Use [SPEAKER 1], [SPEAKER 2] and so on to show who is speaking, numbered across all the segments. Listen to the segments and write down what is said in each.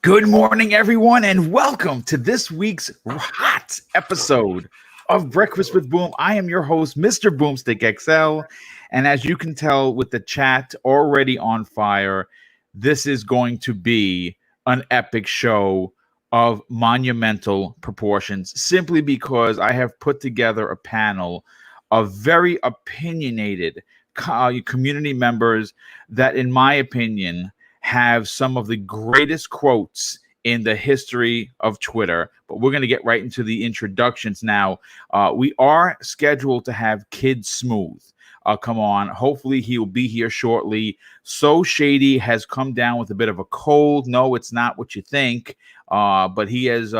[SPEAKER 1] Good morning, everyone, and welcome to this week's hot episode of Breakfast with Boom. I am your host, Mr. Boomstick XL, and as you can tell with the chat already on fire, this is going to be an epic show of monumental proportions, simply because I have put together a panel of very opinionated community members that, in my opinion, have some of the greatest quotes in the history of Twitter. But we're going to get right into the introductions now. We are scheduled to have Kid Smooth come on. Hopefully he'll be here shortly. So Shady has come down with a bit of a cold. No, it's not what you think. But he has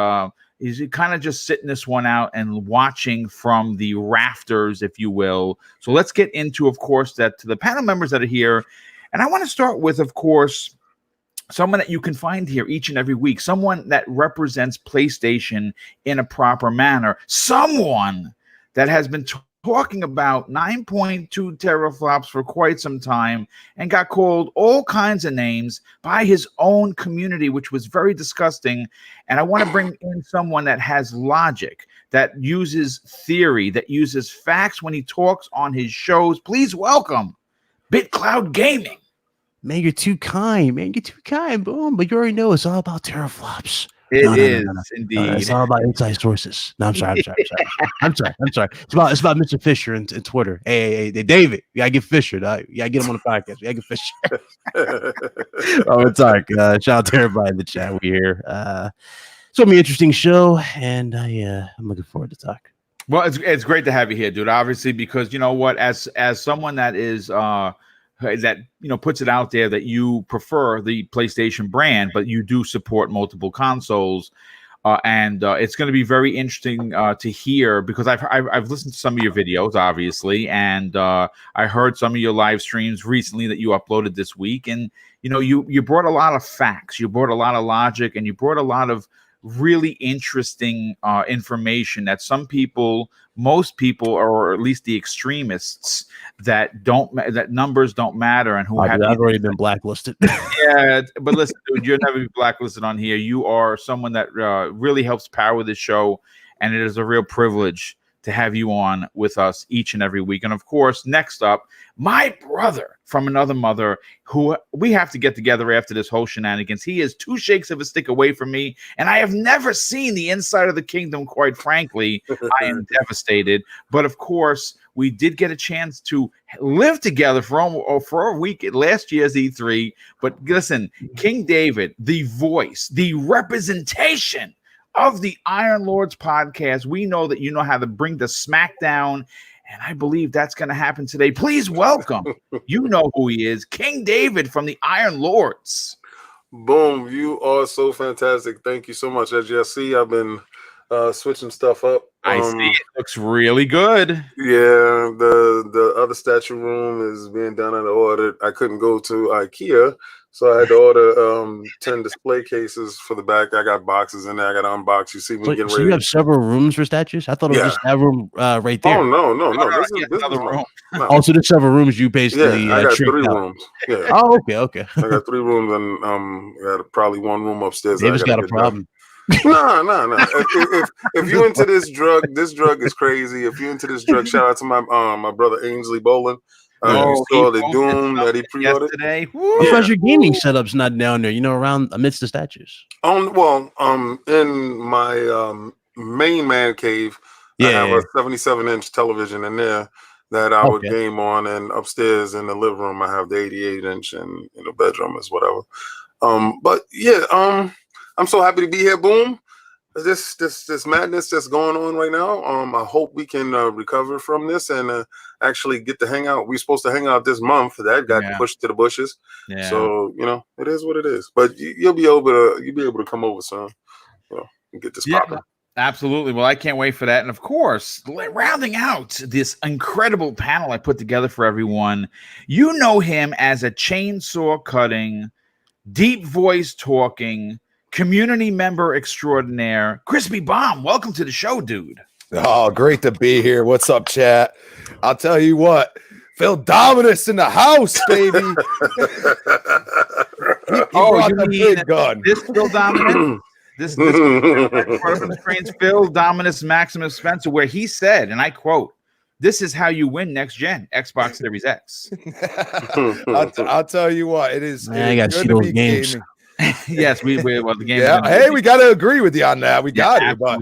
[SPEAKER 1] he's kind of just sitting this one out and watching from the rafters, if you will. So let's get into, of course, that to the panel members that are here. And I want to start with, of course, someone that you can find here each and every week, someone that represents PlayStation in a proper manner, someone that has been talking about 9.2 teraflops for quite some time and got called all kinds of names by his own community, which was very disgusting. And I want to bring in someone that has logic, that uses theory, that uses facts when he talks on his shows. Please welcome BitCloud Gaming.
[SPEAKER 2] Man, you're too kind, man. You're too kind, Boom. But you already know it's all about teraflops.
[SPEAKER 1] It is indeed.
[SPEAKER 2] It's all about inside sources. No, I'm sorry. I'm sorry. It's about Mr. Fisher and Twitter. Hey, David, you gotta get Fisher. You gotta get him on the podcast. You gotta get Fisher. Oh, it's all right. Shout out to everybody in the chat. We're here. It's gonna be an interesting show, and I'm looking forward to talk.
[SPEAKER 1] Well, it's great to have you here, dude. Obviously, because you know what, as someone that is that puts it out there that you prefer the PlayStation brand, but you do support multiple consoles, and it's going to be very interesting to hear, because I've listened to some of your videos, obviously, and I heard some of your live streams recently that you uploaded this week, and you brought a lot of facts, you brought a lot of logic, and you brought a lot of really interesting information that most people, or at least the extremists that numbers don't matter and who have
[SPEAKER 2] I've already been blacklisted.
[SPEAKER 1] Yeah, but listen, dude, you'll never be blacklisted on here. You are someone that really helps power this show, and it is a real privilege to have you on with us each and every week. And of course, next up, my brother from another mother, who we have to get together after this whole shenanigans. He is 2 shakes of a stick away from me, and I have never seen the inside of the kingdom, quite frankly. I am devastated. But of course, we did get a chance to live together for a week at last year's E3. But listen, King David, the voice, the representation of the Iron Lords podcast. We know that you know how to bring the smackdown, and I believe that's going to happen today. Please welcome, you know who he is, King David from the Iron Lords.
[SPEAKER 3] Boom, you are so fantastic. Thank you so much. As you see, I've been switching stuff up.
[SPEAKER 1] I see it looks really good.
[SPEAKER 3] Yeah, the other statue room is being done and ordered. I couldn't go to IKEA, so I had to order 10 display cases for the back. I got boxes in there. I got to unbox. You see me getting ready.
[SPEAKER 2] So you have several rooms for statues? I thought it was just that room right there.
[SPEAKER 3] Oh, no. This is
[SPEAKER 1] room.
[SPEAKER 3] No.
[SPEAKER 2] Also, there's several rooms you basically
[SPEAKER 3] I got 3
[SPEAKER 2] out.
[SPEAKER 3] rooms. Yeah.
[SPEAKER 2] Oh, okay.
[SPEAKER 3] I got 3 rooms, and I got probably 1 room upstairs.
[SPEAKER 2] David's got a problem.
[SPEAKER 3] No. If you into this drug is crazy. If you into this drug, shout out to my brother Ainsley Bolin. You saw the Doom that he pre-ordered
[SPEAKER 1] today.
[SPEAKER 2] Because your gaming setup's not down there, around amidst the statues.
[SPEAKER 3] In my main man cave, I have a 77-inch television in there that I would game on, and upstairs in the living room I have the 88-inch, and in the bedroom is whatever. I'm so happy to be here. Boom. This madness that's going on right now. I hope we can recover from this and actually get to hang out. We're supposed to hang out this month. That got pushed to the bushes. Yeah. So it is what it is. But you'll be able to come over soon. And get this popping.
[SPEAKER 1] Absolutely. Well, I can't wait for that. And of course, rounding out this incredible panel I put together for everyone, you know him as a chainsaw cutting, deep voice talking, community member extraordinaire, Crispy Bomb. Welcome to the show, dude.
[SPEAKER 4] Oh, great to be here. What's up, chat? I'll tell you what, Phil Dominus in the house, baby. brought the big gun.
[SPEAKER 1] This Phil Dominus? This from Screens Phil Dominus Maximus Spencer, where he said, and I quote, "This is how you win next gen Xbox Series X."
[SPEAKER 4] I'll tell you what, it is.
[SPEAKER 2] Man, I got to see those games.
[SPEAKER 4] Gaming.
[SPEAKER 1] Yes, we well, the game.
[SPEAKER 4] Yeah, hey, we got to agree with you on that. We got it, but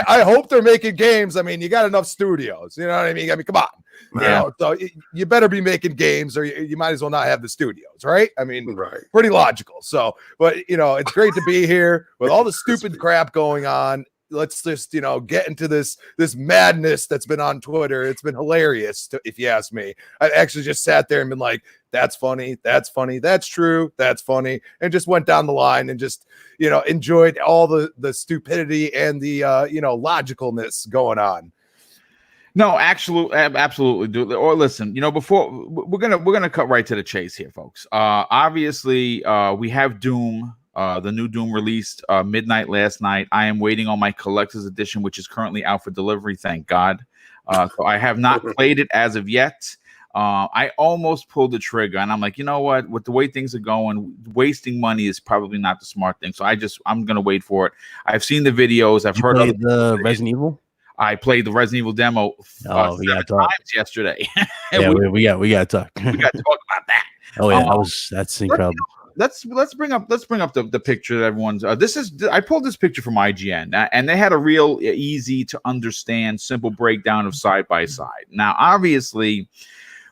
[SPEAKER 4] I hope they're making games. I mean, you got enough studios. You know what I mean? Come on. You know, so you better be making games, or you might as well not have the studios, right? I mean, pretty logical. So, but you know, it's great to be here with all the stupid crap going on. Let's just, you know, get into this madness that's been on Twitter. It's been hilarious, if you ask me. I actually just sat there and been like, that's funny, that's true, that's funny, and just went down the line and just, you know, enjoyed all the stupidity and the you know, logicalness going on.
[SPEAKER 1] No, absolutely. Do or listen. You know, before we're gonna cut right to the chase here, folks. Obviously, we have Doom. The new Doom released midnight last night. I am waiting on my collector's edition, which is currently out for delivery. Thank God. So I have not played it as of yet. I almost pulled the trigger, and I'm like, you know what? With the way things are going, wasting money is probably not the smart thing. So I'm gonna wait for it. I've seen the videos. I've heard of
[SPEAKER 2] the Resident Evil.
[SPEAKER 1] I played the Resident Evil demo 7 times yesterday.
[SPEAKER 2] Yeah, we got to talk.
[SPEAKER 1] We got to talk about that.
[SPEAKER 2] Oh yeah, that's incredible.
[SPEAKER 1] Let's bring up the picture that everyone's. I pulled this picture from IGN, and they had a real easy to understand, simple breakdown of side by side. Now, obviously,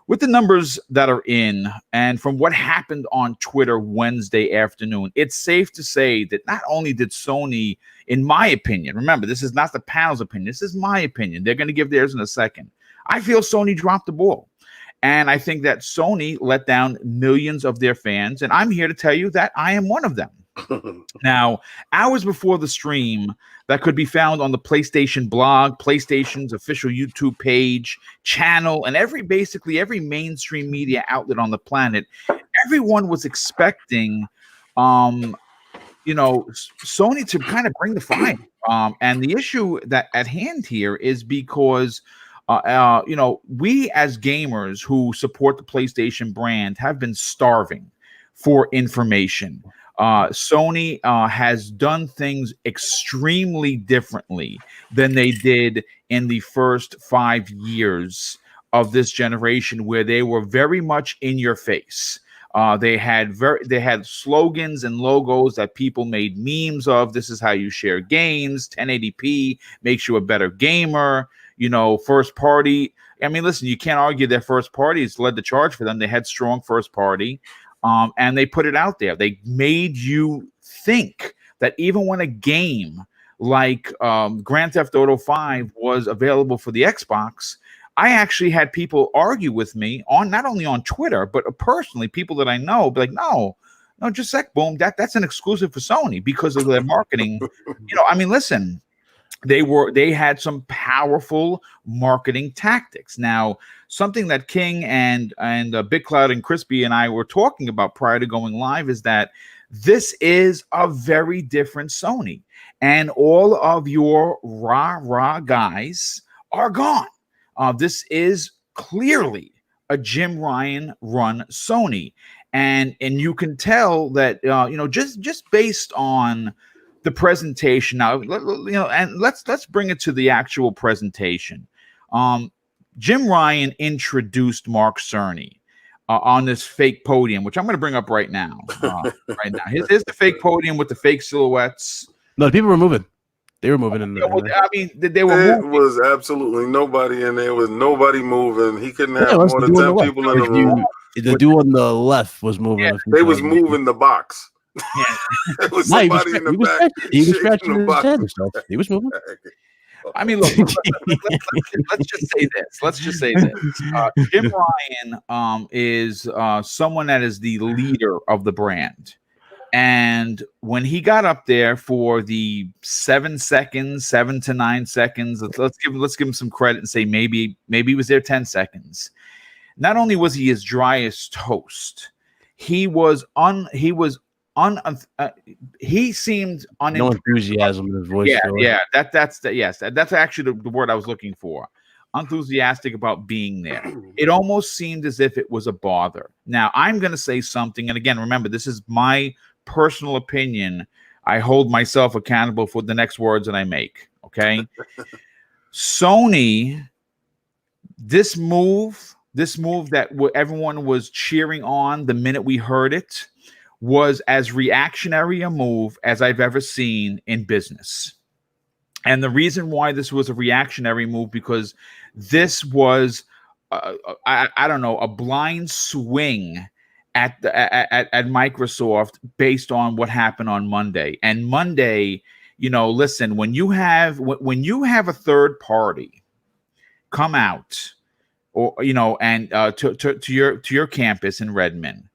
[SPEAKER 1] with the numbers that are in, and from what happened on Twitter Wednesday afternoon, it's safe to say that not only did Sony, in my opinion, remember, this is not the panel's opinion, this is my opinion. They're going to give theirs in a second. I feel Sony dropped the ball. And I think that Sony let down millions of their fans. And I'm here to tell you that I am one of them. Now, hours before the stream that could be found on the PlayStation blog, PlayStation's official YouTube page, channel, and basically every mainstream media outlet on the planet, everyone was expecting, you know, Sony to kind of bring the fire. And the issue that at hand here is because you know, we as gamers who support the PlayStation brand have been starving for information. Sony has done things extremely differently than they did in the first 5 years of this generation, where they were very much in your face. They had slogans and logos that people made memes of. This is how you share games. 1080p makes you a better gamer. You know, first party. I mean, listen, you can't argue their first parties led the charge for them. They had strong first party, and they put it out there. They made you think that even when a game like Grand Theft Auto 5 was available for the Xbox, I actually had people argue with me on not only on Twitter, but personally, people that I know, be like, no, just sec, boom, that's an exclusive for Sony because of their marketing. You know, I mean, listen. They had some powerful marketing tactics. Now, something that King and Big Cloud and Crispy and I were talking about prior to going live is that this is a very different Sony, and all of your rah guys are gone. This is clearly a Jim Ryan run Sony, and you can tell that you know, just based on the presentation now, you know, and let's bring it to the actual presentation. Jim Ryan introduced Mark Cerny on this fake podium, which I'm going to bring up right now. Here's the fake podium with the fake silhouettes.
[SPEAKER 2] No, people were moving. They were moving in there.
[SPEAKER 1] I mean, they were. There
[SPEAKER 3] was absolutely nobody in there. Was nobody moving. He couldn't have more than 10 people in the room.
[SPEAKER 2] The dude on the left was moving.
[SPEAKER 3] Yeah, they was moving the box. Yeah. It was somebody in the back.
[SPEAKER 2] He was scratching his head and stuff. He was moving.
[SPEAKER 1] I mean, look, let's just say this. Let's just say this. Jim Ryan is someone that is the leader of the brand. And when he got up there for the 7 to 9 seconds, let's give him some credit and say maybe he was there 10 seconds. Not only was he as dry as toast, he seemed
[SPEAKER 2] no enthusiasm in his voice.
[SPEAKER 1] That's actually the word I was looking for. enthusiastic about being there. It almost seemed as if it was a bother. Now, I'm going to say something, and again, remember, this is my personal opinion. I hold myself accountable for the next words that I make, okay? Sony, this move that everyone was cheering on the minute we heard it was as reactionary a move as I've ever seen in business. And the reason why this was a reactionary move, because this was, I don't know, a blind swing at Microsoft based on what happened on Monday. And Monday, listen, when you have a third party come out, or and to your campus in Redmond,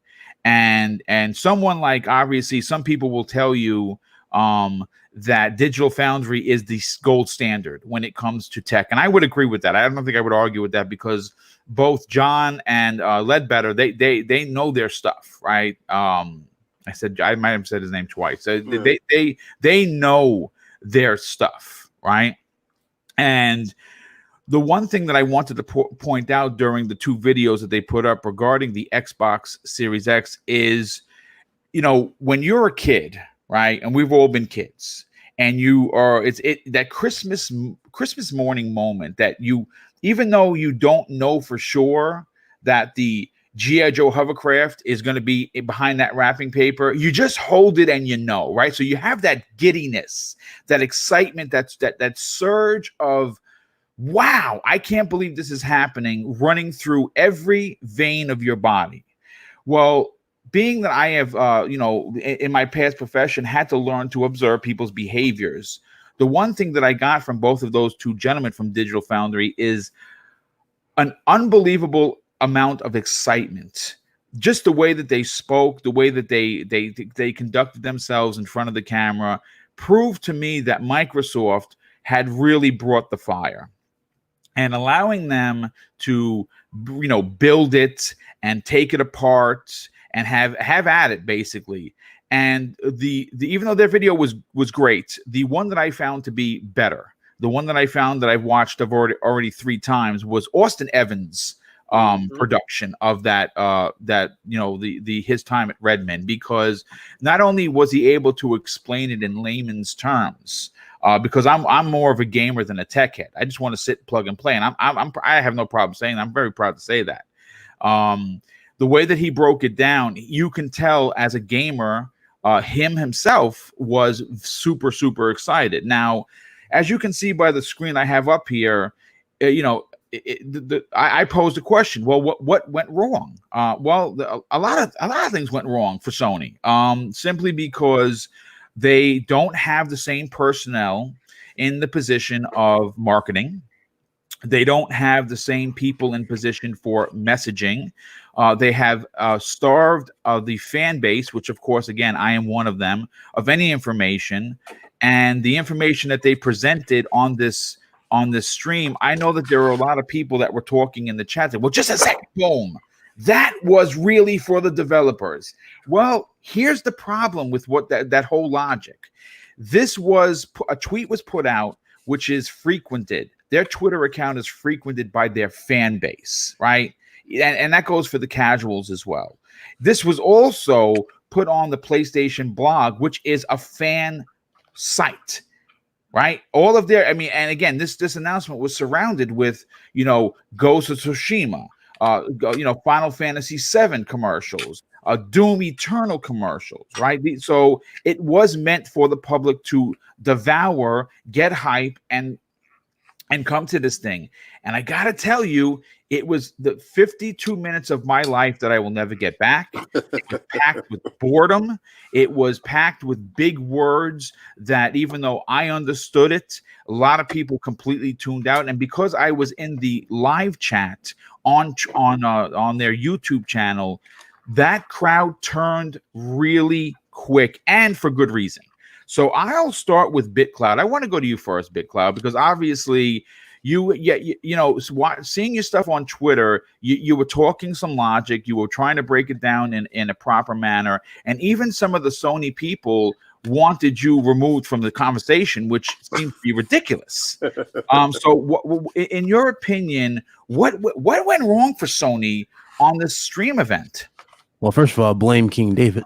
[SPEAKER 1] and someone like, obviously, some people will tell you that Digital Foundry is the gold standard when it comes to tech. And I would agree with that. I don't think I would argue with that, because both John and Ledbetter, they know their stuff, right? I might have said his name twice. They know their stuff, right? And the one thing that I wanted to point out during the two videos that they put up regarding the Xbox Series X is, when you're a kid, right? And we've all been kids, and that Christmas morning moment that even though you don't know for sure that the G.I. Joe hovercraft is going to be behind that wrapping paper, you just hold it and right? So you have that giddiness, that excitement, that surge of, wow, I can't believe this is happening, running through every vein of your body. Well, being that I have, in my past profession, had to learn to observe people's behaviors, the one thing that I got from both of those two gentlemen from Digital Foundry is an unbelievable amount of excitement. Just the way that they spoke, the way that they conducted themselves in front of the camera, proved to me that Microsoft had really brought the fire. And allowing them to, build it and take it apart and have at it, basically. And the even though their video was great, the one that I found to be better, the one that I found that I've watched already 3 times, was Austin Evans' production of that his time at Redmond, because not only was he able to explain it in layman's terms, because I'm more of a gamer than a tech head. I just want to sit, plug and play, and I have no problem saying that. I'm very proud to say that. The way that he broke it down, you can tell as a gamer, himself was super, super excited. Now, as you can see by the screen I have up here, I posed a question. Well, what went wrong? A lot of things went wrong for Sony, simply because they don't have the same personnel in the position of marketing. They don't have the same people in position for messaging. They have starved the fan base, which, of course, again, I am one of them, of any information. And the information that they presented on this stream, I know that there were a lot of people that were talking in the chat that, well, just a second, boom, that was really for the developers. Well, here's the problem with what that whole logic. A tweet was put out, which is frequented. Their Twitter account is frequented by their fan base, right? And that goes for the casuals as well. This was also put on the PlayStation blog, which is a fan site, right? All of their, and again, this announcement was surrounded with, Ghost of Tsushima, Final Fantasy VII commercials, Doom Eternal commercials, right? So it was meant for the public to devour, get hype, and come to this thing. And I gotta tell you, it was the 52 minutes of my life that I will never get back. It was packed with boredom. It was packed with big words that, even though I understood it, a lot of people completely tuned out. And because I was in the live chat on their YouTube channel, that crowd turned really quick, and for good reason. So I'll start with BitCloud. I want to go to you first, BitCloud, because obviously seeing your stuff on Twitter, you were talking some logic. You were trying to break it down in a proper manner. And even some of the Sony people wanted you removed from the conversation, which seems to be ridiculous. So, in your opinion, what went wrong for Sony on this stream event?
[SPEAKER 2] Well, first of all, blame King David.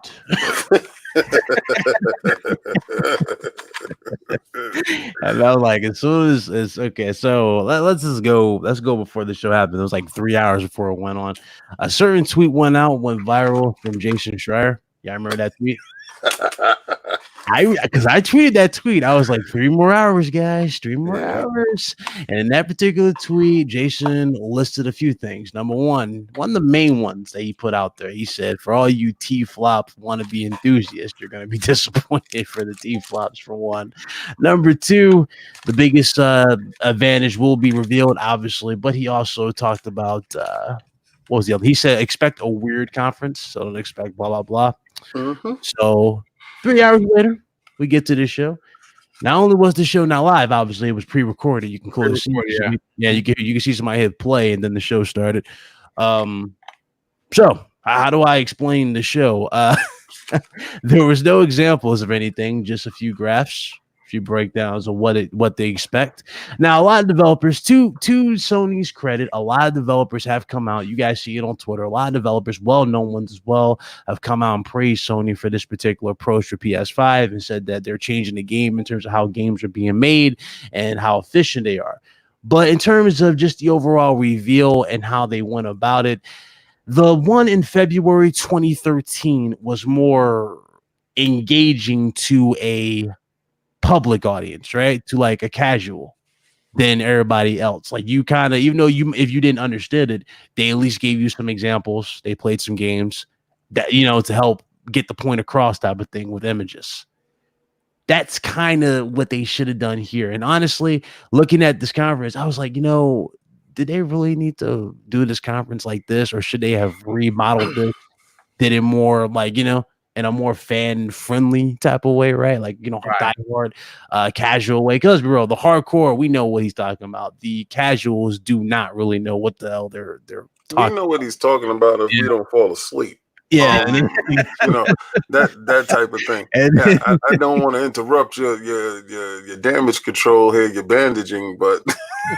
[SPEAKER 2] And I was like, as soon as it's okay, so let's go before the show happened. It was like 3 hours before it went on. A certain tweet went viral from Jason Schreier. Yeah, I remember that tweet. Because I tweeted that tweet. I was like, 3 more hours, guys, 3 more hours. And in that particular tweet, Jason listed a few things. Number one of the main ones that he put out there, he said, for all you T-flop wannabe enthusiasts, you're going to be disappointed for the T-flops, for one. Number two, the biggest advantage will be revealed, obviously, but he also talked about, what was the other? He said, expect a weird conference, so don't expect blah, blah, blah. Mm-hmm. So 3 hours later, we get to the show. Not only was the show not live, obviously it was pre-recorded. You can clearly see, you can see somebody hit play, and then the show started. So how do I explain the show? There was no examples of anything, just a few graphs, a few breakdowns of what they expect. Now, a lot of developers, to Sony's credit, a lot of developers have come out. You guys see it on Twitter. A lot of developers, well-known ones as well, have come out and praised Sony for this particular approach for PS5 and said that they're changing the game in terms of how games are being made and how efficient they are. But in terms of just the overall reveal and how they went about it, the one in February 2013 was more engaging to a public audience, right? To like a casual than everybody else. Like you kind of, even though if you didn't understand it, they at least gave you some examples. They played some games that, to help get the point across, type of thing, with images. That's kind of what they should have done here. And honestly, looking at this conference, I was like, did they really need to do this conference like this, or should they have remodeled this? Did it more like, in a more fan-friendly type of way, right? Like, diehard, casual way. Because, bro, the hardcore, we know what he's talking about. The casuals do not really know what the hell they're talking.
[SPEAKER 3] We know what he's talking about if we don't fall asleep.
[SPEAKER 2] Yeah,
[SPEAKER 3] that type of thing. I don't want to interrupt your damage control here, your bandaging, but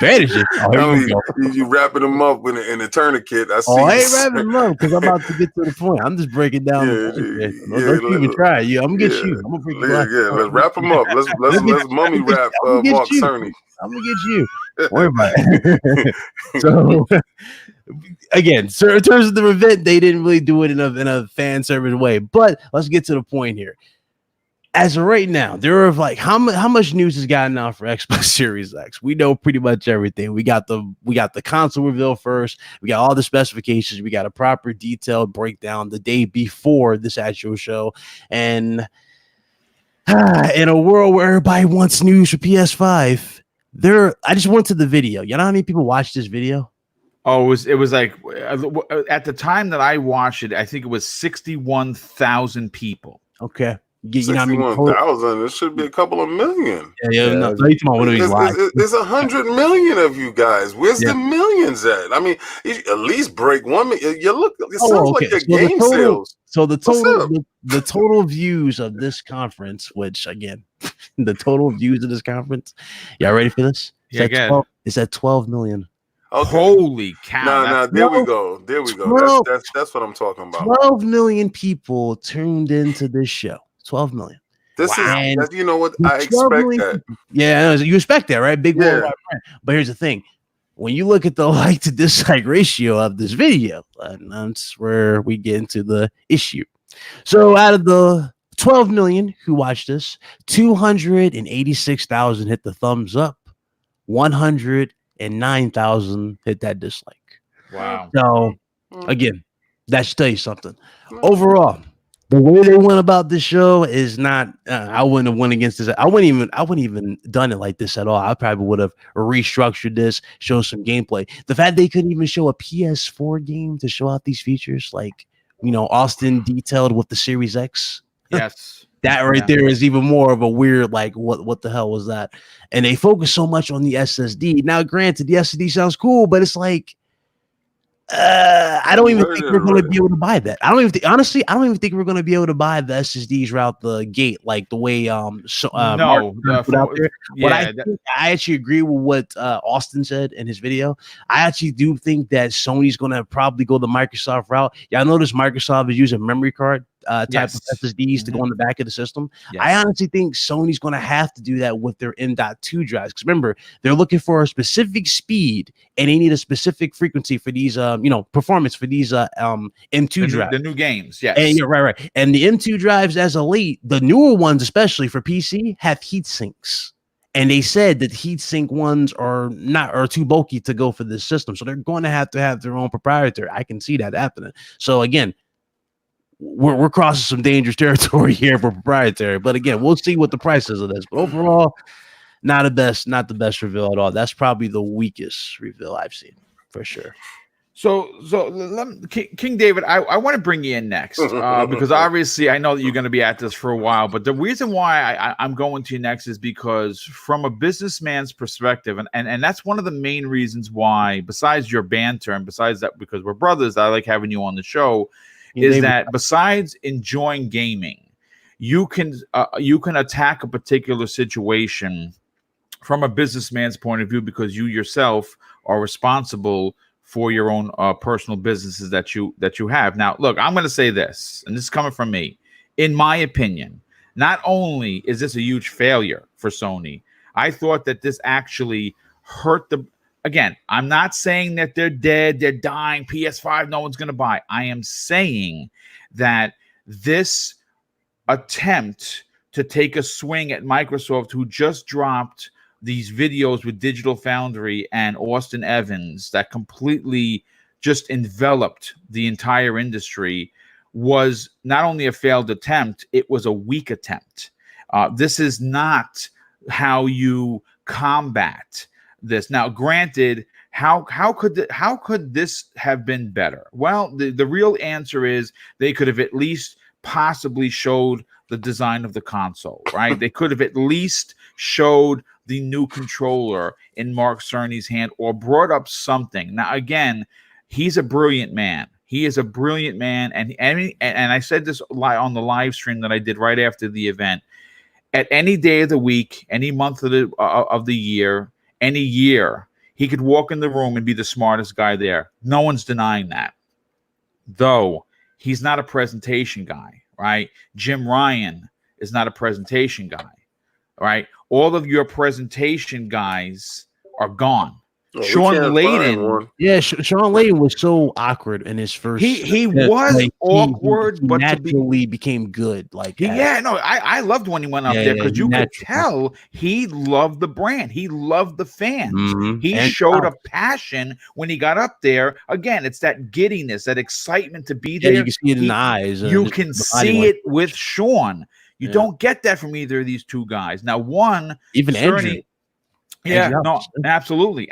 [SPEAKER 2] bandaging.
[SPEAKER 3] You wrapping them up in a tournament. I see.
[SPEAKER 2] I ain't wrapping them up because I'm about to get to the point. I'm just breaking down. Don't even try. I'm gonna get you. I'm gonna bring you.
[SPEAKER 3] Let's wrap them up. Let's mummy wrap Mark Cerny.
[SPEAKER 2] I'm gonna get you. Don't worry about it. So. Again, so in terms of the event, they didn't really do it in a fan service way. But let's get to the point here. As of right now, there are like how much news has gotten out for Xbox Series X? We know pretty much everything. We got the console reveal first. We got all the specifications. We got a proper detailed breakdown the day before this actual show. And in a world where everybody wants news for PS5, I just went to the video. You know how many people watched this video?
[SPEAKER 1] Oh, it was like at the time that I watched it, I think it was 61,000 people.
[SPEAKER 2] Okay.
[SPEAKER 3] 61,000. It should be a couple of million.
[SPEAKER 2] No,
[SPEAKER 3] there's 100 million of you guys. Where's the millions at? I mean, at least break 1 million. It sounds like your game sales.
[SPEAKER 2] So the total views of this conference, which again, the total views of this conference. Y'all ready for this? It's at 12 million.
[SPEAKER 1] Okay. Holy cow!
[SPEAKER 3] No, there we go. That's what I'm talking about.
[SPEAKER 2] 12 million people tuned into this show. 12 million.
[SPEAKER 3] This is, you know what? I expect that.
[SPEAKER 2] Yeah, you expect that, right? Big worldwide brand. But here's the thing: when you look at the like to dislike ratio of this video, that's where we get into the issue. So, out of the 12 million who watched this, 286,000 hit the thumbs up. 109,000 hit that dislike.
[SPEAKER 1] Wow.
[SPEAKER 2] So again, that should tell you something. Overall, the way they went about this show is not. I wouldn't have went against this. I wouldn't even done it like this at all. I probably would have restructured this, show some gameplay. The fact they couldn't even show a PS4 game to show out these features, like Austin detailed with the Series X.
[SPEAKER 1] Yes.
[SPEAKER 2] That right there is even more of a weird, like, what the hell was that? And they focus so much on the SSD. Now, granted, the SSD sounds cool, but it's like, I don't even think we're going to be able to buy that. I don't even think, honestly, I don't even think we're going to be able to buy the SSDs right the gate, like the way Mark put out there.
[SPEAKER 1] Yeah,
[SPEAKER 2] I actually agree with what Austin said in his video. I actually do think that Sony's going to probably go the Microsoft route. Y'all notice Microsoft is using memory card type of SSDs to go on the back of the system. Yes. I honestly think Sony's going to have to do that with their M.2 drives, because remember, they're looking for a specific speed and they need a specific frequency for these performance for these M2 drives,
[SPEAKER 1] the new games. Yes.
[SPEAKER 2] And right. And the M2 drives as of late, the newer ones especially for PC, have heat sinks. And they said that heatsink ones are too bulky to go for this system. So they're going to have their own proprietary. I can see that happening. So again, we're crossing some dangerous territory here for proprietary. But again, we'll see what the price is of this. But overall, not the best reveal at all. That's probably the weakest reveal I've seen for sure.
[SPEAKER 1] So King David, I want to bring you in next because obviously I know that you're going to be at this for a while. But the reason why I'm going to you next is because from a businessman's perspective, and that's one of the main reasons why, besides your banter and besides that, because we're brothers, I like having you on the show, is that besides enjoying gaming, you can attack a particular situation from a businessman's point of view because you yourself are responsible for your own personal businesses that you have. Now, look, I'm going to say this, and this is coming from me. In my opinion, not only is this a huge failure for Sony, I thought that this actually hurt the. Again, I'm not saying that they're dead, they're dying, PS5, no one's going to buy. I am saying that this attempt to take a swing at Microsoft, who just dropped these videos with Digital Foundry and Austin Evans that completely just enveloped the entire industry, was not only a failed attempt, it was a weak attempt. This is not how you combat this. Now, granted, how could this have been better? Well, the real answer is they could have at least possibly showed the design of the console, right? They could have at least showed the new controller in Mark Cerny's hand or brought up something. Now, again, he's a brilliant man. He is a brilliant man. And I said this on the live stream that I did right after the event. At any day of the week, any month of the year, any year, he could walk in the room and be the smartest guy there. No one's denying that. Though he's not a presentation guy, right? Jim Ryan is not a presentation guy, right? All of your presentation guys are gone. Sean Layden,
[SPEAKER 2] Sean Layden was so awkward in his first.
[SPEAKER 1] He was awkward,
[SPEAKER 2] he
[SPEAKER 1] but
[SPEAKER 2] naturally became good.
[SPEAKER 1] I loved when he went up there because you could tell he loved the brand. He loved the fans.
[SPEAKER 2] Mm-hmm.
[SPEAKER 1] He showed a passion when he got up there. Again, it's that giddiness, that excitement to be there.
[SPEAKER 2] You can see it in the eyes.
[SPEAKER 1] You can see it with Sean. You don't get that from either of these two guys. Now, one,
[SPEAKER 2] even Andrew.
[SPEAKER 1] Yeah, no, absolutely.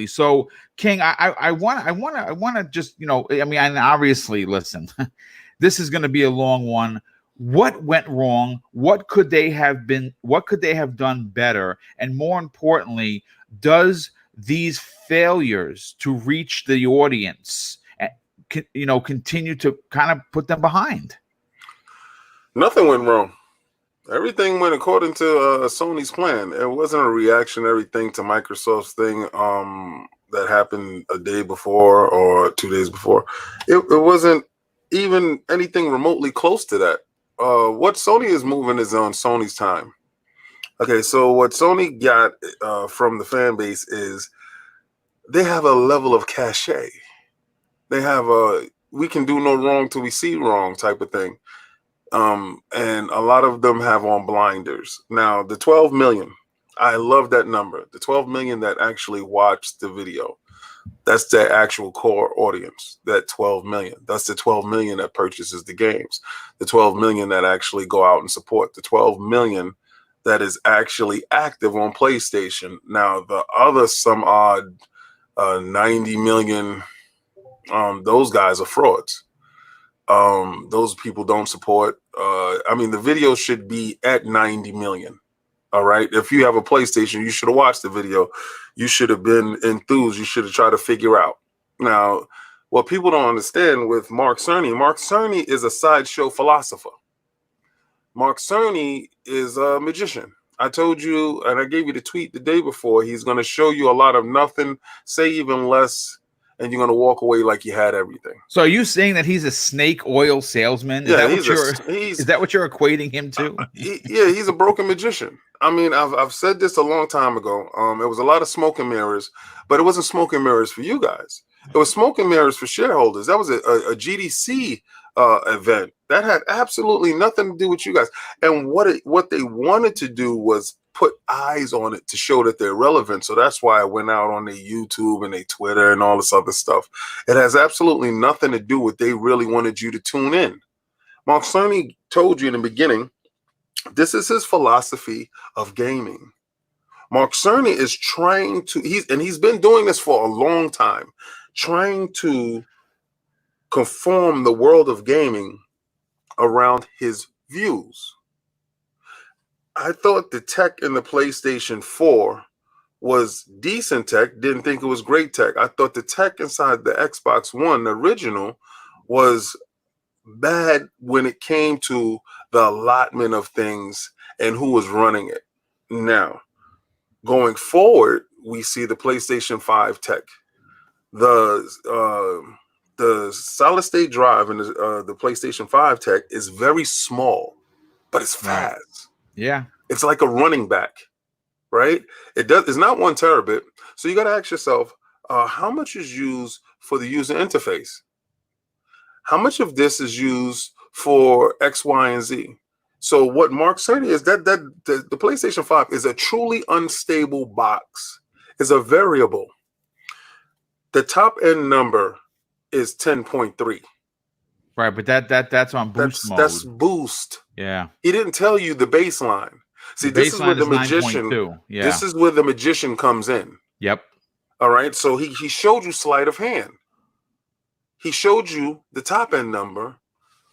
[SPEAKER 1] So, King, I want to just, and obviously, listen, this is going to be a long one. What went wrong? What could they have done better? And more importantly, does these failures to reach the audience, continue to kind of put them behind?
[SPEAKER 3] Nothing went wrong. Everything went according to Sony's plan. It wasn't a reactionary thing to Microsoft's thing that happened a day before or 2 days before. It wasn't even anything remotely close to that. What Sony is moving is on Sony's time. Okay, so what Sony got from the fan base is they have a level of cachet. They have a we can do no wrong till we see wrong type of thing. And a lot of them have on blinders. Now, the 12 million, I love that number. The 12 million that actually watched the video. That's the actual core audience, that 12 million. That's the 12 million that purchases the games. The 12 million that actually go out and support. The 12 million that is actually active on PlayStation. Now, the other some odd 90 million, those guys are frauds. Those people don't support. The video should be at 90 million. All right. If you have a PlayStation, you should have watched the video. You should have been enthused. You should have tried to figure out. Now, what people don't understand with Mark Cerny is a sideshow philosopher. Mark Cerny is a magician. I told you, and I gave you the tweet the day before, he's going to show you a lot of nothing, say even less, and you're going to walk away like you had everything.
[SPEAKER 1] So are you saying that he's a snake oil salesman? Is
[SPEAKER 3] Yeah,
[SPEAKER 1] that what you're equating him to?
[SPEAKER 3] Yeah, he's a broken magician. I mean, I've said this a long time ago. It was a lot of smoke and mirrors, but it wasn't smoke and mirrors for you guys. It was smoke and mirrors for shareholders. That was a GDC event that had absolutely nothing to do with you guys. And what they wanted to do was put eyes on it to show that they're relevant. So that's why I went out on their YouTube and their Twitter and all this other stuff. It has absolutely nothing to do with they really wanted you to tune in. Mark Cerny told you in the beginning, this is his philosophy of gaming. Mark Cerny is trying to, he's been doing this for a long time, trying to conform the world of gaming around his views. I thought the tech in the PlayStation 4 was decent tech, didn't think it was great tech. I thought the tech inside the Xbox One, the original, was bad when it came to the allotment of things and who was running it. Now, going forward, we see the PlayStation 5 tech. The solid state drive in the PlayStation 5 tech is very small, but it's fast.
[SPEAKER 1] Right. Yeah.
[SPEAKER 3] It's like a running back, right? It's not 1 terabit. So you got to ask yourself, how much is used for the user interface? How much of this is used for X, Y, and Z? So what Mark Cerny is that the PlayStation 5 is a truly unstable box, is a variable. The top end number is 10.3.
[SPEAKER 1] Right, but that's on boost mode.
[SPEAKER 3] That's boost.
[SPEAKER 1] Yeah.
[SPEAKER 3] He didn't tell you the baseline. See, this is where the magician.
[SPEAKER 1] Yeah.
[SPEAKER 3] This is where the magician comes in.
[SPEAKER 1] Yep.
[SPEAKER 3] All right. So he showed you sleight of hand. He showed you the top end number,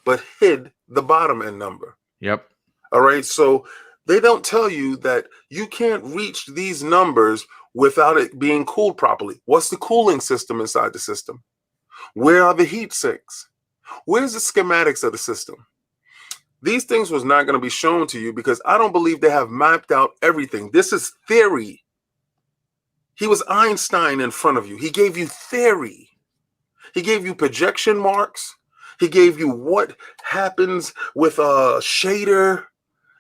[SPEAKER 3] but hid the bottom end number.
[SPEAKER 1] Yep.
[SPEAKER 3] All right. So they don't tell you that you can't reach these numbers without it being cooled properly. What's the cooling system inside the system? Where are the heat sinks? Where's the schematics of the system? These things was not going to be shown to you because I don't believe they have mapped out everything. This is theory. He was Einstein in front of you. He gave you theory. He gave you projection marks. He gave you what happens with a shader.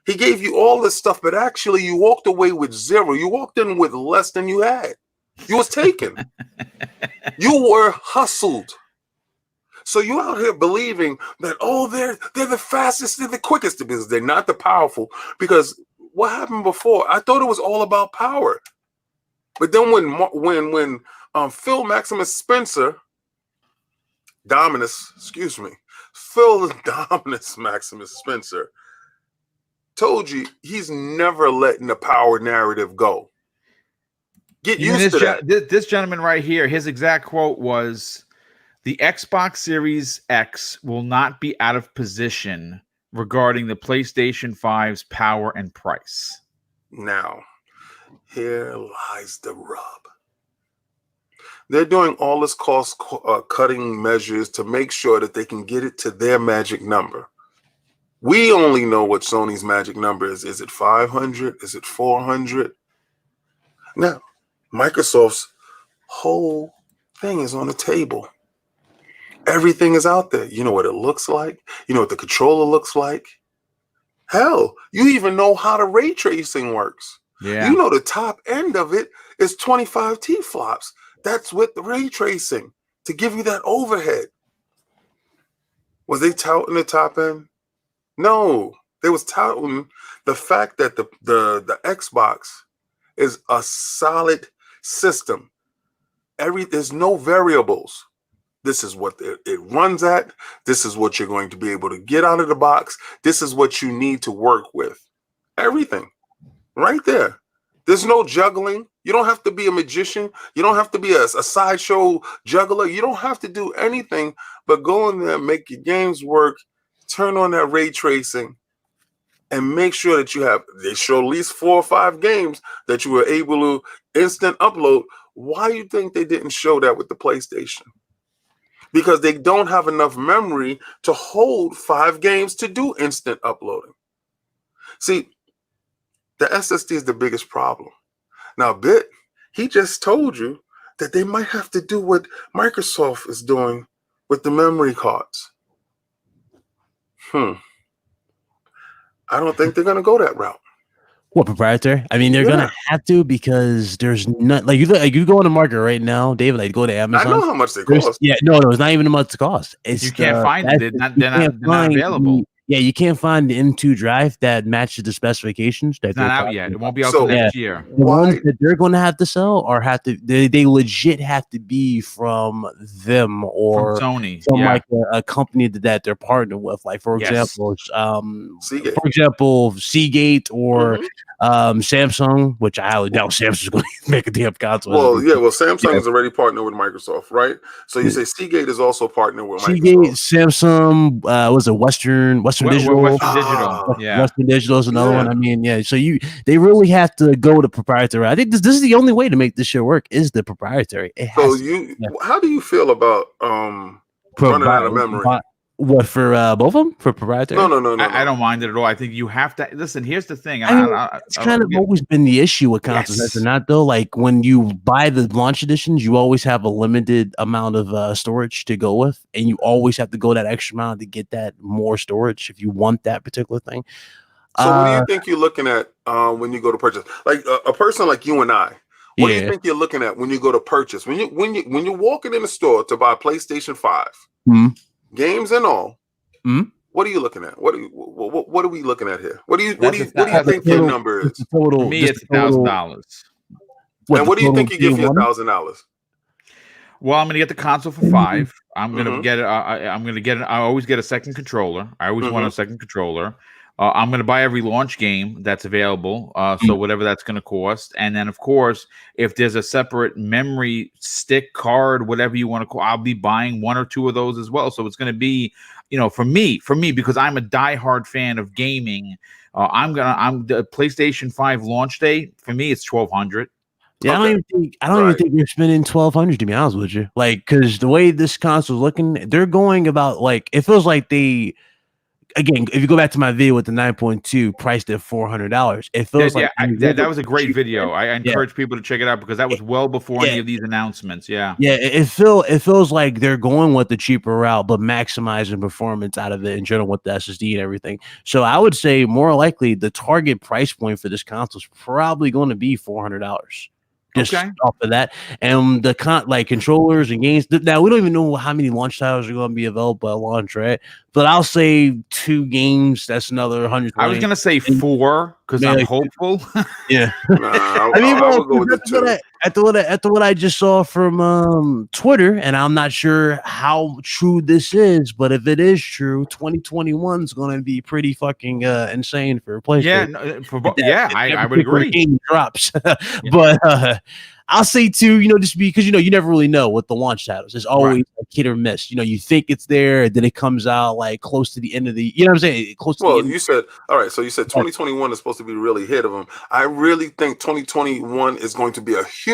[SPEAKER 3] He gave you all this stuff, but actually you walked away with zero. You walked in with less than you had. You was taken. You were hustled. So you out here believing that, oh, they're the fastest, they're the quickest, because they're not the powerful. Because what happened before? I thought it was all about power. But then when Phil Maximus Spencer, Phil Dominus Maximus Spencer told you he's never letting the power narrative go. Get used to that.
[SPEAKER 1] This gentleman right here, his exact quote was, "The Xbox Series X will not be out of position regarding the PlayStation 5's power and price."
[SPEAKER 3] Now, here lies the rub. They're doing all this cost cutting measures to make sure that they can get it to their magic number. We only know what Sony's magic number is. Is it 500? Is it 400? Now, Microsoft's whole thing is on the table. Everything is out there. You know what it looks like. You know what the controller looks like. Hell, you even know how the ray tracing works.
[SPEAKER 1] Yeah.
[SPEAKER 3] You know the top end of it is 25 T-flops. That's with the ray tracing to give you that overhead. Was they touting the top end? No, they was touting the fact that the Xbox is a solid system. There's no variables. This is what it runs at. This is what you're going to be able to get out of the box. This is what you need to work with. Everything right there. There's no juggling. You don't have to be a magician. You don't have to be a sideshow juggler. You don't have to do anything but go in there, make your games work, turn on that ray tracing, and make sure that they show at least 4 or 5 games that you were able to instant upload. Why do you think they didn't show that with the PlayStation? because they don't have enough memory to hold 5 games to do instant uploading. See, the SSD is the biggest problem. Now, Bit, he just told you that they might have to do what Microsoft is doing with the memory cards. I don't think they're going to go that route.
[SPEAKER 2] What, proprietary? I mean, they're gonna have to, because there's not like you go on the market right now, David. Like, go to Amazon.
[SPEAKER 3] I know how much they cost.
[SPEAKER 2] Yeah, no, it's not even how much it costs. It's
[SPEAKER 1] you can't find it. They're not available.
[SPEAKER 2] Yeah, you can't find the M2 drive that matches the specifications.
[SPEAKER 1] It's not out yet. It won't be out till next year.
[SPEAKER 2] The ones that they're going to have to sell or they legit have to be from them or
[SPEAKER 1] from Sony,
[SPEAKER 2] from like a company that they're partnered with. Like, for example, Seagate or Samsung, which I highly doubt Samsung's going to make a damn console.
[SPEAKER 3] Well, Samsung is already partnered with Microsoft, right? So you say Seagate is also partnered with Microsoft.
[SPEAKER 2] Seagate, Samsung, was it Western Digital?
[SPEAKER 1] Western Digital,
[SPEAKER 2] Western Digital is another one. I mean, so they really have to go to proprietary. I think this is the only way to make this shit work is the proprietary.
[SPEAKER 3] How do you feel about running out of memory?
[SPEAKER 2] What, for both of them? For proprietary?
[SPEAKER 3] No.
[SPEAKER 1] I don't mind it at all. I think you have to listen. Here's the thing.
[SPEAKER 2] It's kind of always been the issue with consoles, has it not? Though, like when you buy the launch editions, you always have a limited amount of storage to go with, and you always have to go that extra amount to get that more storage if you want that particular thing.
[SPEAKER 3] So, what do you think you're looking at when you go to purchase? Like a person like you and I. What do you think you're looking at when you go to purchase? When you're walking in the store to buy a PlayStation 5. Games and all. What are you looking at? What are we looking at here? What do you think your number is?
[SPEAKER 1] For me, it's $1,000.
[SPEAKER 3] And what do you think you get for your $1,000?
[SPEAKER 1] Well, I'm gonna get the console for $5. I'm gonna get it. I always get a second controller. I always want a second controller. I'm going to buy every launch game that's available, so whatever that's going to cost. And then, of course, if there's a separate memory stick card, whatever you want to call, I'll be buying 1 or 2 of those as well. So it's going to be, for me, because I'm a diehard fan of gaming. I'm the PlayStation 5 launch day for me. It's $1,200.
[SPEAKER 2] Yeah, I don't even think you're spending $1,200, to be honest with you. Like, because the way this console's looking, they're going about, like, it feels like they. Again, if you go back to my video with the 9.2 priced at $400, it feels like
[SPEAKER 1] that was a great video. I encourage people to check it out because that was well before any of these announcements.
[SPEAKER 2] It feels like they're going with the cheaper route, but maximizing performance out of it in general with the SSD and everything. So I would say more likely the target price point for this console is probably going to be $400. Just off of that, and the controllers and games. Now we don't even know how many launch titles are going to be available at launch, right? But I'll say 2 games. That's another 100.
[SPEAKER 1] I was going to say 4 because I'm hopeful.
[SPEAKER 3] I mean, I would go with the 2.
[SPEAKER 2] After what I just saw from Twitter, and I'm not sure how true this is, but if it is true, 2021 is going to be pretty fucking insane for PlayStation.
[SPEAKER 1] I would agree.
[SPEAKER 2] Game drops, but I'll say 2. Just because you never really know with the launch titles. It's always like hit or miss. You think it's there, and then it comes out like close to the end of the. You know what I'm saying? Close to the end.
[SPEAKER 3] You said all right. So you said 2021 is supposed to be really hit of them. I really think 2021 is going to be a huge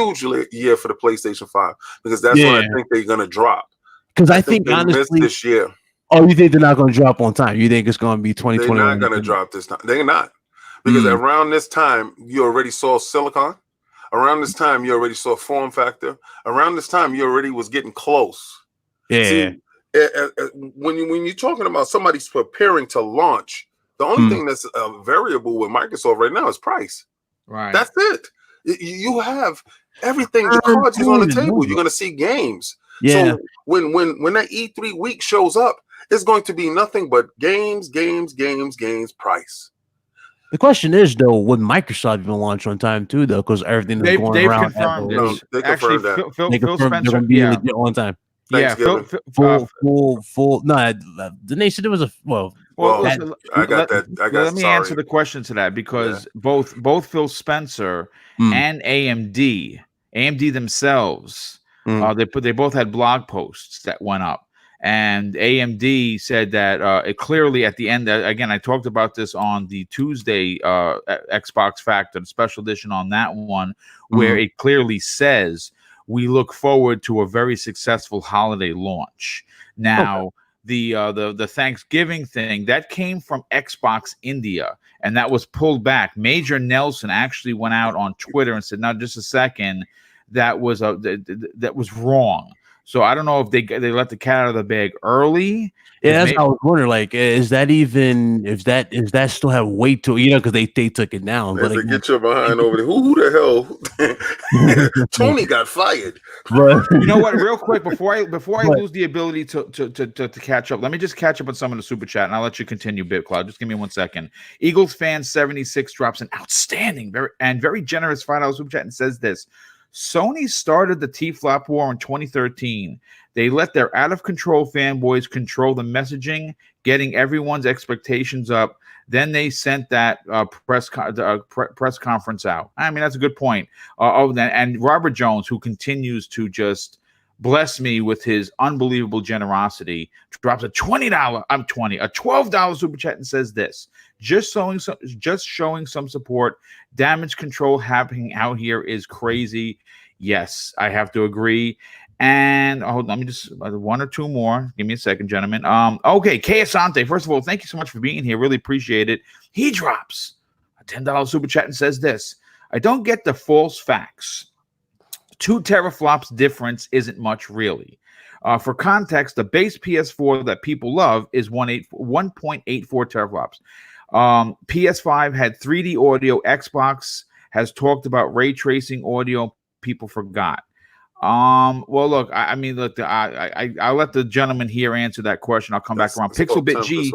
[SPEAKER 3] year for the PlayStation 5 because that's when I think they're going to drop.
[SPEAKER 2] Because I think honestly
[SPEAKER 3] this year.
[SPEAKER 2] Oh, you think they're not going to drop on time? You think it's going to be 2021?
[SPEAKER 3] They're not going to drop this time. They're not because around this time you already saw Silicon. Around this time, you already saw form factor. Around this time, you already was getting close.
[SPEAKER 2] Yeah.
[SPEAKER 3] See, when you're talking about somebody's preparing to launch, the only thing that's a variable with Microsoft right now is price.
[SPEAKER 1] Right.
[SPEAKER 3] That's it. You have everything. The cards is on the table. You're going to see games.
[SPEAKER 2] Yeah.
[SPEAKER 3] So when that E3 week shows up, it's going to be nothing but games, price.
[SPEAKER 2] The question is, though, would Microsoft even launch on time too, though? Because everything that's going around.
[SPEAKER 1] Confirmed
[SPEAKER 3] they confirmed that.
[SPEAKER 1] Phil Spencer
[SPEAKER 2] going to be legit on time.
[SPEAKER 3] Full.
[SPEAKER 2] No, didn't they said there was a
[SPEAKER 3] I got that.
[SPEAKER 1] Let me answer the question to that because both Phil Spencer and AMD themselves, they both had blog posts that went up. And AMD said that it clearly at the end, again, I talked about this on the Tuesday Xbox Factor, the special edition on that one, where it clearly says we look forward to a very successful holiday launch. Now, the Thanksgiving thing that came from Xbox India, and that was pulled back. Major Nelson actually went out on Twitter and said, "No, just a second, that was wrong." So I don't know if they let the cat out of the bag early.
[SPEAKER 2] Yeah, that's how I was wondering. Like, is that still have weight to it? You know, because they took it down.
[SPEAKER 3] But like, get your behind over there. Who the hell? Tony got fired.
[SPEAKER 2] But
[SPEAKER 1] you know what? Real quick, before I lose the ability to catch up, let me just catch up on some of the super chat, and I'll let you continue, BitCloud. Just give me 1 second. Eagles fan 76 drops an outstanding, very generous $5 super chat and says this: Sony started the T-flop war in 2013. They let their out-of-control fanboys control the messaging, getting everyone's expectations up. Then they sent that press conference out. I mean, that's a good point. And Robert Jones, who continues to just bless me with his unbelievable generosity, drops a $12 super chat and says this: just showing some support. Damage control happening out here is crazy. Yes, I have to agree. And let me just one or two more. Give me a second, gentlemen. Okay, K Asante. First of all, thank you so much for being here. Really appreciate it. He drops a $10 super chat and says this: I don't get the false facts. 2 teraflops difference isn't much, really. For context, the base PS4 that people love is 1.84 teraflops. PS5 had 3D audio. Xbox has talked about ray tracing audio. People forgot. Well, look, I'll let the gentleman here answer that question. I'll come back around. Pixelbit G.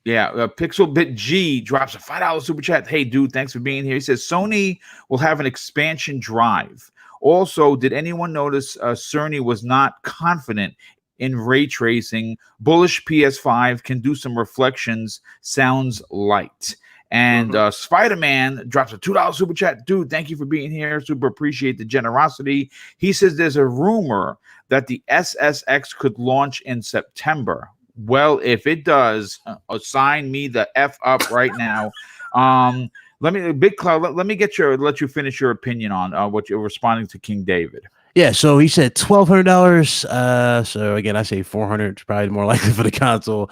[SPEAKER 1] Yeah, Pixelbit G drops a $5 super chat. Hey, dude, thanks for being here. He says Sony will have an expansion drive. Also, did anyone notice Sony was not confident in ray tracing? Bullish PS5 can do some reflections. Sounds light. And Spider-Man drops a $2 super chat. Dude, thank you for being here. Super appreciate the generosity. He says there's a rumor that the SSX could launch in September. Well, if it does, sign me the F up right now. Big Cloud, let you finish your opinion on what you're responding to King David.
[SPEAKER 2] Yeah, so he said $1,200. So again, I say $400, probably more likely for the console.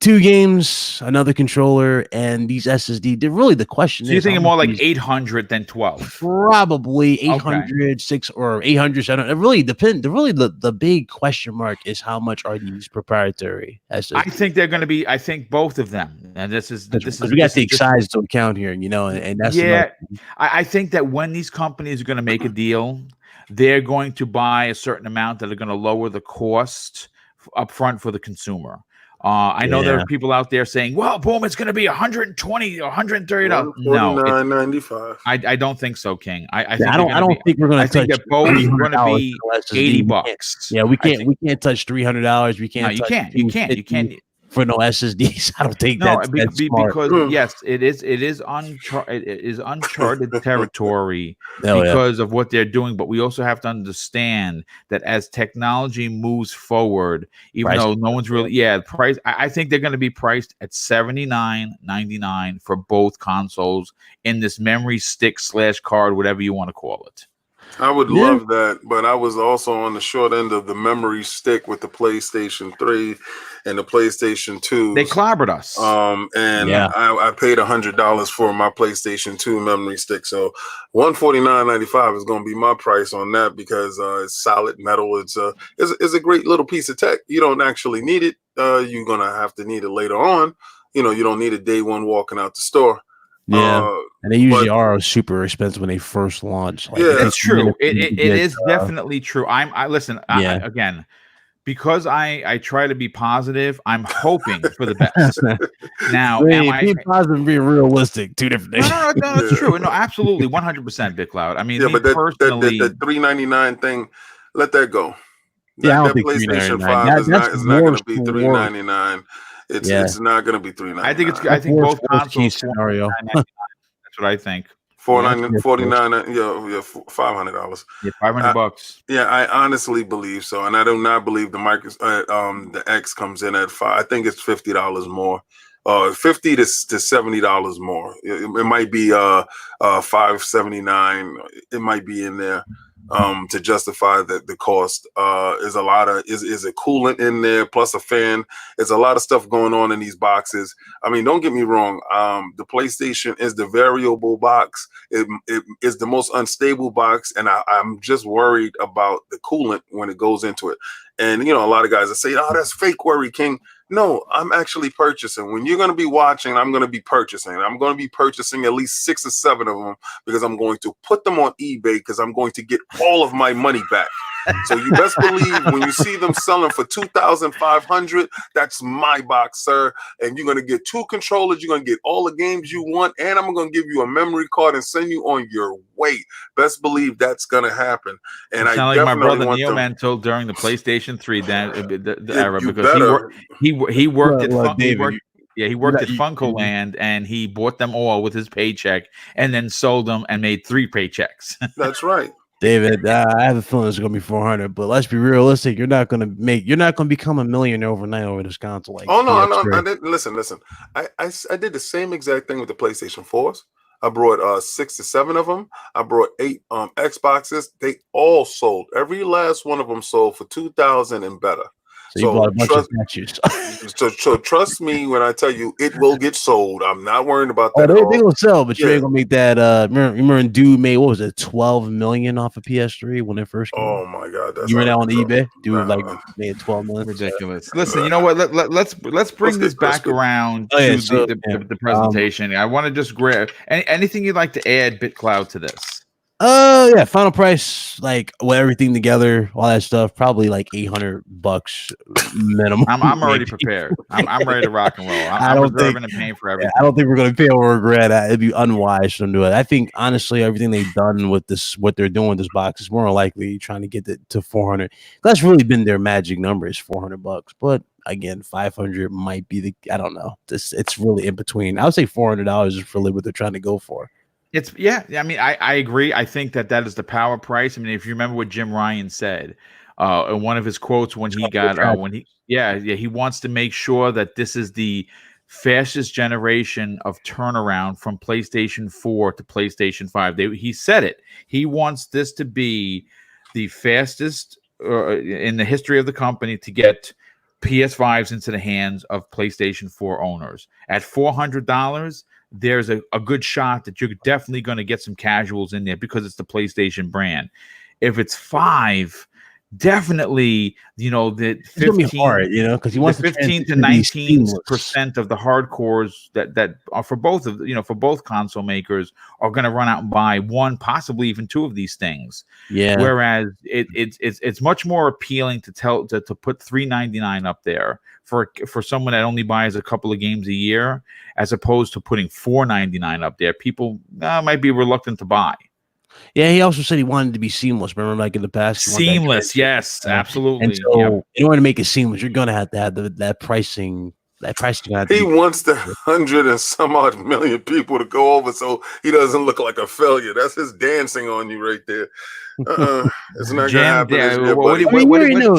[SPEAKER 2] 2 games, another controller, and these SSD. Really, the question is,
[SPEAKER 1] you're thinking more like 800 than 12?
[SPEAKER 2] Probably 800, 6 or 800. 700. It really depends. The big question mark is how much are these proprietary SSD?
[SPEAKER 1] I think they're going to be. I think both of them. And this is
[SPEAKER 2] we got the size to account here, and that's
[SPEAKER 1] I think that when these companies are going to make a deal, they're going to buy a certain amount that are going to lower the cost up front for the consumer. I know there are people out there saying, well, boom, it's going to be $120 or $130. No,
[SPEAKER 3] $49.95.
[SPEAKER 1] I don't think so, King. I
[SPEAKER 2] don't think we're going to touch.
[SPEAKER 1] I think that both are going to be $80.
[SPEAKER 2] Yeah, we can't touch $300. We can't.
[SPEAKER 1] No, you can't.
[SPEAKER 2] For no SSDs, I don't think that's
[SPEAKER 1] because yes, it is uncharted territory because of what they're doing. But we also have to understand that as technology moves forward, even though no one's really price. I think they're going to be priced at $79.99 for both consoles in this memory stick / card, whatever you want to call it.
[SPEAKER 3] I would love that, but I was also on the short end of the memory stick with the PlayStation 3 and the PlayStation 2.
[SPEAKER 1] They clobbered us.
[SPEAKER 3] I paid $100 for my PlayStation 2 memory stick. So $149.95 is going to be my price on that because it's solid metal. It's a great little piece of tech. You don't actually need it. You're going to have to need it later on. You don't need it day one walking out the store.
[SPEAKER 2] Yeah, and they usually are super expensive when they first launch.
[SPEAKER 1] That's true. It is definitely true. Again, because I try to be positive, I'm hoping for the best. Now,
[SPEAKER 2] being positive and being realistic, 2 different things.
[SPEAKER 1] No, that's true. No, absolutely, 100%, Big Cloud. I mean,
[SPEAKER 3] but that $399 thing, let that go.
[SPEAKER 2] I don't think
[SPEAKER 3] PlayStation 5 is not going to be $399. It's not going to be $399.
[SPEAKER 1] I think both consoles scenario. That's what I think.
[SPEAKER 3] $49, $500.
[SPEAKER 1] Yeah, $500.
[SPEAKER 3] Yeah, I honestly believe so, and I do not believe the X comes in at $5. I think it's $50 more, $50 to $70 more. It might be $579. It might be in there. to justify the cost. Is a lot of is a coolant in there plus a fan. There's a lot of stuff going on in these boxes. I mean, don't get me wrong. The PlayStation is the variable box. It is the most unstable box, and I'm just worried about the coolant when it goes into it. And a lot of guys that say, "Oh, that's fake worry, King." No, I'm actually purchasing. When you're going to be watching, I'm going to be purchasing. I'm going to be purchasing at least 6 or 7 of them because I'm going to put them on eBay because I'm going to get all of my money back. So you best believe when you see them selling for $2,500, that's my box, sir. And you're going to get 2 controllers. You're going to get all the games you want. And I'm going to give you a memory card and send you on your way. Best believe that's going to happen. And I
[SPEAKER 1] sound like my brother Neo Man told during the PlayStation 3 the era, because he worked at Funkoland, and he bought them all with his paycheck and then sold them and made 3 paychecks.
[SPEAKER 3] That's right.
[SPEAKER 2] David, I have a feeling it's going to be 400, but let's be realistic. You're not going to become a millionaire overnight over this console. Like,
[SPEAKER 3] oh no, I didn't listen. I did the same exact thing with the PlayStation 4s. I brought 6 to 7 of them. I brought 8 Xboxes. They all sold. Every last one of them sold for $2,000 and better.
[SPEAKER 2] So you bought a bunch of statues.
[SPEAKER 3] so trust me when I tell you it will get sold. I'm not worried about that.
[SPEAKER 2] They will sell, but you ain't gonna make that. Remember dude made, what was it, 12 million off of PS3 when it first came out?
[SPEAKER 3] Oh my god, that's
[SPEAKER 2] you ran out on eBay. Dude made 12 million.
[SPEAKER 1] Ridiculous. Listen, you know what? Let's bring this back around to the presentation. I want to just grab anything you'd like to add, BitCloud, to this.
[SPEAKER 2] Yeah, final price, like with everything together, all that stuff, probably like $800 minimum.
[SPEAKER 1] I'm already prepared. I'm ready to rock and roll. I'm reserving and paying for everything.
[SPEAKER 2] I don't think we're gonna pay or regret that. It'd be unwise to do it. I think honestly, everything they've done with this, what they're doing with this box, is more likely trying to get it to 400. That's really been their magic number, is $400. But again, 500 might be I don't know. It's really in between. I would say $400 is really what they're trying to go for.
[SPEAKER 1] I mean, I agree. I think that is the power price. I mean, if you remember what Jim Ryan said in one of his quotes when he he wants to make sure that this is the fastest generation of turnaround from PlayStation 4 to PlayStation 5. He said it. He wants this to be the fastest in the history of the company to get PS5s into the hands of PlayStation 4 owners. At $400, there's a good shot that you're definitely going to get some casuals in there because it's the PlayStation brand. If it's 5, definitely, the 15,
[SPEAKER 2] hard, because you want
[SPEAKER 1] 15 to 19% of the hardcores that are for both of for both console makers are going to run out and buy 1, possibly even 2 of these things.
[SPEAKER 2] Yeah.
[SPEAKER 1] Whereas it's much more appealing to put $399 up there for someone that only buys a couple of games a year, as opposed to putting $499 up there. People might be reluctant to buy.
[SPEAKER 2] Yeah, he also said he wanted to be seamless. Remember, like in the past,
[SPEAKER 1] seamless. Yes, absolutely.
[SPEAKER 2] And so, in order to make it seamless, you're gonna have to have that pricing.
[SPEAKER 3] He wants the 100 and some odd million people to go over, so he doesn't look like a failure. That's his dancing on you right there. It's not gonna happen.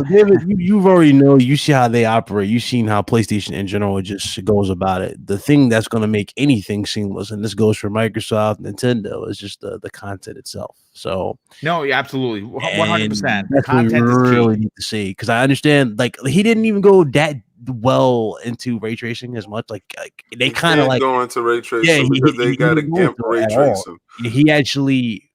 [SPEAKER 2] David, you've already know. You see how they operate. You've seen how PlayStation in general just goes about it. The thing that's going to make anything seamless, and this goes for Microsoft, Nintendo, is just the content itself. So
[SPEAKER 1] no, absolutely, 100%.
[SPEAKER 2] That's what we really need to see, because I understand. Like, he didn't even go that well into ray tracing as much. Like they kind of like
[SPEAKER 3] go into ray tracing because they got a GIMP ray tracing.
[SPEAKER 2] He actually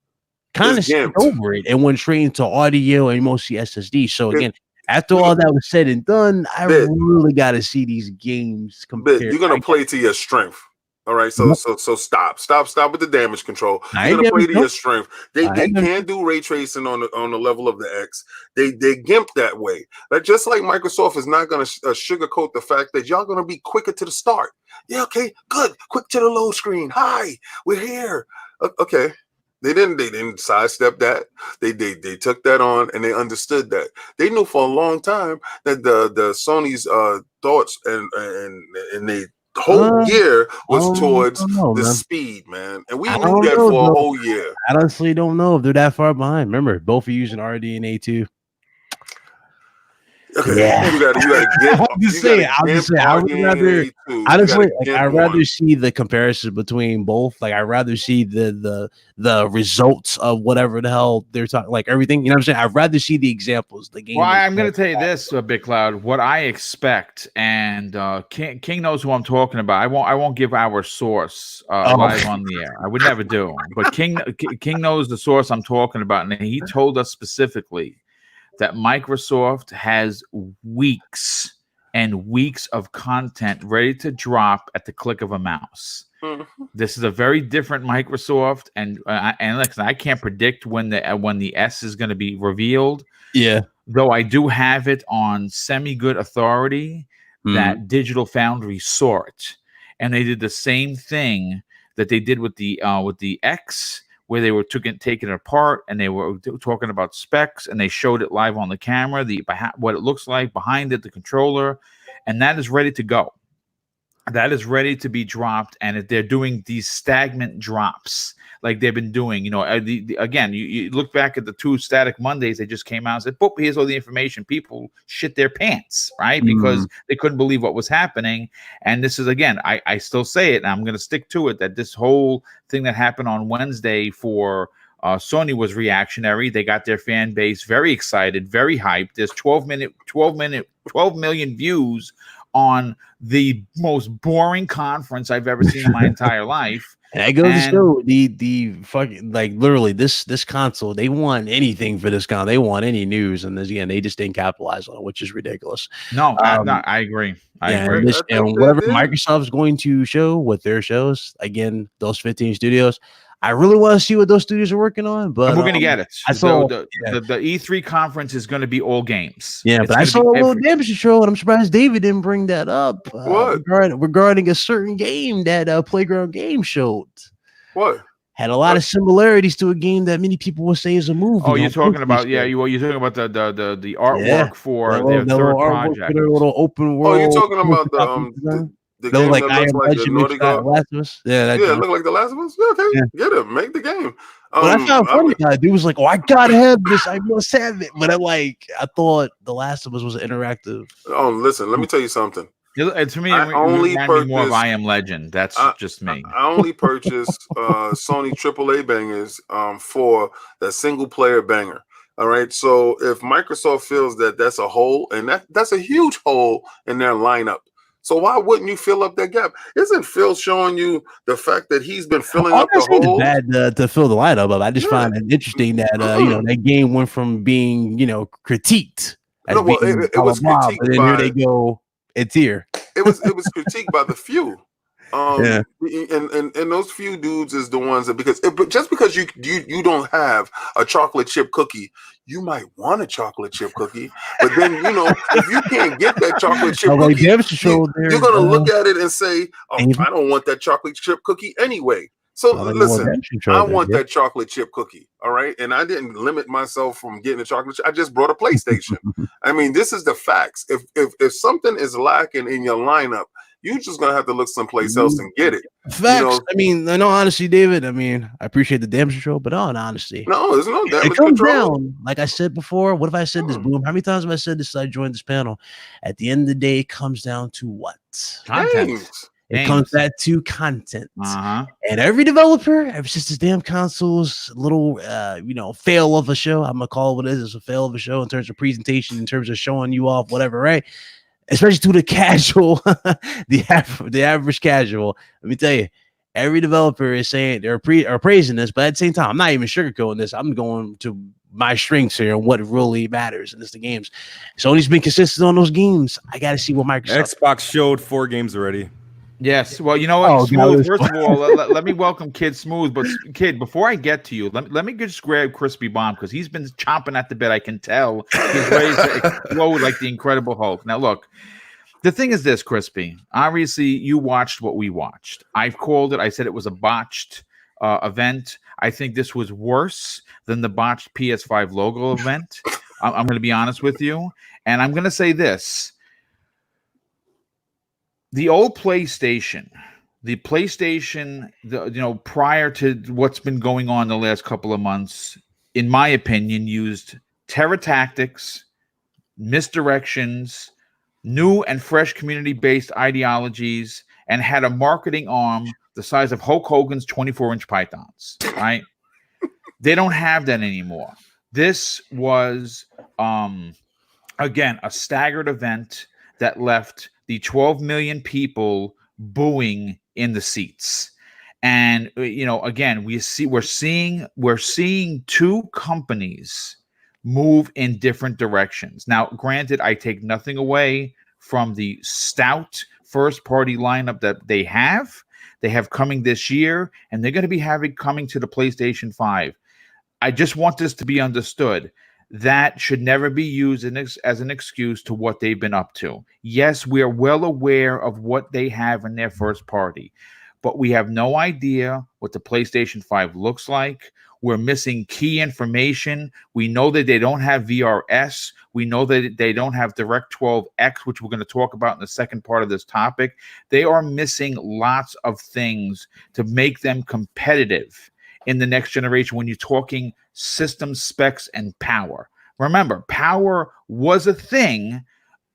[SPEAKER 2] kind of skipped over it and went straight into audio and mostly SSD. So again, after all that was said and done, I really got to see these games compared.
[SPEAKER 3] You're gonna play to your strength. All right, so stop with the damage control. You're gonna play to your strength. They can't do ray tracing on the level of the X. They GIMP that way. Just like Microsoft is not gonna sugarcoat the fact that y'all gonna be quicker to the start. Yeah, okay, good. Quick to the load screen. Hi, we're here. Okay. They didn't sidestep that. They took that on, and they understood that. They knew for a long time that the Sony's thoughts and they whole year was towards speed, man. And we knew that for a whole year.
[SPEAKER 2] I honestly don't know if they're that far behind. Remember, both are using RDNA 2. Yeah,
[SPEAKER 3] you gotta get.
[SPEAKER 2] I'm just saying. I would rather, honestly, like, I'd rather see the comparison between both. Like, I'd rather see the results of whatever the hell they're talking, like everything. You know what I'm saying? I'd rather see the examples. The game.
[SPEAKER 1] Well, I'm going to tell you this, Big Cloud. What I expect, and King knows who I'm talking about. I won't give our source live on the air. I would never do. But King knows the source I'm talking about, and he told us specifically that Microsoft has weeks and weeks of content ready to drop at the click of a mouse. This is a very different Microsoft, and listen, I can't predict when the S is going to be revealed.
[SPEAKER 2] Yeah,
[SPEAKER 1] though I do have it on semi-good authority that Digital Foundry saw it, and they did the same thing that they did with the X, where they were taking it apart and they were talking about specs, and they showed it live on the camera, what it looks like behind it, the controller, and that is ready to go. That is ready to be dropped, and they're doing these stagnant drops like they've been doing. You know, again, you look back at the 2 Static Mondays, they just came out and said, "Boop, here's all the information." People shit their pants, right? Because they couldn't believe what was happening. And this is, again, I still say it, and I'm going to stick to it, that this whole thing that happened on Wednesday for Sony was reactionary. They got their fan base very excited, very hyped. There's 12 million views on the most boring conference I've ever seen in my entire life.
[SPEAKER 2] And I go to show the fucking, like, literally this console, they want anything for this con. They want any news, and this, again, they just didn't capitalize on it, which is ridiculous.
[SPEAKER 1] No, I agree. I agree.
[SPEAKER 2] And whatever Microsoft's going to show with their shows, again, those 15 studios, I really want to see what those studios are working on, but
[SPEAKER 1] we're going to get it.
[SPEAKER 2] I saw
[SPEAKER 1] the E3 conference is going to be all games.
[SPEAKER 2] Yeah, but I saw a little damage control, and I'm surprised David didn't bring that up. Regarding a certain game that Playground Games showed.
[SPEAKER 3] What?
[SPEAKER 2] Had a lot of similarities to a game that many people will say is a movie.
[SPEAKER 3] Oh,
[SPEAKER 1] you're talking about you're talking about the artwork for their third project.
[SPEAKER 2] Their little open world.
[SPEAKER 3] Oh, you're talking about the game
[SPEAKER 2] like
[SPEAKER 3] that looks like the Naughty Dog.
[SPEAKER 2] Last of Us. Yeah,
[SPEAKER 3] it looked like the Last of Us. Yeah, okay, get it, make the game.
[SPEAKER 2] But I found funny, dude was like, "Oh, I gotta have this. I must have it." But I thought the Last of Us was interactive.
[SPEAKER 3] Oh, listen, let me tell you something.
[SPEAKER 1] To me, I only purchased more of I Am Legend. That's just me.
[SPEAKER 3] I only purchased Sony AAA bangers for that single player banger. All right. So if Microsoft feels that that's a hole, and that's a huge hole in their lineup, so why wouldn't you fill up that gap? Isn't Phil showing you the fact that he's been filling up the hole?
[SPEAKER 2] Bad to fill the lineup up. I just find it interesting that that game went from being critiqued. It
[SPEAKER 3] was critiqued,
[SPEAKER 2] but then here they go. It's here.
[SPEAKER 3] It was critiqued by the few. And those few dudes is the ones that, because just because you don't have a chocolate chip cookie, you might want a chocolate chip cookie, but then if you can't get that chocolate chip cookie, you're gonna look at it and say, "Oh, I don't want that chocolate chip cookie anyway." So listen, I want that chocolate chip cookie, all right? And I didn't limit myself from getting a chocolate chip. I just brought a PlayStation. I mean, this is the facts. If something is lacking in your lineup, you're just gonna have to look someplace else and get it.
[SPEAKER 2] Facts. I mean, in all honesty, David, I appreciate the damage control, but in honesty,
[SPEAKER 3] no, there's no damage
[SPEAKER 2] it comes
[SPEAKER 3] control.
[SPEAKER 2] Down, like I said before. What if I said this, Boom? How many times have I said this since I joined this panel? At the end of the day, it comes down to what?
[SPEAKER 1] Content.
[SPEAKER 2] It comes back to content. And every developer, ever since this damn console's little fail of a show, I'm gonna call it what it is. It's a fail of a show in terms of presentation, in terms of showing you off, whatever, right? Especially to the casual, the average casual. Let me tell you, every developer is saying they're praising this, but at the same time, I'm not even sugarcoating this. I'm going to my strengths here and what really matters, and it's the games. Sony's been consistent on those games. I got to see what Microsoft.
[SPEAKER 5] Xbox showed 4 games already.
[SPEAKER 1] Yes. Well, you know what, Smooth, first of all, let me welcome Kid Smooth. But Kid, before I get to you, let me just grab Crispy Bomb, because he's been chomping at the bit. I can tell he's ready to explode like the Incredible Hulk. Now, look, the thing is this, Crispy. Obviously, you watched what we watched. I've called it. I said it was a botched event. I think this was worse than the botched PS5 logo event. I'm going to be honest with you. And I'm going to say this. The old PlayStation, prior to what's been going on the last couple of months, in my opinion, used Terra Tactics, misdirections, new and fresh community-based ideologies, and had a marketing arm the size of Hulk Hogan's 24-inch pythons, right? They don't have that anymore. This was, again, a staggered event that left the 12 million people booing in the seats. And, again, we're seeing two companies move in different directions. Now, granted, I take nothing away from the stout first-party lineup that they have coming this year, and they're going to be coming to the PlayStation 5. I just want this to be understood. That should never be used as an excuse to what they've been up to. Yes, we are well aware of what they have in their first party, but we have no idea what the PlayStation 5 looks like. We're missing key information. We know that they don't have VRS. We know that they don't have DirectX, which we're going to talk about in the second part of this topic. They are missing lots of things to make them competitive in the next generation when you're talking system specs and power. Remember, power was a thing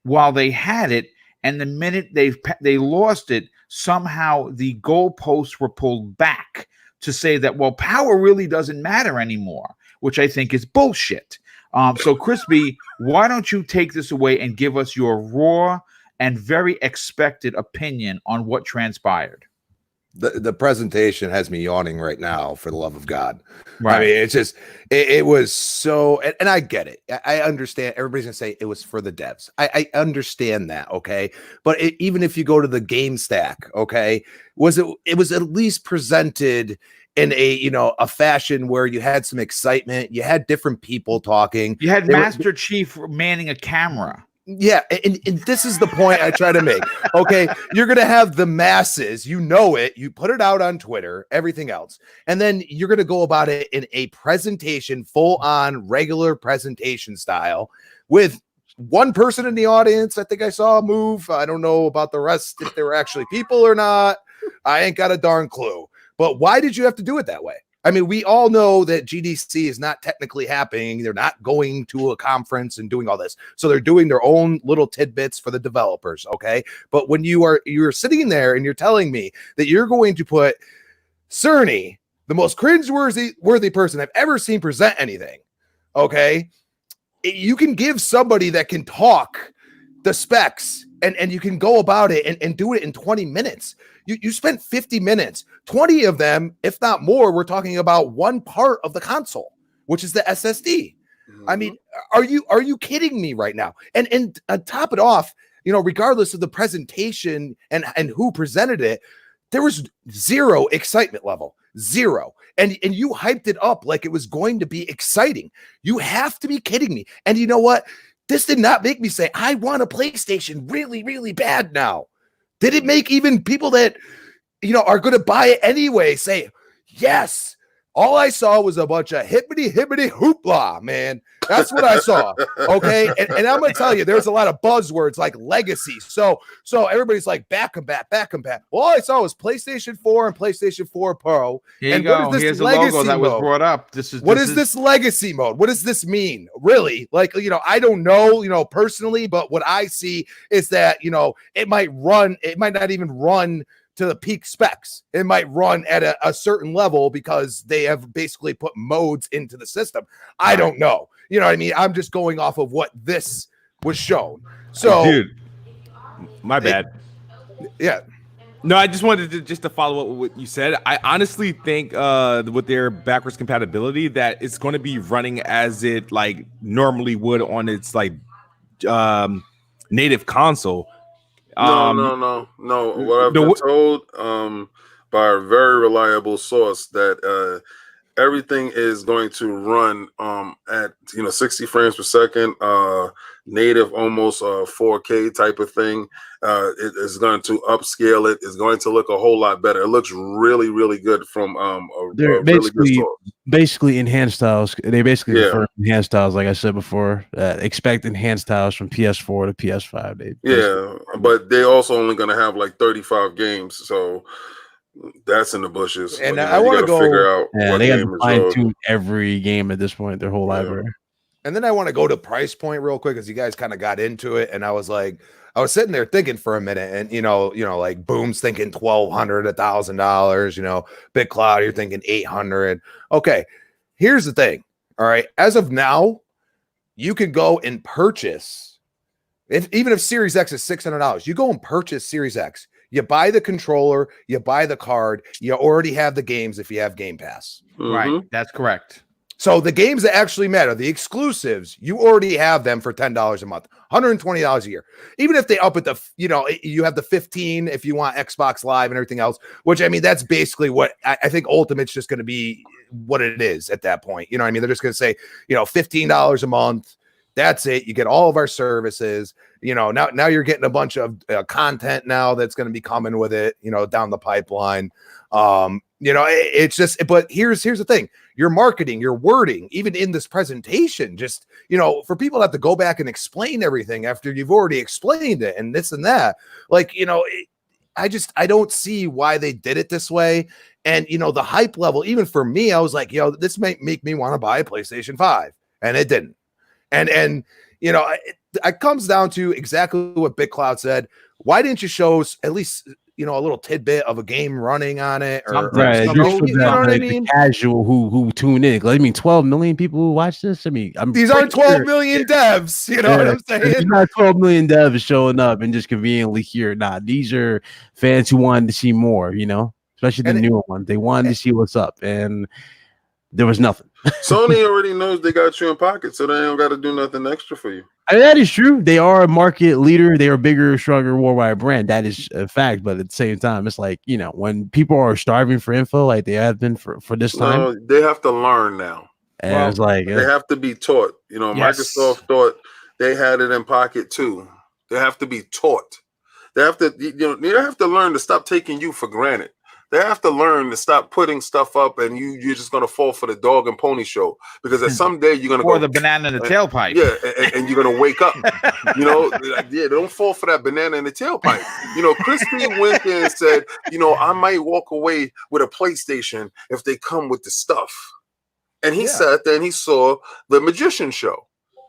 [SPEAKER 1] while they had it, and the minute they lost it, somehow the goalposts were pulled back to say that, well, power really doesn't matter anymore, which I think is bullshit. So, Crispy, why don't you take this away and give us your raw and very expected opinion on what transpired?
[SPEAKER 4] The presentation has me yawning right now, for the love of God.
[SPEAKER 1] Right.
[SPEAKER 4] I mean, it's just, it was so, and I get it. I understand. Everybody's going to say it was for the devs. I understand that. Okay. But even if you go to the game stack, okay, it was at least presented in a fashion where you had some excitement. You had different people talking.
[SPEAKER 1] You had Master Chief manning a camera.
[SPEAKER 4] Yeah, and this is the point I try to make. Okay, you're going to have the masses, you put it out on Twitter, everything else, and then you're going to go about it in a presentation, full-on regular presentation style, with one person in the audience. I think I saw a move. I don't know about the rest, if they were actually people or not. I ain't got a darn clue. But why did you have to do it that way? I mean, we all know that GDC is not technically happening. They're not going to a conference and doing all this. So they're doing their own little tidbits for the developers, okay? But when you're sitting there and you're telling me that you're going to put Cerny, the most cringe-worthy person I've ever seen present anything, okay? You can give somebody that can talk the specs and you can go about it and do it in 20 minutes. You spent 50 minutes, 20 of them, if not more, we're talking about one part of the console, which is the SSD. Mm-hmm. I mean, are you kidding me right now? And top it off, regardless of the presentation and who presented it, there was zero excitement level, zero. And you hyped it up like it was going to be exciting. You have to be kidding me. And you know what? This did not make me say, I want a PlayStation really, really bad now. Did it make even people that, are going to buy it anyway say, yes? All I saw was a bunch of hippity hoopla, man. That's what I saw. Okay. And I'm going to tell you, there's a lot of buzzwords like legacy. So everybody's like back combat. Well, all I saw was PlayStation 4 and PlayStation 4 Pro.
[SPEAKER 1] Here you go. Here's the logo that was brought up.
[SPEAKER 4] What is this legacy mode? What does this mean? Really? Like, I don't know, personally, but what I see is that, it might not even run to the peak specs. It might run at a certain level because they have basically put modes into the system. I don't know. You know what I mean? I'm just going off of what this was shown. So,
[SPEAKER 5] dude, my bad.
[SPEAKER 4] Yeah.
[SPEAKER 5] No, I just wanted to follow up with what you said. I honestly think with their backwards compatibility that it's going to be running as it like normally would on its like native console.
[SPEAKER 3] No. What I've been told by a very reliable source that everything is going to run at 60 frames per second, native almost 4K type of thing. It is going to upscale it. It's going to look a whole lot better. It looks really, really good from
[SPEAKER 2] they're basically enhanced styles. They basically refer to enhanced styles, like I said before. Expect enhanced styles from PS4 to PS5.
[SPEAKER 3] But they also only going to have like 35 games, so that's in the bushes.
[SPEAKER 4] And I want to go
[SPEAKER 3] figure out.
[SPEAKER 2] Yeah, they got to fine tune every game at this point, their whole library.
[SPEAKER 4] And then I want to go to price point real quick, as you guys kind of got into it, and I was sitting there thinking for a minute, and like Boom's thinking $1,200, $1,000, Big Cloud, you're thinking 800. Okay, here's the thing. All right, as of now, you could go and purchase, even if Series X is $600, you go and purchase Series X. You buy the controller, you buy the card, you already have the games if you have Game Pass.
[SPEAKER 1] Right, that's correct.
[SPEAKER 4] So the games that actually matter, the exclusives, you already have them for $10 a month, $120 a year. Even if they up at you have the 15 if you want Xbox Live and everything else, which I mean, that's basically what I think Ultimate's just going to be what it is at that point. You know what I mean? They're just going to say, $15 a month. That's it. You get all of our services. Now you're getting a bunch of content now that's going to be coming with it, down the pipeline. It's just, but here's the thing. Your marketing, your wording, even in this presentation, just, for people to have to go back and explain everything after you've already explained it and this and that, I don't see why they did it this way. And, the hype level, even for me, I was like, this might make me want to buy a PlayStation 5, and it didn't. And it comes down to exactly what Big Cloud said. Why didn't you show us at least, a little tidbit of a game running on it? Or
[SPEAKER 2] right.
[SPEAKER 4] you know what I mean?
[SPEAKER 2] The casual who tune in. I mean, 12 million people who watch this. I mean,
[SPEAKER 4] these aren't 12 million devs. You know what I'm saying?
[SPEAKER 2] It's not 12 million devs showing up and just conveniently here. Nah, these are fans who wanted to see more, especially the newer ones. They wanted to see what's up, and there was nothing.
[SPEAKER 3] Sony already knows they got you in pocket, so they don't got to do nothing extra for you.
[SPEAKER 2] I mean, that is true. They are a market leader. They are a bigger, stronger, worldwide brand. That is a fact. But at the same time, it's like, when people are starving for info, like they have been for this time.
[SPEAKER 3] No, they have to learn now.
[SPEAKER 2] And it's like
[SPEAKER 3] they have to be taught.
[SPEAKER 1] Yes.
[SPEAKER 3] Microsoft thought they had it in pocket too. They have to be taught. They have to, they have to learn to stop taking you for granted. They have to learn to stop putting stuff up, and you're just gonna fall for the dog and pony show, because at some day you're gonna
[SPEAKER 1] or the banana in the tailpipe.
[SPEAKER 3] Yeah, and you're gonna wake up. Don't fall for that banana in the tailpipe. Crispy went there and said, I might walk away with a PlayStation if they come with the stuff. And he sat there and he saw the magician show.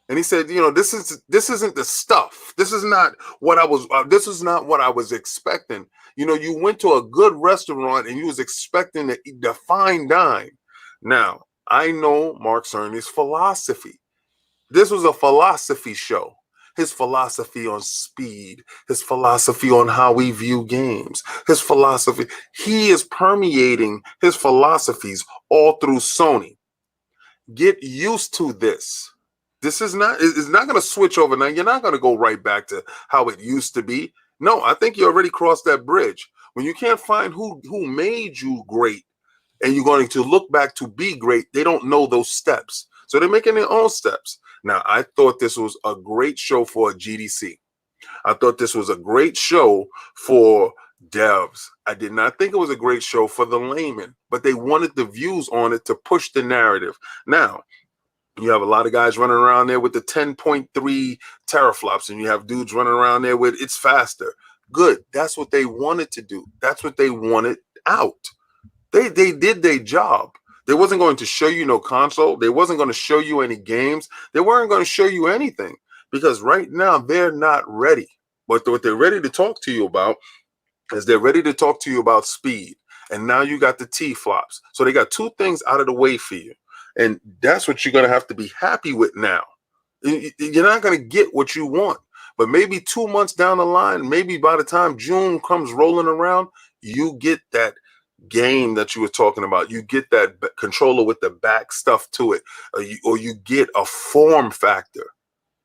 [SPEAKER 3] And he said, this isn't the stuff. This is not what I was expecting. You went to a good restaurant and you was expecting to eat the fine dine. Now, I know Mark Cerny's philosophy. This was a philosophy show. His philosophy on speed, his philosophy on how we view games, his philosophy. He is permeating his philosophies all through Sony. Get used to this. It's not going to switch overnight. You're not going to go right back to how it used to be. No, I think you already crossed that bridge. When you can't find who made you great, and you're going to look back to be great, they don't know those steps. So they're making their own steps. Now, I thought this was a great show for a GDC. I thought this was a great show for devs. I did not think it was a great show for the layman, but they wanted the views on it to push the narrative. Now, you have a lot of guys running around there with the 10.3 teraflops, and you have dudes running around there with it's faster. Good. That's what they wanted to do. That's what they wanted out. They did their job. They wasn't going to show you no console. They wasn't going to show you any games. They weren't going to show you anything, because right now they're not ready. But what they're ready to talk to you about is they're ready to talk to you about speed. And now you got the T-flops. So they got two things out of the way for you. And that's what you're going to have to be happy with now. You're not going to get what you want. But maybe 2 months down the line, maybe by the time June comes rolling around, you get that game that you were talking about. You get that controller with the back stuff to it, or you get a form factor.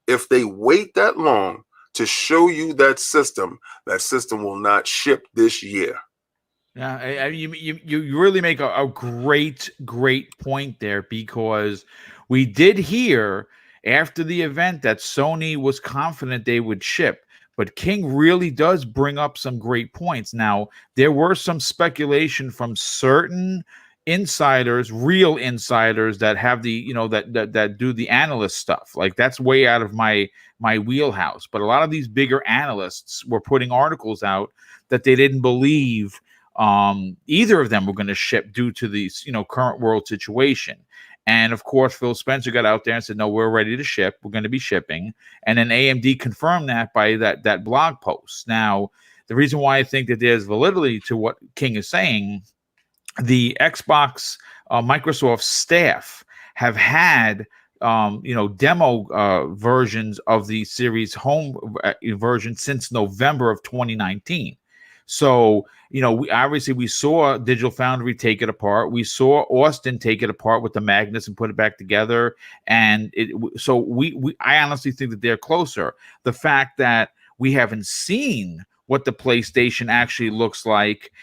[SPEAKER 3] If they wait that long to show you that system will not ship this year.
[SPEAKER 1] Yeah, you really make a great point there, because we did hear after the event that Sony was confident they would ship, but King really does bring up some great points. Now, there were some speculation from certain insiders, real insiders that have the, that do the analyst stuff. Like, that's way out of my wheelhouse. But a lot of these bigger analysts were putting articles out that they didn't believe either of them were going to ship due to the current world situation. And of course, Phil Spencer got out there and said, no, we're ready to ship. We're going to be shipping. And then AMD confirmed that by that blog post. Now, the reason why I think that there's validity to what King is saying, the Xbox Microsoft staff have had demo versions of the Series Home version since November of 2019. So, we saw Digital Foundry take it apart. We saw Austin take it apart with the magnets and put it back together. And I honestly think that they're closer. The fact that we haven't seen what the PlayStation actually looks like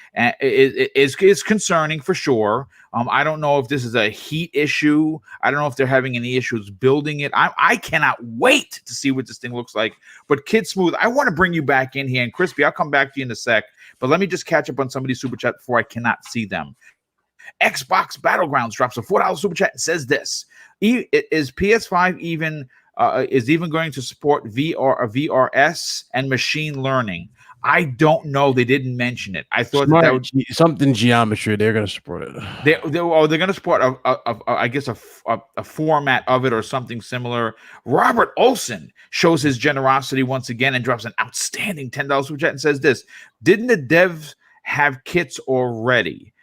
[SPEAKER 1] is concerning for sure. I don't know if this is a heat issue. I don't know if they're having any issues building it. I cannot wait to see what this thing looks like. But Kid Smooth, I want to bring you back in here. And Crispy, I'll come back to you in a sec. But let me just catch up on somebody's super chat before I cannot see them. Xbox Battlegrounds drops a $4 super chat and says this: is PS5 even going to support VRS and machine learning? I don't know. They didn't mention it. I thought that would
[SPEAKER 2] be something geometry. They're going to support it.
[SPEAKER 1] They're going to support a format of it or something similar. Robert Olson shows his generosity once again and drops an outstanding $10 super chat and says this: didn't the devs have kits already?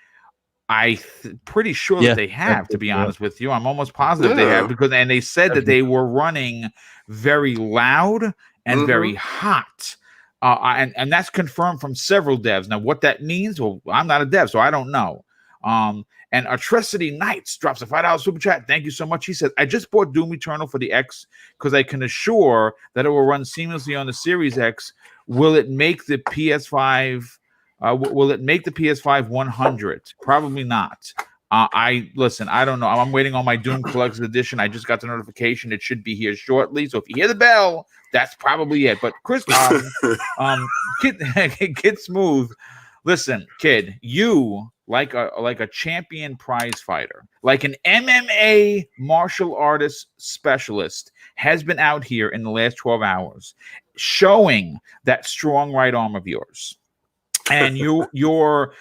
[SPEAKER 1] Pretty sure that they have, to be honest with you. I'm almost positive they have, because they said that they were running very loud and very hot. And that's confirmed from several devs. Now, what that means, well, I'm not a dev, so I don't know. And Atrocity Knights drops a $5 super chat. Thank you so much. He says, I just bought Doom Eternal for the X because I can assure that it will run seamlessly on the Series X. Will it make the PS5? Will it make the PS5 100? Probably not. I don't know. I'm waiting on my Doom Collector's Edition. I just got the notification. It should be here shortly. So if you hear the bell, that's probably it. But Chris, Kid Smooth, listen, kid, you like a champion prize fighter, like an MMA martial artist specialist, has been out here in the last 12 hours showing that strong right arm of yours. And your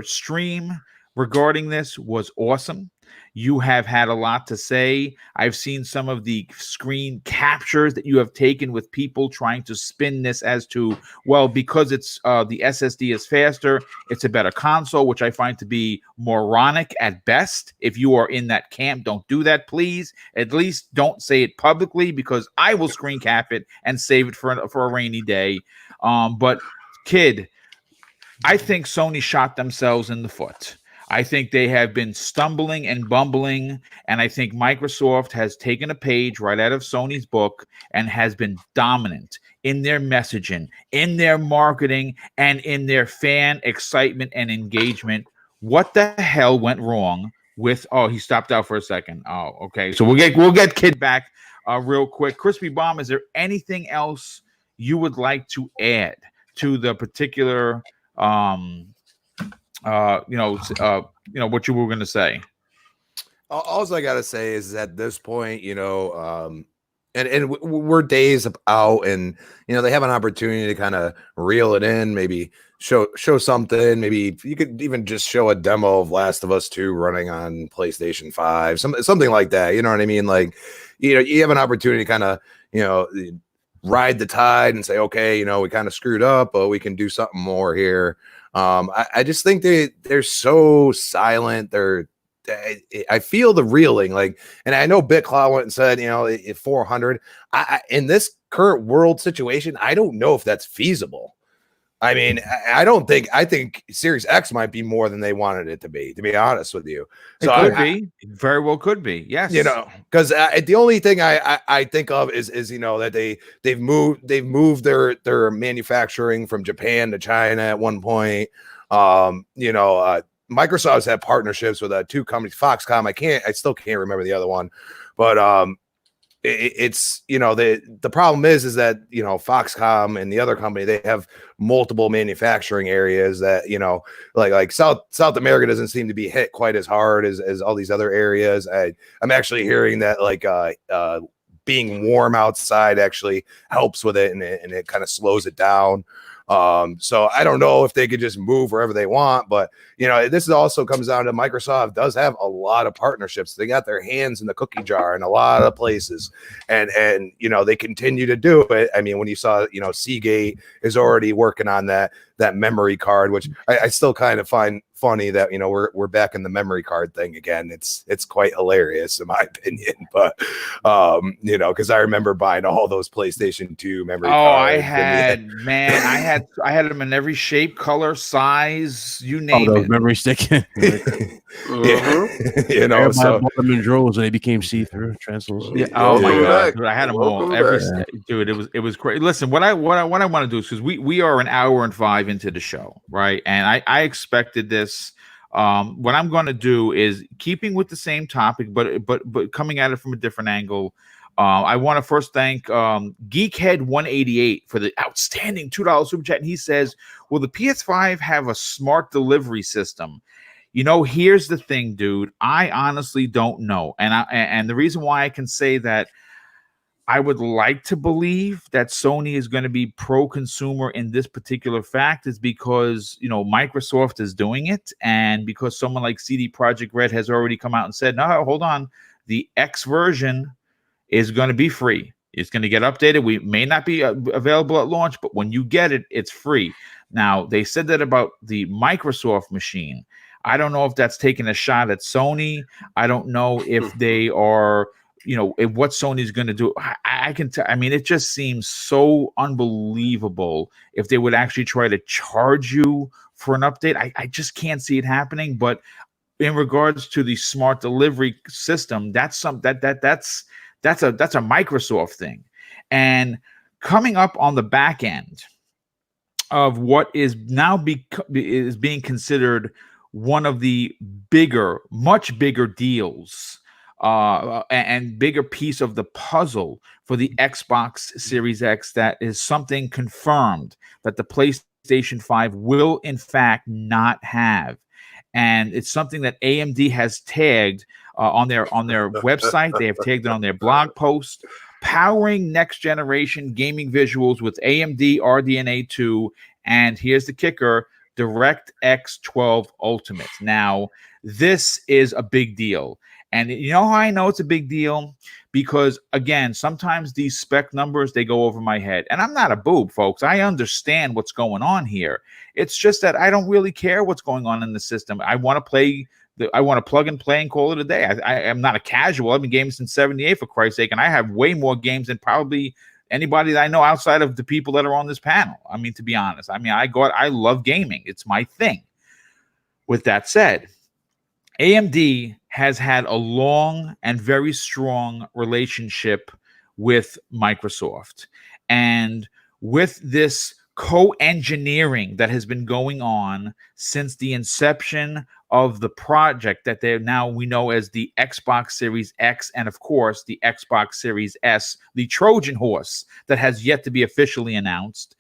[SPEAKER 1] stream regarding this was awesome. You have had a lot to say. I've seen some of the screen captures that you have taken with people trying to spin this as to, well, because it's the SSD is faster, it's a better console, which I find to be moronic at best. If you are in that camp, don't do that, please. At least don't say it publicly, because I will screen cap it and save it for a rainy day. But kid, I think Sony shot themselves in the foot. I think they have been stumbling and bumbling, and I think Microsoft has taken a page right out of Sony's book and has been dominant in their messaging, in their marketing, and in their fan excitement and engagement. What the hell went wrong with? Oh, he stopped out for a second. Oh, okay. So we'll get Kid back real quick. Crispy Bomb, is there anything else you would like to add to the particular what you were going to say?
[SPEAKER 4] All I got to say is at this point, and we're days out, and they have an opportunity to kind of reel it in, maybe show something. Maybe you could even just show a demo of Last of Us 2 running on PlayStation 5, something like that. You know what I mean? Like, you have an opportunity to kind of ride the tide and say, okay, we kind of screwed up, but we can do something more here. I just think they're so silent. I feel the reeling, and I know BitCloud went and said, 400. In this current world situation, I don't know if that's feasible. I mean, I think Series X might be more than they wanted it to be honest with you. So
[SPEAKER 1] it could be. Very well could be. Yes.
[SPEAKER 4] Because the only thing I think of is that they've moved their manufacturing from Japan to China at one point. Microsoft's had partnerships with two companies, Foxconn. I still can't remember the other one, but it's the problem is that Foxconn and the other company, they have multiple manufacturing areas that like South America doesn't seem to be hit quite as hard as all these other areas. I'm actually hearing that being warm outside actually helps with it, and it kind of slows it down. So I don't know if they could just move wherever they want, but this also comes down to Microsoft does have a lot of partnerships. They got their hands in the cookie jar in a lot of places, and they continue to do it. I mean, when you saw Seagate is already working on that memory card, which I still kind of find funny that we're back in the memory card thing again. It's quite hilarious in my opinion, but because I remember buying all those PlayStation 2 memory cards.
[SPEAKER 1] I had them in every shape, color, size, you name it.
[SPEAKER 2] Memory stick.
[SPEAKER 4] Yeah.
[SPEAKER 2] So bought them in droves and they became see-through, translucent.
[SPEAKER 1] Yeah. Oh my god, dude, I had them all. Dude, it was great. Listen, what I want to do is, because we are an hour and 5 into the show, right? And I expected this. What I'm going to do is keeping with the same topic, but coming at it from a different angle. I want to first thank Geekhead188 for the outstanding $2 super chat. And he says, will the PS5 have a smart delivery system? Here's the thing, dude. I honestly don't know. And the reason why I can say that, I would like to believe that Sony is going to be pro-consumer in this particular fact is because, Microsoft is doing it, and because someone like CD Projekt Red has already come out and said, no, hold on, the X version is going to be free. It's going to get updated. We may not be available at launch, but when you get it, it's free. Now, they said that about the Microsoft machine. I don't know if that's taking a shot at Sony. I don't know if they are... if what Sony's going to do. I can tell. I mean, it just seems so unbelievable if they would actually try to charge you for an update. I just can't see it happening. But in regards to the smart delivery system, that's a Microsoft thing. And coming up on the back end of what is now is being considered one of the much bigger deals. And bigger piece of the puzzle for the Xbox Series X, that is something confirmed that the PlayStation 5 will in fact not have, and it's something that AMD has tagged on their website. They have tagged it on their blog post. Powering next generation gaming visuals with AMD RDNA 2, and here's the kicker: DirectX 12 Ultimate. Now, this is a big deal. And you know how I know it's a big deal? Because, again, sometimes these spec numbers, they go over my head. And I'm not a boob, folks. I understand what's going on here. It's just that I don't really care what's going on in the system. I want to play. I want to plug and play and call it a day. I am not a casual. I've been gaming since '78, for Christ's sake. And I have way more games than probably anybody that I know outside of the people that are on this panel. I mean, to be honest. I mean, I love gaming. It's my thing. With that said, AMD has had a long and very strong relationship with Microsoft. And with this co-engineering that has been going on since the inception of the project that we know as the Xbox Series X, and of course the Xbox Series S, the Trojan horse that has yet to be officially announced.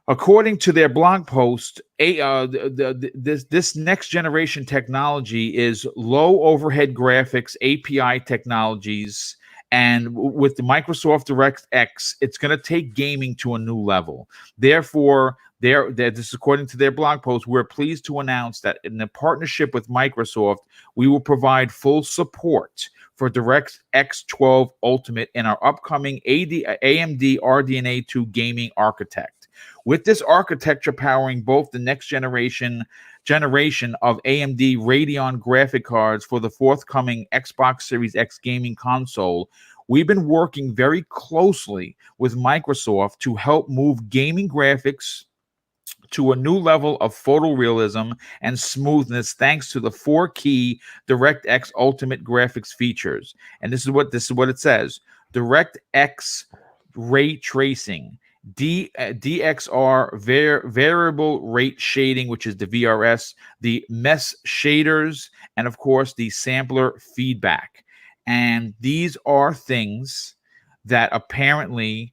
[SPEAKER 1] According to their blog post, this next generation technology is low overhead graphics, API technologies, and with the Microsoft DirectX, it's going to take gaming to a new level. Therefore, this is according to their blog post, we're pleased to announce that in a partnership with Microsoft, we will provide full support for DirectX 12 Ultimate in our upcoming AMD RDNA 2 gaming architect. With this architecture powering both the next generation of AMD Radeon graphic cards for the forthcoming Xbox Series X gaming console, we've been working very closely with Microsoft to help move gaming graphics to a new level of photorealism and smoothness thanks to the 4 key DirectX Ultimate graphics features. And this is what it says: DirectX ray tracing, DXR variable rate shading, which is the VRS, the mesh shaders, and of course the sampler feedback. And these are things that apparently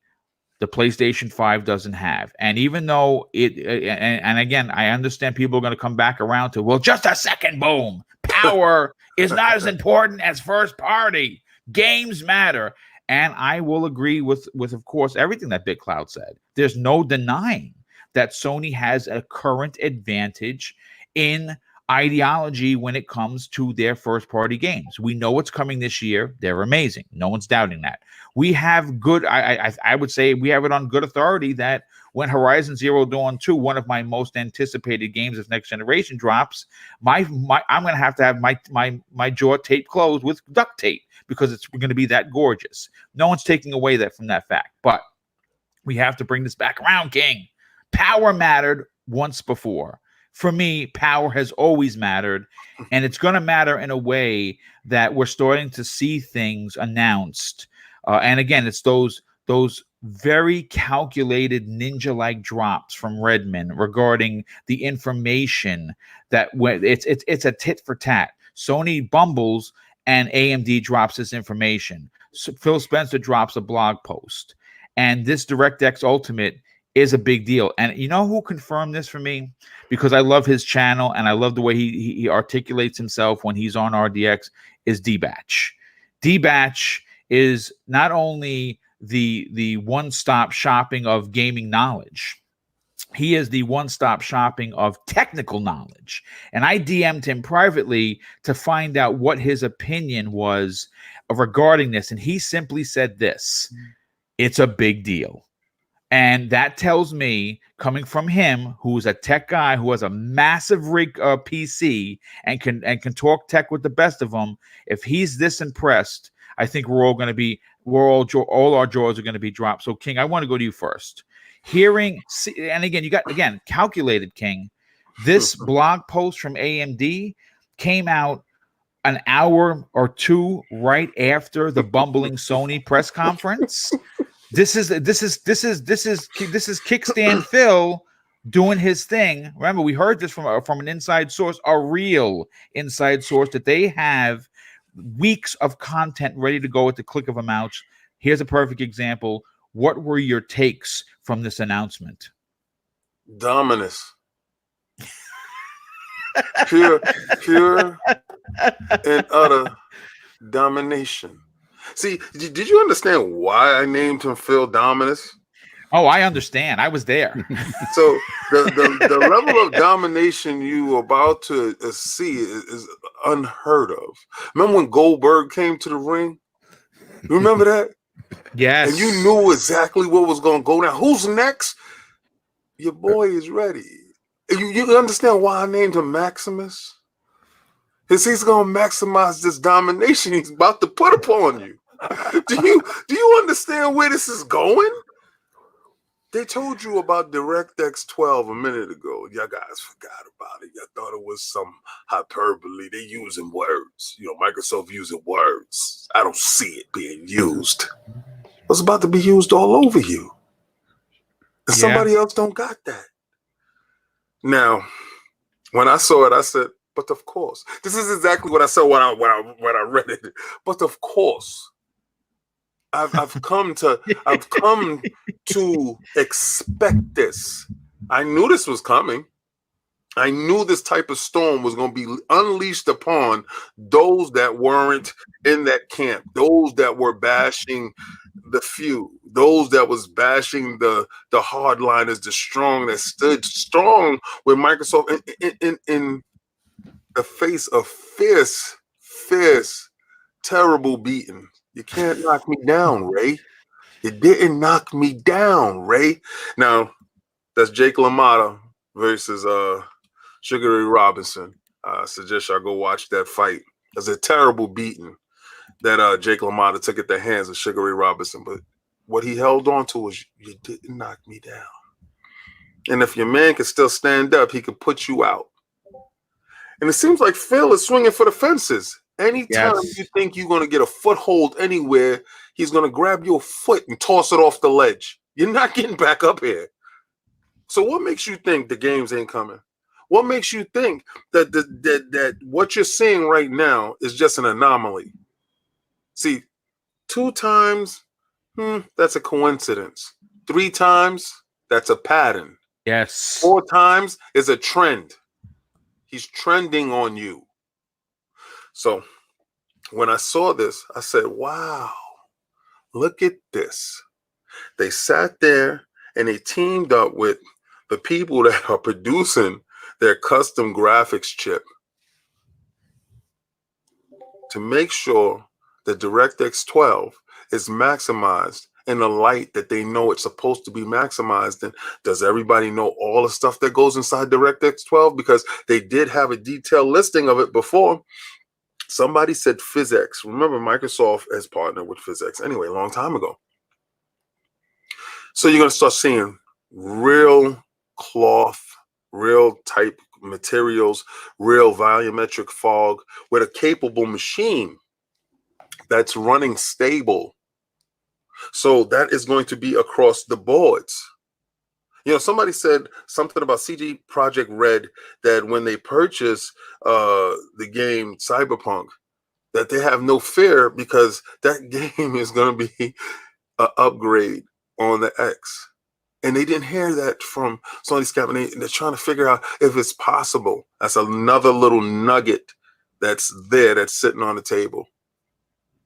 [SPEAKER 1] the PlayStation 5 doesn't have. And even though and again, I understand people are going to come back around to, well, just a second, boom. Power is not as important as first party. Games matter. And I will agree with of course, everything that Big Cloud said. There's no denying that Sony has a current advantage in ideology when it comes to their first-party games. We know what's coming this year. They're amazing. No one's doubting that. We have good, I would say we have it on good authority that when Horizon Zero Dawn 2, one of my most anticipated games of next generation, drops, I'm going to have my jaw taped closed with duct tape because it's going to be that gorgeous. No one's taking away that from that fact. But we have to bring this back around, King. Power mattered once before. For me, power has always mattered, and it's going to matter in a way that we're starting to see things announced. And again, it's those very calculated ninja-like drops from Redmond regarding the information that when it's a tit for tat. Sony bumbles and AMD drops this information. So Phil Spencer drops a blog post, and this DirectX Ultimate is a big deal. And you know who confirmed this for me? Because I love his channel and I love the way he articulates himself when he's on RDX, is D-Batch. D-Batch is not only the one-stop shopping of gaming knowledge, he is the one-stop shopping of technical knowledge. And I DM'd him privately to find out what his opinion was regarding this. And he simply said this: it's a big deal. And that tells me, coming from him, who's a tech guy, who has a massive rig PC and can talk tech with the best of them, if he's this impressed, I think all our jaws are going to be dropped. So, King, I want to go to you first. And again, you got calculated, King. This blog post from AMD came out an hour or two right after the bumbling Sony press conference. This is Kickstand Phil doing his thing. Remember, we heard this from an inside source, a real inside source, that they have weeks of content ready to go at the click of a mouse. Here's a perfect example. What were your takes from this announcement?
[SPEAKER 3] Dominus. pure and utter domination. See, did you understand why I named him Phil Dominus?
[SPEAKER 1] Oh, I understand. I was there.
[SPEAKER 3] So the level of domination you were about to see is unheard of. Remember when Goldberg came to the ring? You remember that?
[SPEAKER 1] Yes.
[SPEAKER 3] And you knew exactly what was going to go down. Who's next? Your boy is ready. You understand why I named him Maximus? Because he's going to maximize this domination he's about to put upon you. Do you understand where this is going? They told you about DirectX 12 a minute ago. Y'all guys forgot about it. Y'all thought it was some hyperbole. They using words. Microsoft using words. I don't see it being used. It's about to be used all over you. And somebody else don't got that. Now, when I saw it, I said, but of course. This is exactly what I saw when I read it. But of course. I've come to expect this. I knew this was coming. I knew this type of storm was going to be unleashed upon those that weren't in that camp, those that were bashing the few, those that was bashing the hardliners, the strong, that stood strong with Microsoft in the face of fierce, terrible beating. You can't knock me down, Ray. You didn't knock me down, Ray. Now, that's Jake LaMotta versus Sugar Ray Robinson. I suggest y'all go watch that fight. It's a terrible beating that Jake LaMotta took at the hands of Sugar Ray Robinson. But what he held on to was, you didn't knock me down. And if your man can still stand up, he can put you out. And it seems like Phil is swinging for the fences. Anytime you think you're going to get a foothold anywhere, he's going to grab your foot and toss it off the ledge. You're not getting back up here. So what makes you think the games ain't coming? What makes you think that that what you're seeing right now is just an anomaly? See, 2 times, that's a coincidence. 3 times, that's a pattern.
[SPEAKER 1] Yes.
[SPEAKER 3] 4 times is a trend. He's trending on you. So when I saw this, I said, wow, look at this. They sat there and they teamed up with the people that are producing their custom graphics chip to make sure that DirectX 12 is maximized in the light that they know it's supposed to be maximized in. Does everybody know all the stuff that goes inside DirectX 12? Because they did have a detailed listing of it before. Somebody said PhysX. Remember, Microsoft has partnered with PhysX anyway, a long time ago. So you're going to start seeing real cloth, real type materials, real volumetric fog with a capable machine that's running stable. So that is going to be across the boards. You know, somebody said something about CD Projekt Red, that when they purchase the game Cyberpunk, that they have no fear because that game is going to be an upgrade on the X. And they didn't hear that from Sony's cabinet. They're trying to figure out if it's possible. That's another little nugget that's there, that's sitting on the table.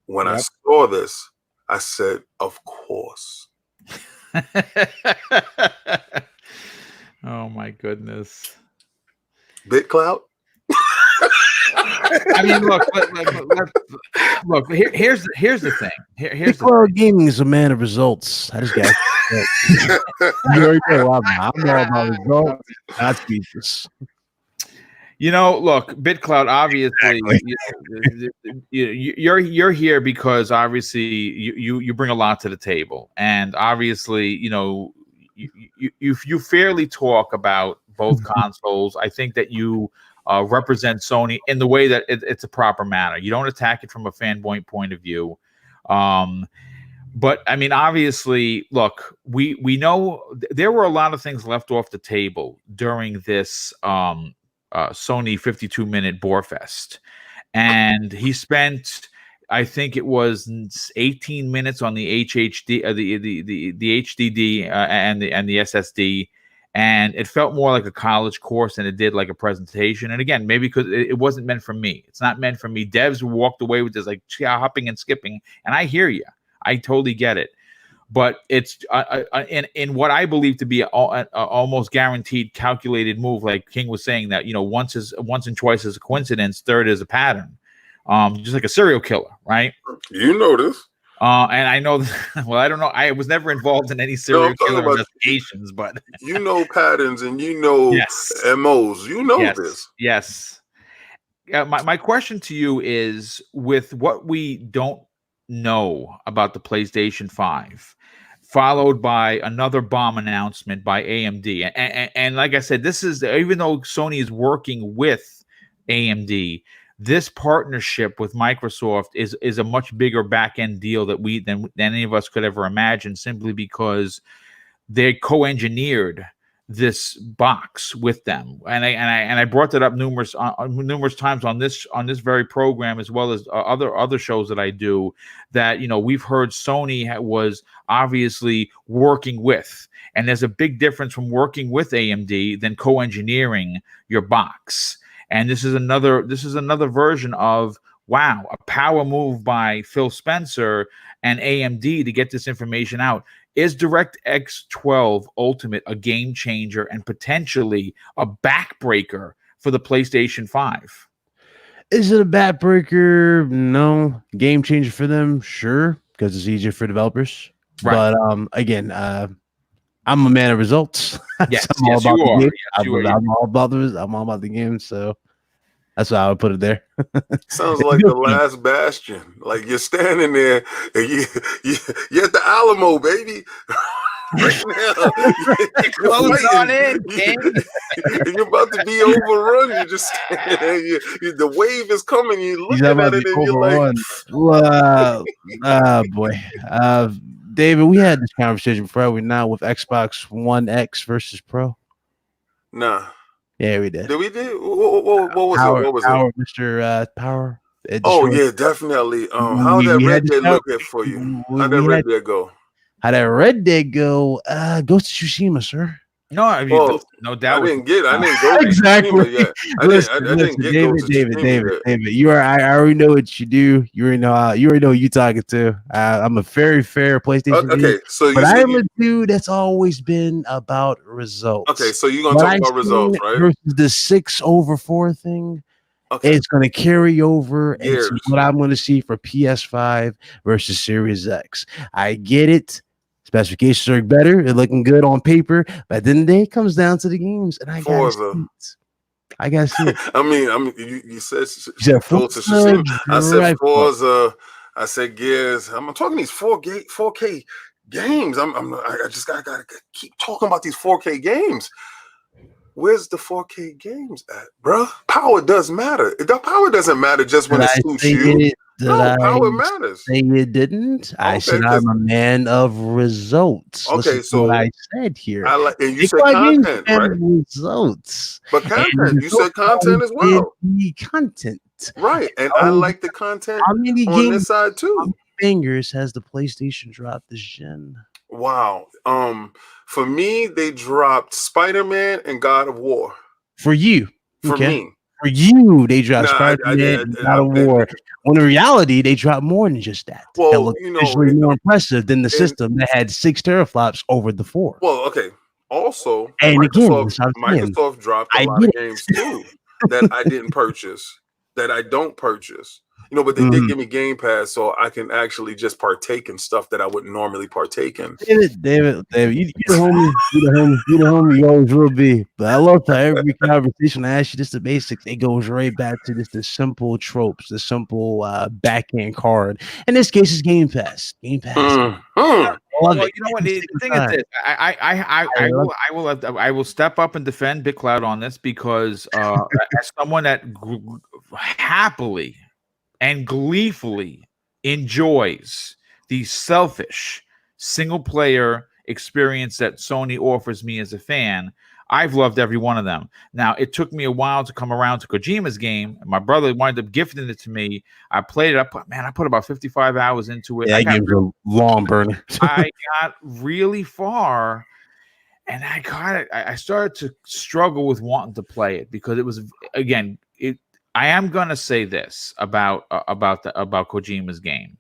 [SPEAKER 3] When I saw this, I said, of course.
[SPEAKER 1] Oh my goodness.
[SPEAKER 3] BitCloud?
[SPEAKER 1] I mean, look. Here's the thing. Here's the
[SPEAKER 2] thing. Gaming is a man of results. I just got. I'm all about results. Not speeches.
[SPEAKER 1] You know, look, BitCloud. Obviously, you're here because obviously you bring a lot to the table, and obviously, you know, you fairly talk about both consoles. I think that you represent Sony in the way that it's a proper manner. You don't attack it from a fanboy point of view. But I mean, obviously, look, we know there were a lot of things left off the table during this Sony 52-minute Borefest, and he spent, I think it was 18 minutes on the HHD, the HDD and the SSD, and it felt more like a college course than it did like a presentation. And again, maybe because it wasn't meant for me. It's not meant for me. Devs walked away with this like hopping and skipping, and I hear you. I totally get it. But it's in what I believe to be an almost guaranteed calculated move, like King was saying, that, you know, once and twice is a coincidence, third is a pattern. Just like a serial killer, right?
[SPEAKER 3] You know this.
[SPEAKER 1] And I know, well, I don't know. I was never involved in any serial killer investigations, but
[SPEAKER 3] you know patterns and you know MOs. You know this.
[SPEAKER 1] Yes. My question to you is, with what we don't know about the PlayStation 5, followed by another bomb announcement by AMD, and like I said, this is, even though Sony is working with AMD, this partnership with Microsoft is a much bigger back-end deal than any of us could ever imagine, simply because they co-engineered this box with them, and I brought that up numerous times on this very program, as well as other shows that I do, that, you know, we've heard Sony was obviously working with, and there's a big difference from working with AMD than co-engineering your box. And this is another version of, wow, a power move by Phil Spencer and AMD to get this information out. Is DirectX 12 Ultimate a game changer and potentially a backbreaker for the PlayStation 5?
[SPEAKER 2] Is it a backbreaker? No. Game changer for them? Sure, because it's easier for developers. Right. But again, I'm a man of results.
[SPEAKER 1] Yes,
[SPEAKER 2] I'm all about the game, so that's how I would put it there.
[SPEAKER 3] Sounds like the last bastion. Like you're standing there and you're at the Alamo, baby. Right now.
[SPEAKER 1] Close on in,
[SPEAKER 3] you're about to be overrun. You're just standing there. The wave is coming. You're looking at it and you're like,
[SPEAKER 2] boy. David, we had this conversation before. We're now with Xbox One X versus Pro.
[SPEAKER 3] Nah.
[SPEAKER 2] Yeah, we did.
[SPEAKER 3] Did we do? What was it? What was
[SPEAKER 2] Power,
[SPEAKER 3] it?
[SPEAKER 2] Mr. Power.
[SPEAKER 3] Oh yeah, definitely. How did that Red Dead look at for you? How did that Red Dead go?
[SPEAKER 2] How that Red Dead go? Ghost of Tsushima, sir.
[SPEAKER 1] No, I mean, no doubt.
[SPEAKER 3] I didn't go
[SPEAKER 2] exactly
[SPEAKER 3] yet. I didn't get
[SPEAKER 2] David. You are. I already know what you do. You already know. You already know who you talking to. I'm a very fair PlayStation.
[SPEAKER 3] Okay, so
[SPEAKER 2] but I am a dude that's always been about results.
[SPEAKER 3] Okay, so you're gonna talk about results, right?
[SPEAKER 2] Versus the 6/4 thing. Okay. It's going to carry over into what I'm going to see for PS5 versus Series X. I get it. Specifications are better. They're looking good on paper. But then the day it comes down to the games, and I got to see it.
[SPEAKER 3] I mean, you said Tsushima. I said Forza. I said Gears. I'm talking these 4K games. I just gotta keep talking about these 4K games. Where's the 4K games at, bro? Power does matter. The power doesn't matter just when it suits you. No, power matters.
[SPEAKER 2] Say you didn't. I said I'm a man of results.
[SPEAKER 3] Okay, so
[SPEAKER 2] what I said here.
[SPEAKER 3] And you said content, right?
[SPEAKER 2] Results.
[SPEAKER 3] But content. You said content as well.
[SPEAKER 2] Content.
[SPEAKER 3] Right, and I like the content on this side too.
[SPEAKER 2] How many fingers has the PlayStation dropped this gen?
[SPEAKER 3] Wow. For me, they dropped Spider-Man and God of War.
[SPEAKER 2] For you.
[SPEAKER 3] For me.
[SPEAKER 2] For you, they dropped Spider-Man and God of War. When in reality, they dropped more than just that.
[SPEAKER 3] Well,
[SPEAKER 2] that looked visually more impressive than the system that had 6 teraflops over the 4.
[SPEAKER 3] Well, okay. Also,
[SPEAKER 2] and
[SPEAKER 3] Microsoft dropped a lot of games too that I didn't purchase, that I don't purchase. But they did give me Game Pass, so I can actually just partake in stuff that I wouldn't normally partake in.
[SPEAKER 2] David, you the homie, you always will be. But I love how every conversation I ask you just the basics, it goes right back to the simple tropes, the simple backhand card. In this case, it's Game Pass. Game Pass.
[SPEAKER 1] Well, you know what? The thing is this: I will step up and defend BitCloud on this because as someone that happily and gleefully enjoys the selfish single-player experience that Sony offers me as a fan, I've loved every one of them. Now, it took me a while to come around to Kojima's game. My brother wound up gifting it to me. I played it up. I put about 55 hours into it.
[SPEAKER 2] Yeah, I gave it a long burner.
[SPEAKER 1] I got really far, and I started to struggle with wanting to play it because it was, again, I am gonna say this about Kojima's game.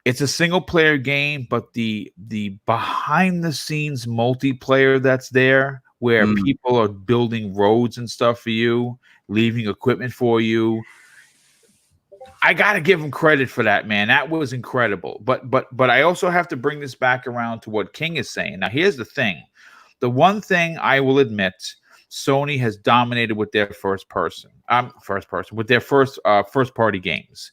[SPEAKER 1] It's a single player game, but the behind the scenes multiplayer that's there, where people are building roads and stuff for you, leaving equipment for you. I gotta give him credit for that, man. That was incredible. But I also have to bring this back around to what King is saying. Now, here's the thing. The one thing I will admit, Sony has dominated with their first party games.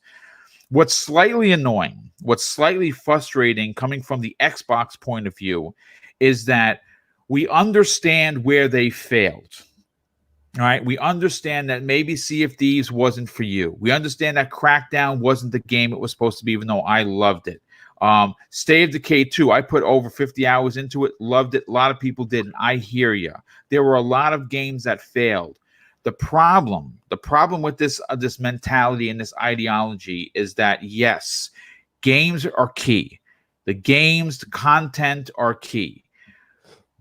[SPEAKER 1] What's slightly annoying, what's slightly frustrating coming from the Xbox point of view is that we understand where they failed. All right. We understand that maybe Sea of Thieves wasn't for you. We understand that Crackdown wasn't the game it was supposed to be, even though I loved it. State of Decay 2, I put over 50 hours into it, loved it. A lot of people didn't. I hear you. There were a lot of games that failed. The problem with this mentality and this ideology is that, yes, games are key. The content are key.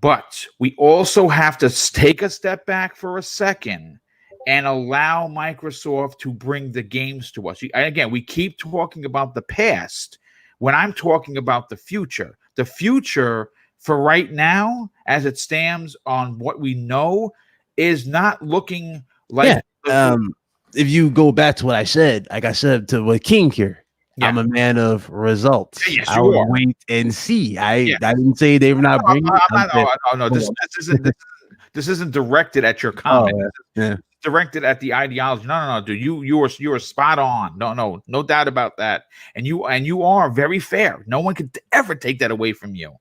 [SPEAKER 1] But we also have to take a step back for a second and allow Microsoft to bring the games to us. Again, we keep talking about the past when I'm talking about the future. The future for right now, as it stands on what we know, is not looking like.
[SPEAKER 2] If you go back to what I said, like I said to what King here, I'm a man of results.
[SPEAKER 1] Yes,
[SPEAKER 2] I will wait and see. I didn't say they were not bringing.
[SPEAKER 1] No. This isn't directed at your comment. Directed at the ideology. No, dude. You are spot on. No doubt about that. And you are very fair. No one could ever take that away from you.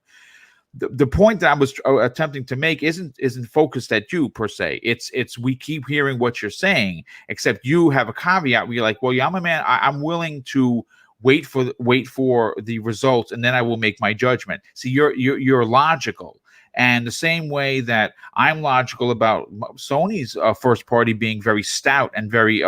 [SPEAKER 1] The point that I was attempting to make isn't focused at you per se. It's we keep hearing what you're saying, except you have a caveat where you're like, well, yeah, I'm a man. I'm willing to wait for the results, and then I will make my judgment. See, you're logical, And the same way that I'm logical about Sony's first party being very stout and very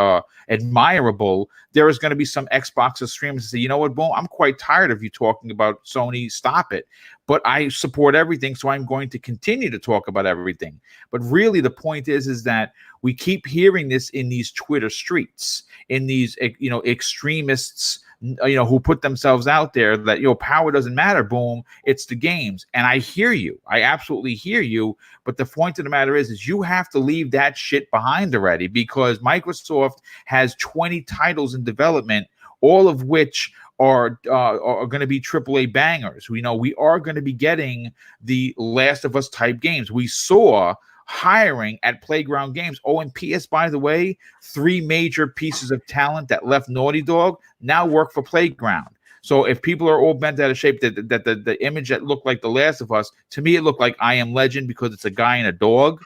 [SPEAKER 1] admirable, there is going to be some Xbox streamers that say, you know what, Boom, I'm quite tired of you talking about Sony. Stop it. But I support everything, so I'm going to continue to talk about everything. But really, the point is that we keep hearing this in these Twitter streets, in these extremists, who put themselves out there that power doesn't matter. Boom, it's the games. And I hear you. I absolutely hear you. But the point of the matter is you have to leave that shit behind already, because Microsoft has 20 titles in development, all of which are going to be AAA bangers. We are going to be getting the Last of Us type games. We saw hiring at Playground Games. Oh, and PS, by the way, 3 major pieces of talent that left Naughty Dog now work for Playground. So if people are all bent out of shape, that the image that looked like The Last of Us, to me it looked like I Am Legend, because it's a guy and a dog,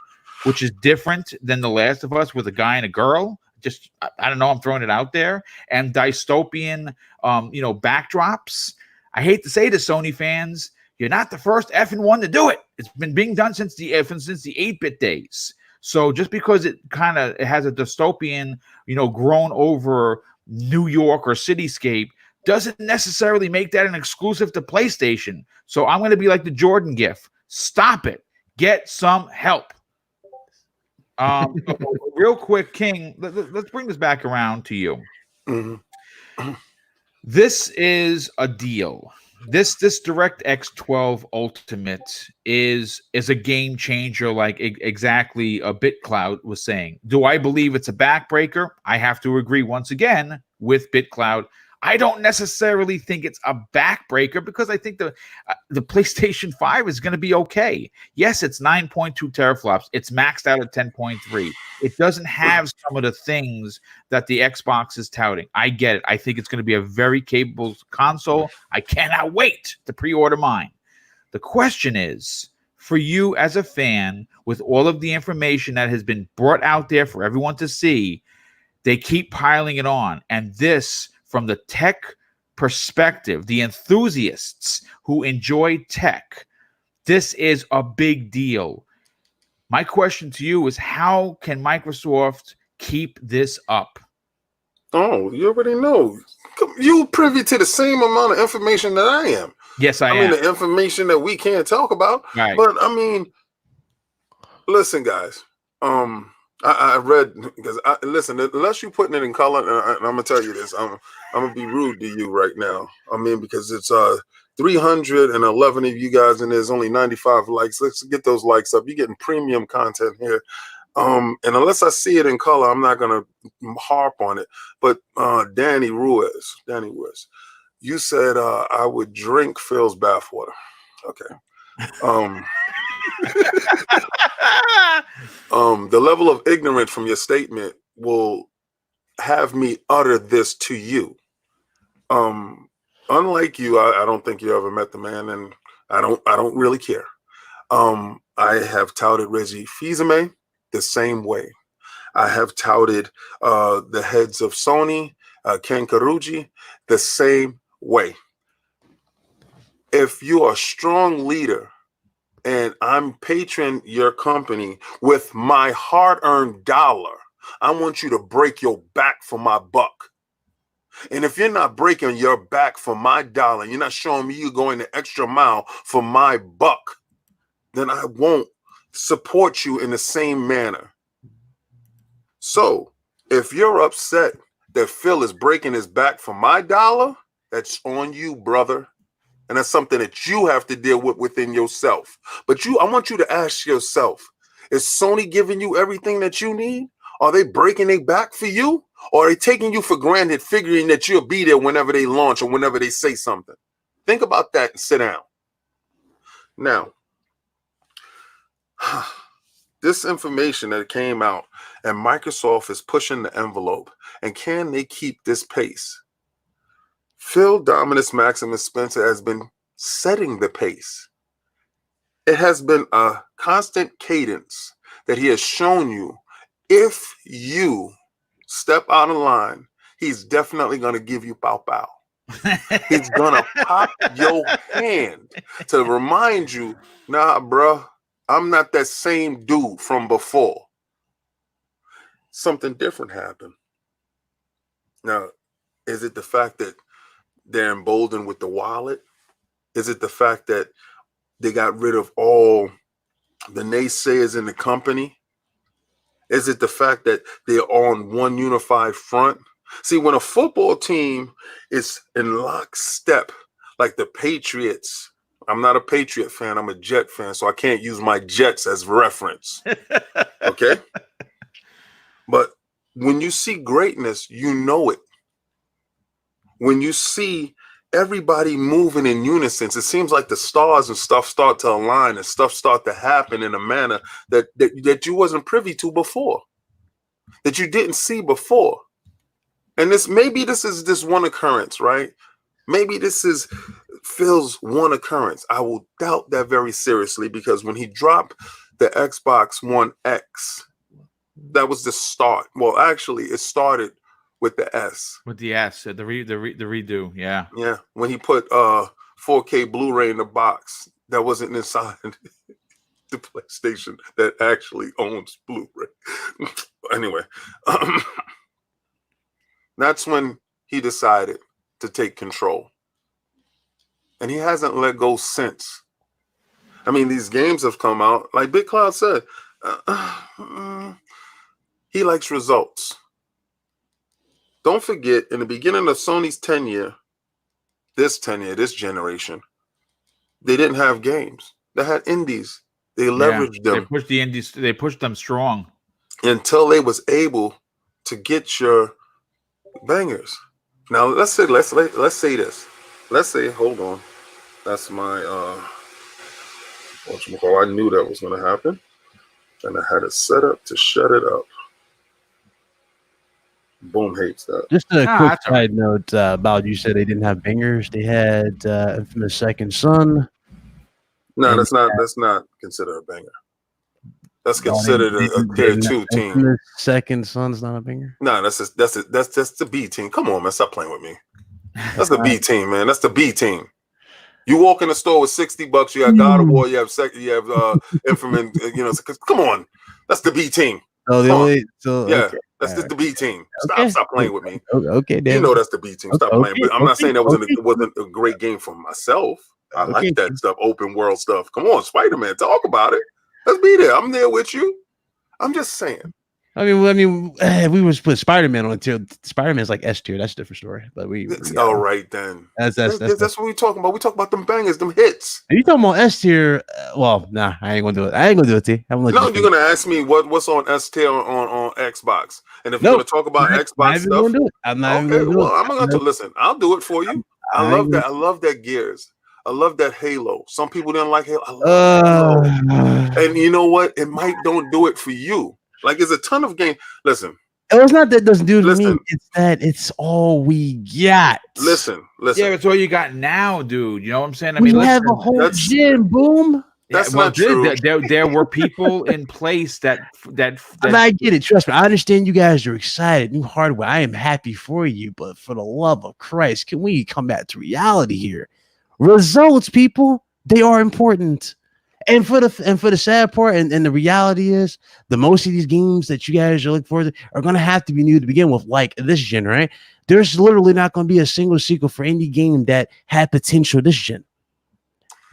[SPEAKER 1] which is different than The Last of Us with a guy and a girl. Just, I don't know, I'm throwing it out there. And dystopian backdrops. I hate to say this, Sony fans, you're not the first effing one to do it. It's been being done since the 8-bit days. So just because it has a dystopian, grown over New York or cityscape, doesn't necessarily make that an exclusive to PlayStation. So I'm going to be like the Jordan gif. Stop it. Get some help. Real quick, King, let's bring this back around to you.
[SPEAKER 3] Mm-hmm.
[SPEAKER 1] This is a deal. This DirectX 12 Ultimate is a game changer, like exactly BitCloud was saying. Do I believe it's a backbreaker? I have to agree once again with BitCloud. I don't necessarily think it's a backbreaker, because I think the PlayStation 5 is going to be okay. Yes, it's 9.2 teraflops. It's maxed out at 10.3. It doesn't have some of the things that the Xbox is touting. I get it. I think it's going to be a very capable console. I cannot wait to pre-order mine. The question is, for you as a fan, with all of the information that has been brought out there for everyone to see, they keep piling it on. And this, from the tech perspective, the enthusiasts who enjoy tech, this is a big deal. My question to you is, how can Microsoft keep this up?
[SPEAKER 3] Oh, you already know. You privy to the same amount of information that I am.
[SPEAKER 1] Yes, I am.
[SPEAKER 3] I mean, the information that we can't talk about.
[SPEAKER 1] Right.
[SPEAKER 3] But I mean, listen, guys. I read, because listen, unless you're putting it in color, and I'm gonna tell you this, I'm gonna be rude to you right now. I mean, because it's 311 of you guys, and there's only 95 likes. Let's get those likes up. You're getting premium content here. And unless I see it in color, I'm not gonna harp on it. But Danny Ruiz, you said I would drink Phil's bathwater. Okay. The level of ignorance from your statement will have me utter this to you. Unlike you, I don't think you ever met the man, and I don't really care. I have touted Reggie Fils-Aimé the same way. I have touted the heads of Sony, Ken Karuji, the same way. If you are a strong leader, and I'm patroning your company with my hard-earned dollar, I want you to break your back for my buck. And if you're not breaking your back for my dollar, and you're not showing me you going the extra mile for my buck, then I won't support you in the same manner. So if you're upset that Phil is breaking his back for my dollar, that's on you, brother. And that's something that you have to deal with within yourself. But I want you to ask yourself, is Sony giving you everything that you need? Are they breaking their back for you? Or are they taking you for granted, figuring that you'll be there whenever they launch or whenever they say something? Think about that and sit down. Now, this information that came out, and Microsoft is pushing the envelope. And can they keep this pace? Phil Dominus Maximus Spencer has been setting the pace. It has been a constant cadence that he has shown you. If you step out of line, he's definitely going to give you pow pow. He's gonna pop your hand to remind you, nah, bruh, I'm not that same dude from before. Something different happened. Now, is it the fact that they're emboldened with the wallet? Is it the fact that they got rid of all the naysayers in the company? Is it the fact that they're on one unified front? See, when a football team is in lockstep, like the Patriots, I'm not a Patriot fan, I'm a Jet fan, so I can't use my Jets as reference. Okay? But when you see greatness, you know it. When you see everybody moving in unison, it seems like the stars and stuff start to align and stuff start to happen in a manner that you wasn't privy to before, that you didn't see before. And this is this one occurrence, right? Maybe this is Phil's one occurrence. I will doubt that very seriously, because when he dropped the Xbox One X, that was the start. Well, actually, it started with the S.
[SPEAKER 1] With the S, the redo, yeah.
[SPEAKER 3] Yeah, when he put 4K Blu-ray in the box that wasn't inside the PlayStation that actually owns Blu-ray. Anyway, that's when he decided to take control. And he hasn't let go since. I mean, these games have come out, like Big Cloud said, he likes results. Don't forget, in the beginning of Sony's tenure, this generation, they didn't have games. They had indies. They leveraged them.
[SPEAKER 1] They pushed the indies. They pushed them strong
[SPEAKER 3] until they was able to get your bangers. Now let's say this. Let's say, hold on. That's my I knew that was going to happen, and I had it set up to shut it up. Boom hates that.
[SPEAKER 2] Just a quick side note about, you said they didn't have bangers. They had Infamous Second Son.
[SPEAKER 3] No, that's not considered a banger. That's considered a tier 2 team.
[SPEAKER 2] Infamous Second Son's not a banger.
[SPEAKER 3] No, that's the B team. Come on, man, stop playing with me. That's the B team, man. That's the B team. You walk in the store with $60, you have God of War, you have Infamous, come on. That's the B team.
[SPEAKER 2] Oh,
[SPEAKER 3] that's just the B team. Stop playing with me.
[SPEAKER 2] Okay,
[SPEAKER 3] you know that's the B team. Stop playing. But I'm not saying that wasn't a great game for myself. I like that stuff, open world stuff. Come on, Spider-Man, talk about it. Let's be there. I'm there with you. I'm just saying.
[SPEAKER 2] I mean, we was put Spider-Man on tier. Spider-Man's like S tier. That's a different story. But
[SPEAKER 3] all right then. That's what we talking about. We talk about them bangers, them hits.
[SPEAKER 2] Are you talking about S tier? Well, nah, I ain't gonna do it. I ain't gonna do it, T.
[SPEAKER 3] No, you're gonna ask me what's on S tier on Xbox, and if you're gonna talk about Xbox stuff,
[SPEAKER 2] I'm not even gonna do it.
[SPEAKER 3] I'm gonna listen. I'll do it for you. I love that. I love that Gears. I love that Halo. Some people didn't like Halo. I love Halo. And you know what? It might don't do it for you. Like, there's a ton of games. Listen.
[SPEAKER 2] It's not that it doesn't do it to me. It's that it's all we got.
[SPEAKER 3] Listen.
[SPEAKER 1] Yeah, it's all you got now, dude. You know what I'm saying? I
[SPEAKER 2] mean, we have a whole gym, boom.
[SPEAKER 3] That's not true.
[SPEAKER 1] There were people in place that
[SPEAKER 2] I get it. Trust me. I understand you guys are excited. New hardware. I am happy for you. But for the love of Christ, can we come back to reality here? Results, people, they are important. And for the sad part, and the reality is, the most of these games that you guys are looking forward to are going to have to be new to begin with, like this gen, right? There's literally not going to be a single sequel for any game that had potential this gen.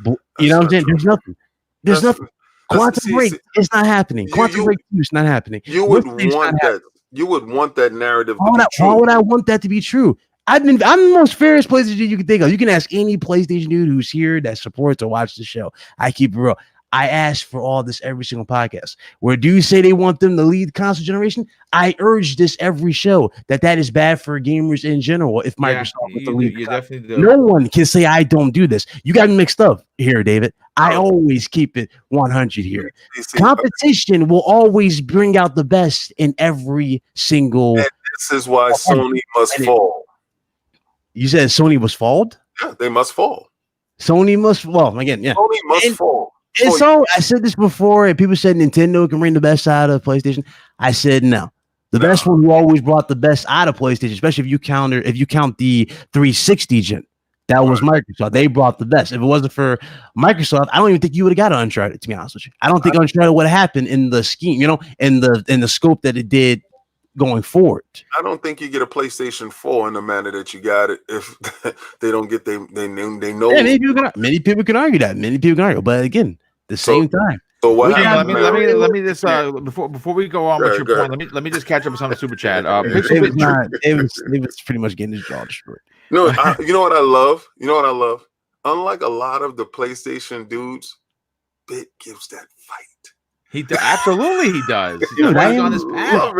[SPEAKER 2] You know what I'm saying? There's nothing. There's nothing. Quantum Break, it's not happening. Quantum Break 2 is not happening.
[SPEAKER 3] You would want that. You would want that narrative to be true.
[SPEAKER 2] Why would I want that to be true? I'm the most fairest PlayStation dude you can think of. You can ask any PlayStation dude who's here that supports or watches the show. I keep it real. I ask for all this every single podcast. Where do you say they want them to lead console generation? I urge this every show that is bad for gamers in general. If Microsoft with the lead,
[SPEAKER 1] you definitely do.
[SPEAKER 2] No one can say I don't do this. You got me mixed up here, David. I always keep it 100 here. Competition will always bring out the best in every single.
[SPEAKER 3] And this is why Sony must fall.
[SPEAKER 2] You said Sony must fall?
[SPEAKER 3] Yeah, they must fall.
[SPEAKER 2] Sony must fall. Again, yeah.
[SPEAKER 3] Sony must fall.
[SPEAKER 2] And so I said this before, and people said Nintendo can bring the best out of PlayStation. I said no. The best one who always brought the best out of PlayStation, especially if you count the 360 gen. That was Microsoft. They brought the best. If it wasn't for Microsoft, I don't even think you would have got Uncharted, to be honest with you. I don't think Uncharted would have happened in the scheme, in the scope that it did going forward.
[SPEAKER 3] I don't think you get a PlayStation 4 in the manner that you got it if they don't get they know.
[SPEAKER 2] Yeah, many people can argue that. Many people can argue, but again, the same time.
[SPEAKER 3] So what
[SPEAKER 1] let me just before we go on with your point, let me just catch up with some of the super chat.
[SPEAKER 2] It was pretty much getting his jaw destroyed.
[SPEAKER 3] No, you know what I love? Unlike a lot of the PlayStation dudes, Bit gives that fight.
[SPEAKER 1] Absolutely he does.
[SPEAKER 2] Dude,
[SPEAKER 1] on his path.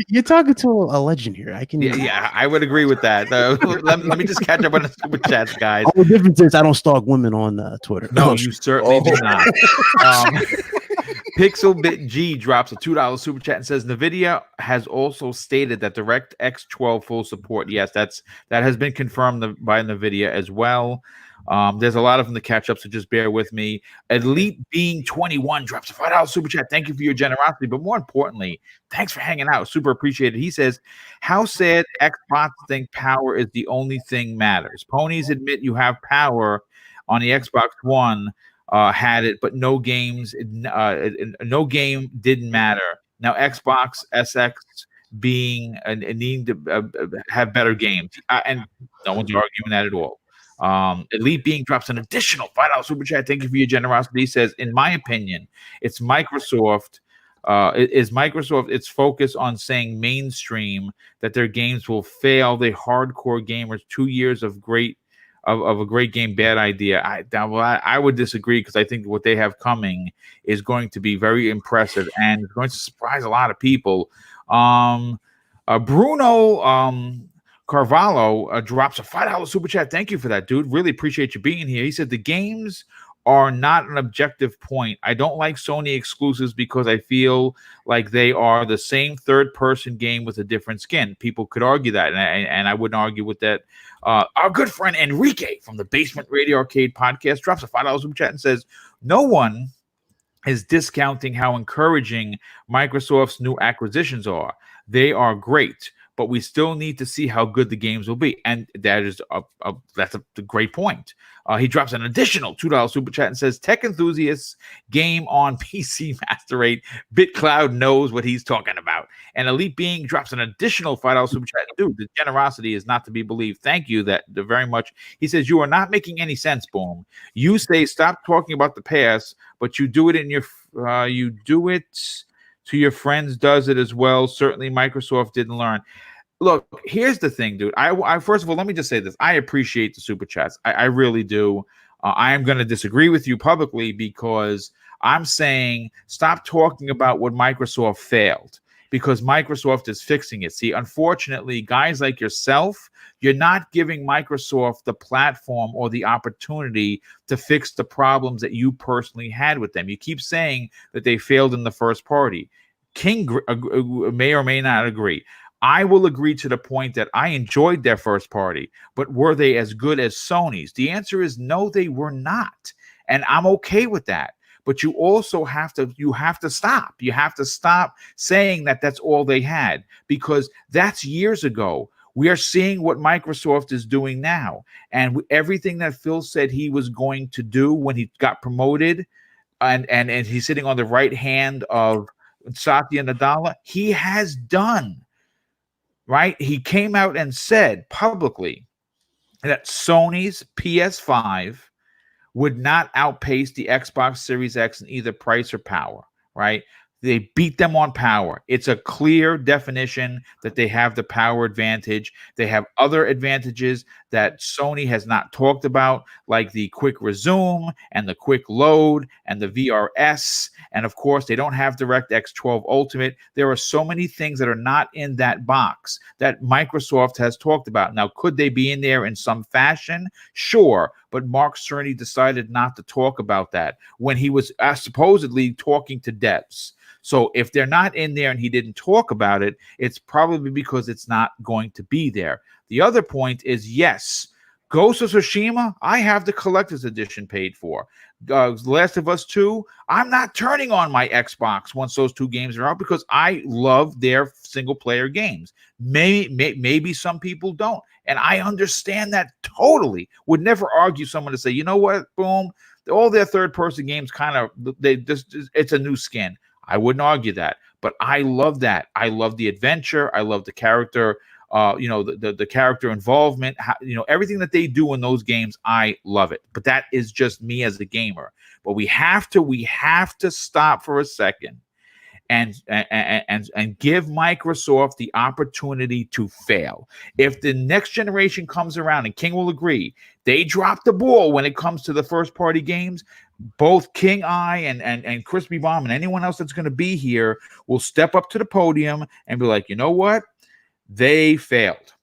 [SPEAKER 2] You're talking to a legend here. I can.
[SPEAKER 1] Yeah, I would agree with that. Let me just catch up on the super chats, guys.
[SPEAKER 2] The difference is I don't stalk women on Twitter.
[SPEAKER 1] No, you certainly do not. Pixelbit G drops a $2 super chat and says NVIDIA has also stated that DirectX 12 full support. Yes, that has been confirmed by NVIDIA as well. There's a lot of them to catch up, so just bear with me. Elite Being 21 drops a $5 super chat. Thank you for your generosity, but more importantly, thanks for hanging out. Super appreciated. He says, how sad Xbox think power is the only thing matters. Ponies admit you have power on the Xbox One. Had it, but no games. No game didn't matter. Now Xbox SX being needing to have better games, and no one's arguing that at all. Elite Being drops an additional $5 super chat. Thank you for your generosity. He says, in my opinion, it's Microsoft. Is Microsoft its focus on saying mainstream that their games will fail the hardcore gamers? 2 years of a great game, bad idea. I would disagree, because I think what they have coming is going to be very impressive and it's going to surprise a lot of people. Bruno Carvalho drops a $5 super chat. Thank you for that, dude. Really appreciate you being here. He said the games are not an objective point. I don't like Sony exclusives because I feel like they are the same third-person game with a different skin. People could argue that, and I wouldn't argue with that. Our good friend Enrique from the Basement Radio Arcade podcast drops a $5 super chat and says, no one is discounting how encouraging Microsoft's new acquisitions are. They are great, but we still need to see how good the games will be. And that is that's a great point. He drops an additional $2 super chat and says, tech enthusiasts game on PC Master Race. BitCloud knows what he's talking about. And Elite Being drops an additional $5 super chat. Dude, the generosity is not to be believed. Thank you very much. He says, you are not making any sense, Boom. You say stop talking about the past, but you do it you do it to your friends, does it as well. Certainly Microsoft didn't learn. Look, here's the thing, dude. I first of all, let me just say this. I appreciate the super chats. I really do. I am going to disagree with you publicly, because I'm saying stop talking about what Microsoft failed, because Microsoft is fixing it. See, unfortunately, guys like yourself, you're not giving Microsoft the platform or the opportunity to fix the problems that you personally had with them. You keep saying that they failed in the first party. King may or may not agree. I will agree to the point that I enjoyed their first party, but were they as good as Sony's? The answer is no, they were not. And I'm okay with that. But you also have to stop. You have to stop saying that that's all they had, because that's years ago. We are seeing what Microsoft is doing now. And everything that Phil said he was going to do when he got promoted, and he's sitting on the right hand of Satya Nadella, he has done. Right? He came out and said publicly that Sony's PS5 would not outpace the Xbox Series X in either price or power, right? They beat them on power. It's a clear definition that they have the power advantage. They have other advantages that Sony has not talked about, like the quick resume and the quick load and the VRS. And of course, they don't have DirectX 12 Ultimate. There are so many things that are not in that box that Microsoft has talked about. Now, could they be in there in some fashion? Sure. But Mark Cerny decided not to talk about that when he was supposedly talking to devs. So if they're not in there and he didn't talk about it, it's probably because it's not going to be there. The other point is, yes, Ghost of Tsushima, I have the collector's edition paid for. Last of Us 2, I'm not turning on my Xbox once those 2 games are out because I love their single player games. Maybe some people don't, and I understand that totally. Would never argue someone to say, you know what, boom, all their third person games kind of it's a new skin. I wouldn't argue that, but I love that. I love the adventure. I love the character. The character involvement, everything that they do in those games, I love it. But that is just me as a gamer. But we have to stop for a second and give Microsoft the opportunity to fail. If the next generation comes around, and King will agree, they drop the ball when it comes to the first party games, both King I and Crispy Bomb and anyone else that's going to be here will step up to the podium and be like, you know what? They failed.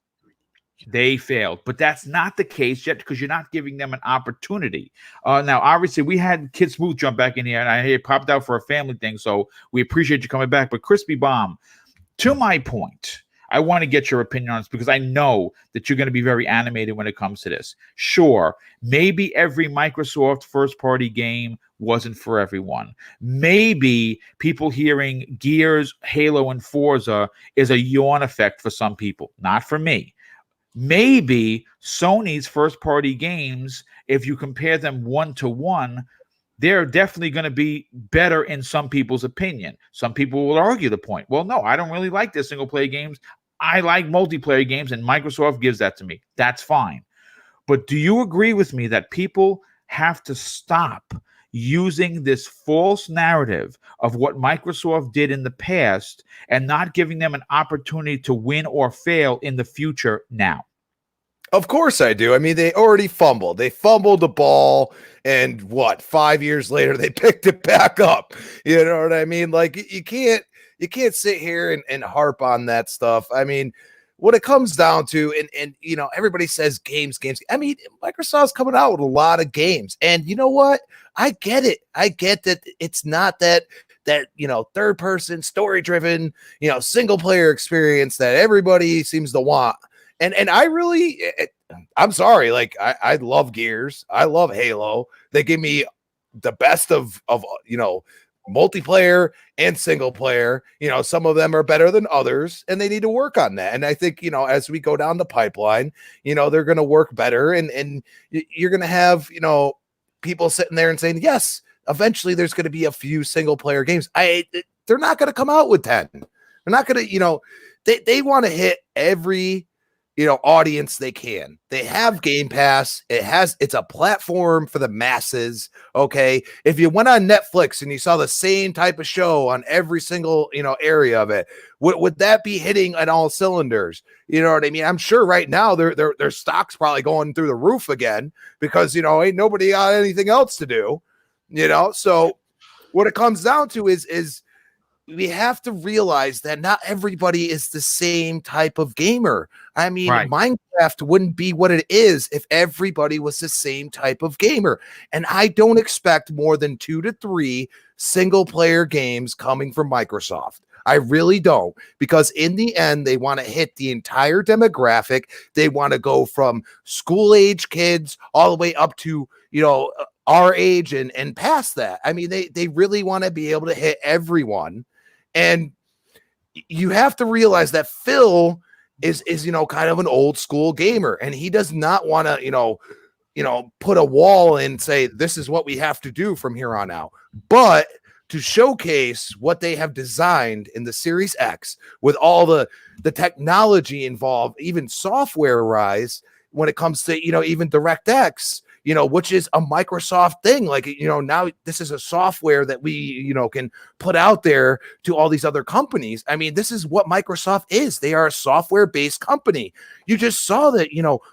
[SPEAKER 1] But that's not the case yet because you're not giving them an opportunity. Now, obviously, we had Kid Smooth jump back in here, and I popped out for a family thing, so we appreciate you coming back. But Crispy Bomb, to my point, I want to get your opinion on this because I know that you're going to be very animated when it comes to this. Sure, maybe every Microsoft first-party game wasn't for everyone. Maybe people hearing Gears, Halo, and Forza is a yawn effect for some people. Not for me. Maybe Sony's first-party games, if you compare them 1-to-1, they're definitely going to be better in some people's opinion. Some people will argue the point. Well, no, I don't really like their single-player games. I like multiplayer games, and Microsoft gives that to me. That's fine. But do you agree with me that people have to stop using this false narrative of what Microsoft did in the past and not giving them an opportunity to win or fail in the future now?
[SPEAKER 4] Of course I do. I mean, they already fumbled. They fumbled the ball, and 5 years later, they picked it back up. You know what I mean? Like, you can't sit here and harp on that stuff. I mean, what it comes down to, and everybody says games. I mean, Microsoft's coming out with a lot of games, and you know what? I get it. I get that it's not that third person, story driven, single player experience that everybody seems to want. And I really, I'm sorry, like I love Gears, I love Halo. They give me the best of multiplayer and single player. Some of them are better than others, and they need to work on that. And I think, as we go down the pipeline, they're going to work better, and you're going to have, people sitting there and saying, yes, eventually there's going to be a few single player games. They're not going to come out with 10. They're not going to, they want to hit every audience they can. They have Game Pass. It's a platform for the masses. Okay. If you went on Netflix and you saw the same type of show on every single, area of it, would that be hitting on all cylinders? You know what I mean? I'm sure right now their stock's probably going through the roof again because, ain't nobody got anything else to do, So what it comes down to is we have to realize that not everybody is the same type of gamer. I mean, right. Minecraft wouldn't be what it is if everybody was the same type of gamer. And I don't expect more than 2 to 3 single player games coming from Microsoft. I really don't, because in the end, they want to hit the entire demographic. They want to go from school age kids all the way up to, our age and past that. I mean, they really want to be able to hit everyone. And you have to realize that Phil is kind of an old school gamer, and he does not want to, put a wall and say, this is what we have to do from here on out. But to showcase what they have designed in the Series X with all the technology involved, even software wise, when it comes to, even DirectX, which is a Microsoft thing. Like, now this is a software that we, can put out there to all these other companies. I mean, this is what Microsoft is. They are a software-based company. You just saw that,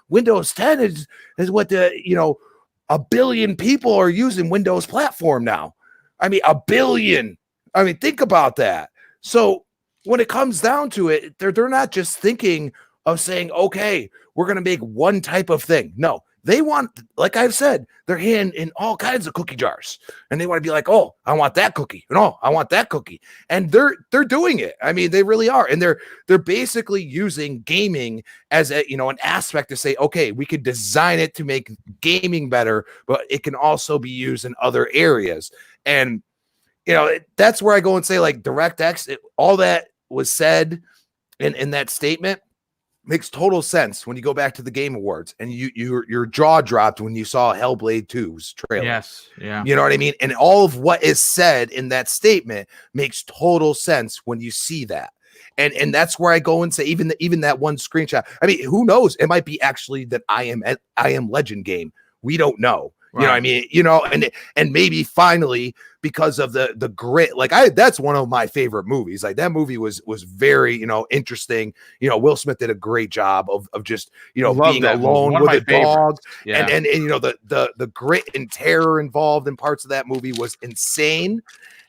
[SPEAKER 4] Windows 10 is what the, 1 billion people are using Windows platform now. I mean, 1 billion. I mean, think about that. So when it comes down to it, they're not just thinking of saying, okay, we're going to make one type of thing. No, They want, like I've said, their hand in all kinds of cookie jars, and they want to be like, oh, I want that cookie. No, I want that cookie. And they're doing it. I mean, they really are. And they're basically using gaming as a, an aspect to say, okay, we could design it to make gaming better, but it can also be used in other areas. And, that's where I go and say, like, DirectX, all that was said in that statement makes total sense when you go back to the Game Awards and your jaw dropped when you saw Hellblade 2's trailer.
[SPEAKER 1] Yes, yeah.
[SPEAKER 4] You know what I mean? And all of what is said in that statement makes total sense when you see that. And that's where I go and say, even that one screenshot. I mean, who knows? It might be actually that I am Legend game. We don't know. Right. You know what I mean? And maybe finally, because of the grit, like that's one of my favorite movies. Like that movie was very, interesting. Will Smith did a great job of just, being alone with a dog. Yeah. And the grit and terror involved in parts of that movie was insane.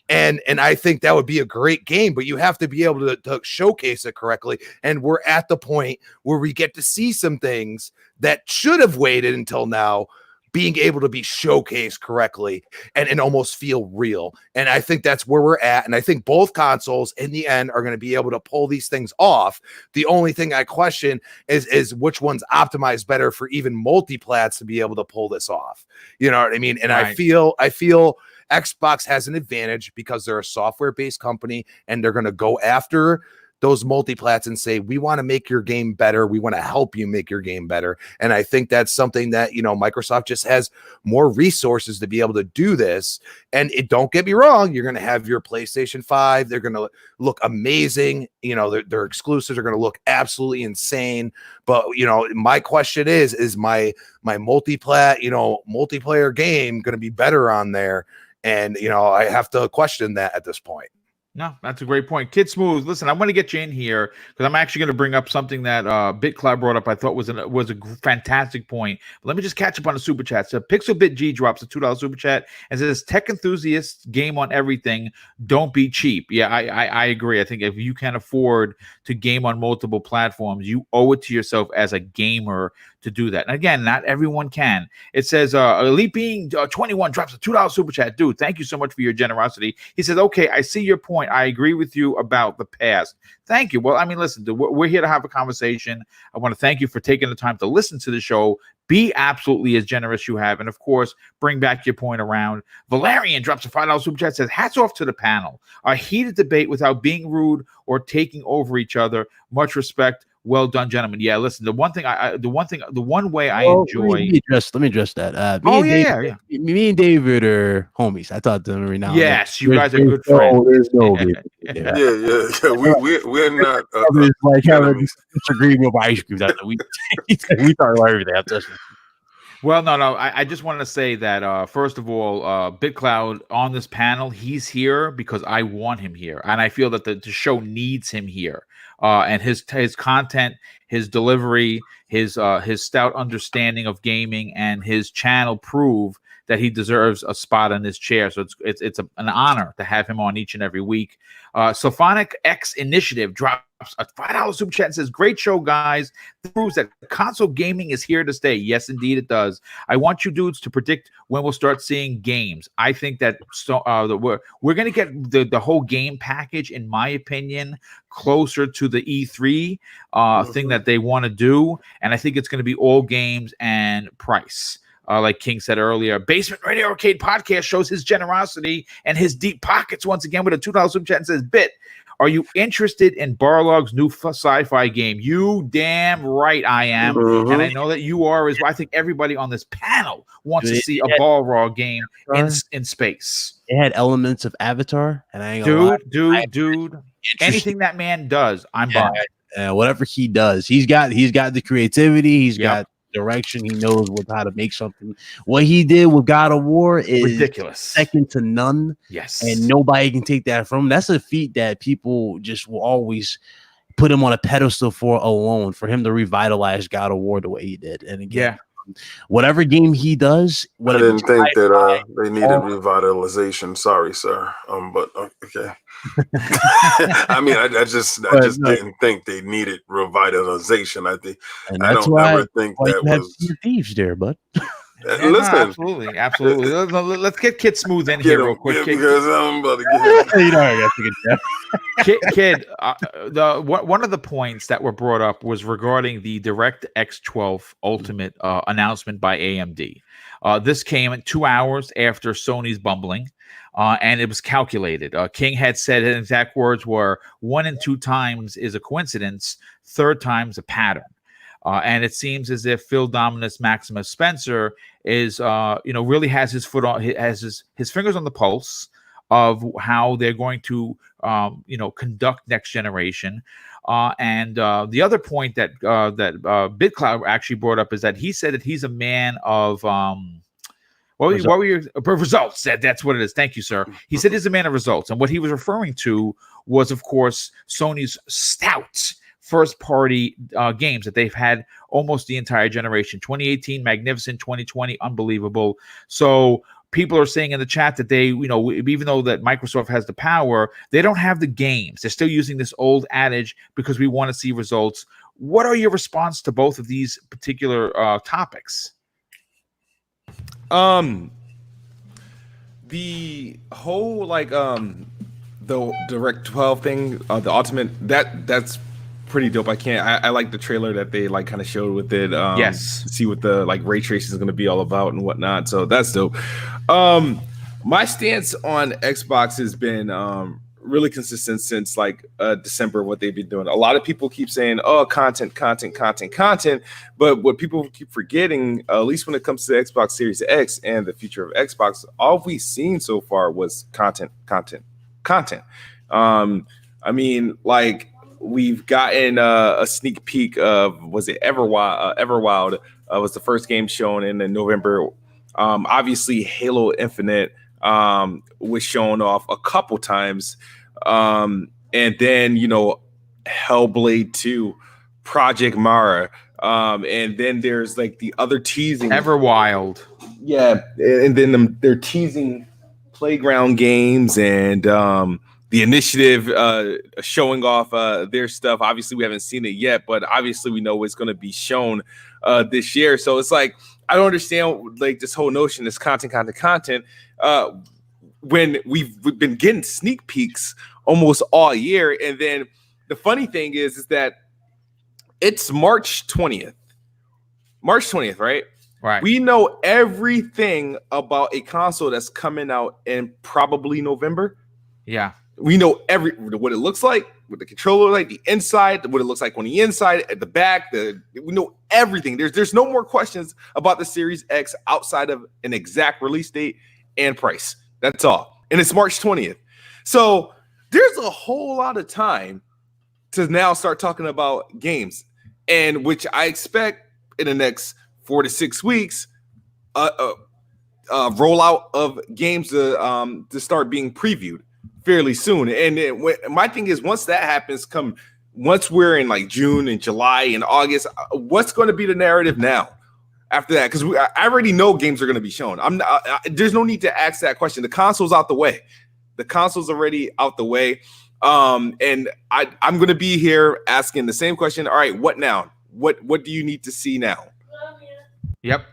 [SPEAKER 4] And I think that would be a great game, but you have to be able to showcase it correctly. And we're at the point where we get to see some things that should have waited until now, being able to be showcased correctly and almost feel real. And I think that's where we're at. And I think both consoles in the end are going to be able to pull these things off. The only thing I question is which one's optimized better for even multi-plats to be able to pull this off. You know what I mean? And right. I feel Xbox has an advantage because they're a software-based company and they're going to go after those multi-plats and say, we want to make your game better. We want to help you make your game better. And I think that's something that, Microsoft just has more resources to be able to do this. And don't get me wrong, you're going to have your PlayStation 5. They're going to look amazing. Their exclusives are going to look absolutely insane. But, my question is my multiplayer game going to be better on there? And, I have to question that at this point.
[SPEAKER 1] No, that's a great point. Kid Smooth, listen, I want to get you in here because I'm actually going to bring up something that BitCloud brought up. I thought was a fantastic point. But let me just catch up on the super chat. So Pixelbit G drops a $2 super chat and says, "Tech enthusiasts game on everything. Don't be cheap." Yeah, I agree. I think if you can afford to game on multiple platforms, you owe it to yourself as a gamer to do that. And again, not everyone can. It says Elite Being 21 drops a $2 super chat. Dude, thank you so much for your generosity. He says, "Okay, I see your point. I agree with you about the past." Thank you. Well, I mean, listen, we're here to have a conversation. I want to thank you for taking the time to listen to the show. Be absolutely as generous you have. And of course, bring back your point around. Valerian drops a $5 super chat, says, "Hats off to the panel. A heated debate without being rude or taking over each other. Much respect. Well done, gentlemen." Yeah, listen, the one way I enjoy.
[SPEAKER 2] Let me address that. Me and David are homies. I talk to them every now.
[SPEAKER 1] Yes, you guys are good friends.
[SPEAKER 3] Yeah. We're not
[SPEAKER 2] like having disagreement over ice cream. We talk about everything.
[SPEAKER 1] Well, no. I just wanted to say that first of all, BitCloud on this panel, he's here because I want him here, and I feel that the show needs him here. And his content, his delivery, his stout understanding of gaming, and his channel prove that he deserves a spot in this chair. So it's an honor to have him on each and every week. Sophonic X Initiative drops a $5 super chat and says, "Great show, guys. It proves that console gaming is here to stay." Yes, indeed it does. "I want you dudes to predict when we'll start seeing games." I think that we're going to get the whole game package, in my opinion, closer to the E3 thing that they want to do. And I think it's going to be all games and price. Like King said earlier, Basement Radio Arcade Podcast shows his generosity and his deep pockets once again with a $2 super chat and says, "Bit, are you interested in Barlog's new sci-fi game?" You damn right I am. Mm-hmm. And I know that you are as well. I think everybody on this panel wants to see a Balrog game in space.
[SPEAKER 2] It had elements of Avatar, and I ain't gonna
[SPEAKER 1] dude. Anything that man does, I'm buying.
[SPEAKER 2] Whatever he does, he's got the creativity, he's got direction, he knows how to make something. What he did with God of War is
[SPEAKER 1] ridiculous,
[SPEAKER 2] second to none.
[SPEAKER 1] Yes,
[SPEAKER 2] and nobody can take that from him. That's a feat that people just will always put him on a pedestal for alone, for him to revitalize God of War the way he did. And again, whatever game he does.
[SPEAKER 3] I didn't think that they needed revitalization. Sorry, sir. But okay. I mean, I just didn't think they needed revitalization. I don't ever think that was
[SPEAKER 2] thieves there, bud.
[SPEAKER 1] Listen,
[SPEAKER 3] no,
[SPEAKER 1] absolutely. Let's get Kid Smooth in here real quick.
[SPEAKER 3] Because I'm about to
[SPEAKER 1] get Kid. One of the points that were brought up was regarding the DirectX 12 Ultimate announcement by AMD. This came 2 hours after Sony's bumbling, and it was calculated. King had said his exact words were 1 and 2 times is a coincidence, 3rd time's a pattern. And it seems as if Phil Dominus Maximus Spencer is, really has his foot on, has his fingers on the pulse of how they're going to, conduct next generation. And the other point that BitCloud actually brought up is that he said that he's a man of what were your results? That's what it is. Thank you, sir. He said he's a man of results, and what he was referring to was, of course, Sony's stout first-party games that they've had almost the entire generation. 2018, magnificent. 2020, unbelievable. So people are saying in the chat that they, even though that Microsoft has the power, they don't have the games. They're still using this old adage because we want to see results. What are your response to both of these particular topics?
[SPEAKER 5] The whole the Direct 12 thing, the Ultimate, that's pretty dope. I like the trailer that they kind of showed with it.
[SPEAKER 1] Yes.
[SPEAKER 5] See what the ray tracing is going to be all about and whatnot. So that's dope. My stance on Xbox has been really consistent since December. What they've been doing. A lot of people keep saying, "Oh, content," but what people keep forgetting, at least when it comes to the Xbox Series X and the future of Xbox, all we've seen so far was content. I mean, we've gotten a sneak peek of, was it Everwild? Was the first game shown in November. Obviously, Halo Infinite was shown off a couple times. And then, Hellblade 2, Project Mara. And then there's the other teasing.
[SPEAKER 1] Everwild.
[SPEAKER 5] Yeah. And then they're teasing Playground Games and the Initiative showing off their stuff. Obviously, we haven't seen it yet, but obviously we know it's going to be shown this year. So it's I don't understand this whole notion, this content. When we've been getting sneak peeks almost all year, and then the funny thing is that it's March 20th, right?
[SPEAKER 1] Right.
[SPEAKER 5] We know everything about a console that's coming out in probably November.
[SPEAKER 1] Yeah.
[SPEAKER 5] We know what it looks like, what the controller the inside, what it looks like on the inside, at the back. We know everything. There's no more questions about the Series X outside of an exact release date and price. That's all. And it's March 20th. So there's a whole lot of time to now start talking about games, and which I expect in the next 4 to 6 weeks, rollout of games to start being previewed fairly soon. And my thing is, once that happens, once we're in June and July and August, what's going to be the narrative now after that? Because I already know games are going to be shown. There's no need to ask that question. The console's out the way. The console's already out the way. And I'm going to be here asking the same question. All right, what now? What do you need to see now?
[SPEAKER 1] Yep.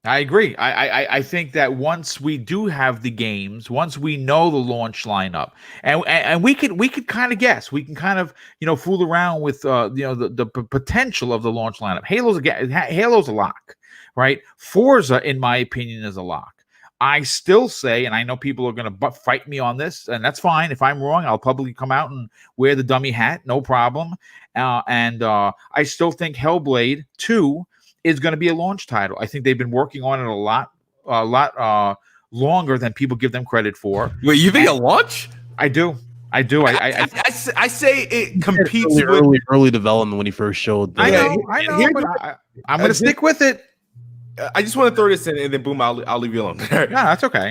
[SPEAKER 1] I agree. I think that once we do have the games, once we know the launch lineup, and we could kind of guess, we can kind of fool around with the potential of the launch lineup. Halo's a lock, right? Forza, in my opinion, is a lock. I still say, and I know people are going to fight me on this, and that's fine. If I'm wrong, I'll publicly come out and wear the dummy hat, no problem. And I still think Hellblade 2 is going to be a launch title. I think they've been working on it a lot longer than people give them credit for.
[SPEAKER 5] Wait, you think a launch?
[SPEAKER 1] I do. I
[SPEAKER 5] say it competes with
[SPEAKER 2] early development when he first showed.
[SPEAKER 1] I know. But I'm going to stick with it.
[SPEAKER 5] I just want to throw this in, and then boom, I'll leave you alone.
[SPEAKER 1] No, that's okay.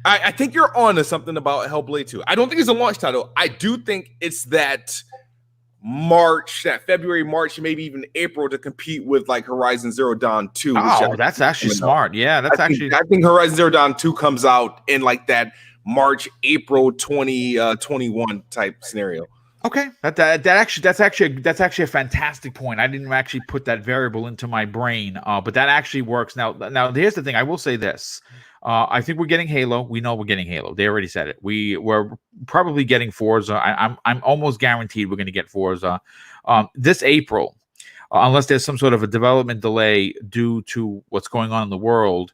[SPEAKER 5] I think you're on to something about Hellblade 2. I don't think it's a launch title. I do think it's that February, March, maybe even April to compete with like Horizon Zero Dawn 2.
[SPEAKER 1] Oh, that's actually smart. Yeah, that's
[SPEAKER 5] I think Horizon Zero Dawn 2 comes out in like that March, April 2021 type scenario.
[SPEAKER 1] Okay, that's actually a fantastic point. I didn't actually put that variable into my brain, but that actually works. Now here's the thing. I will say this. I think we're getting Halo. We know we're getting Halo. They already said it. We're probably getting Forza. I'm almost guaranteed we're going to get Forza this April, unless there's some sort of a development delay due to what's going on in the world.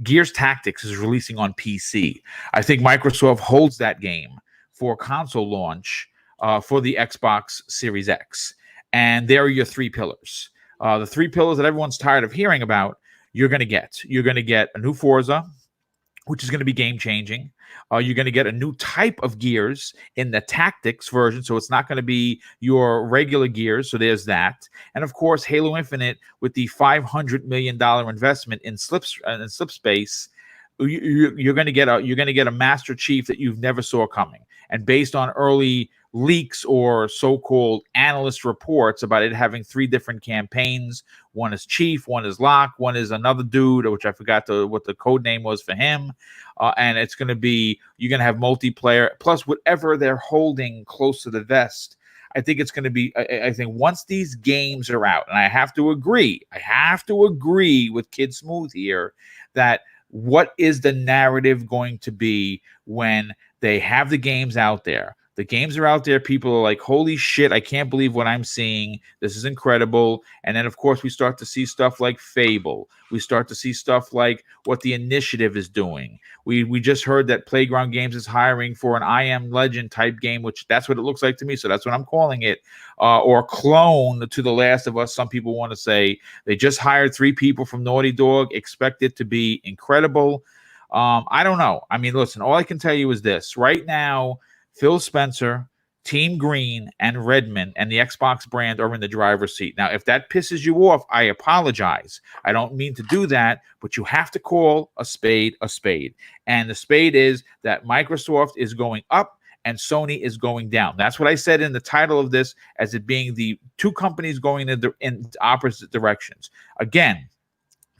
[SPEAKER 1] Gears Tactics is releasing on PC. I think Microsoft holds that game for console launch for the Xbox Series X. And there are your three pillars. The three pillars that everyone's tired of hearing about, you're going to get. You're going to get a new Forza, which is going to be game-changing. You're going to get a new type of Gears in the Tactics version, so it's not going to be your regular Gears, so there's that. And, of course, Halo Infinite with the $500 million investment in Slipspace, you're going to get a Master Chief that you've never saw coming. And based on early leaks or so-called analyst reports about it having three different campaigns, one is Chief, one is Locke, one is another dude, which I forgot what the code name was for him. And it's going to be, you're going to have multiplayer plus whatever they're holding close to the vest. I think it's going to be, I think once these games are out, and I have to agree with Kid Smooth here that what is the narrative going to be when they have the games out there? The games are out there. People are like, holy shit, I can't believe what I'm seeing. This is incredible. And then, of course, we start to see stuff like Fable. We start to see stuff like what the Initiative is doing. We just heard that Playground Games is hiring for an I Am Legend type game, which that's what it looks like to me. So that's what I'm calling it. Or clone to The Last of Us. Some people want to say they just hired 3 people from Naughty Dog. Expect it to be incredible. I don't know. I mean, listen, all I can tell you is this. Right now, Phil Spencer, Team Green, and Redmond and the Xbox brand are in the driver's seat. Now, if that pisses you off, I apologize. I don't mean to do that, but you have to call a spade a spade. And the spade is that Microsoft is going up and Sony is going down. That's what I said in the title of this, as it being the two companies going in opposite directions. Again,